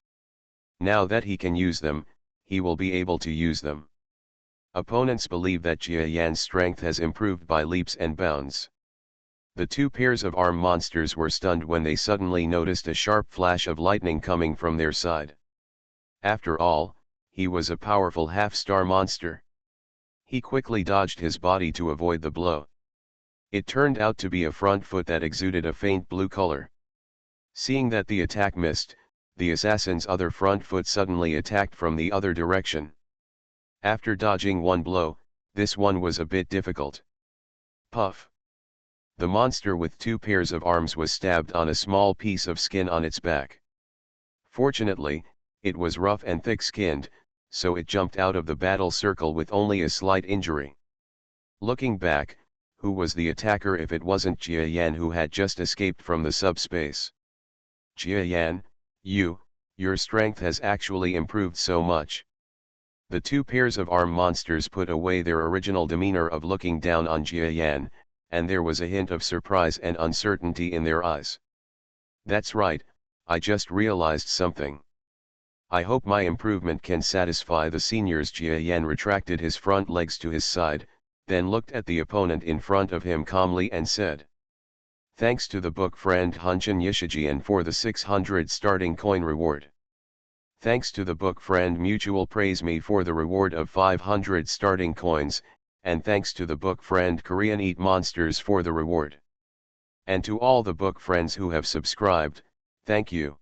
Now that he can use them, he will be able to use them. Opponents believe that Jia Yan's strength has improved by leaps and bounds. The two pairs of arm monsters were stunned when they suddenly noticed a sharp flash of lightning coming from their side. After all, he was a powerful half-star monster. He quickly dodged his body to avoid the blow. It turned out to be a front foot that exuded a faint blue color. Seeing that the attack missed, the assassin's other front foot suddenly attacked from the other direction. After dodging one blow, this one was a bit difficult. Puff! The monster with two pairs of arms was stabbed on a small piece of skin on its back. Fortunately, it was rough and thick-skinned, so it jumped out of the battle circle with only a slight injury. Looking back, who was the attacker if it wasn't Jia Yan who had just escaped from the subspace? Jia Yan, your strength has actually improved so much. The two pairs of arm monsters put away their original demeanor of looking down on Jia Yan, and there was a hint of surprise and uncertainty in their eyes. That's right, I just realized something. I hope my improvement can satisfy the seniors. Jia Yan retracted his front legs to his side, then looked at the opponent in front of him calmly and said, "Thanks to the book friend Hunchin Yishijian for the 600 starting coin reward. Thanks to the book friend Mutual Praise Me for the reward of 500 starting coins, and thanks to the book friend Korean Eat Monsters for the reward. And to all the book friends who have subscribed, thank you."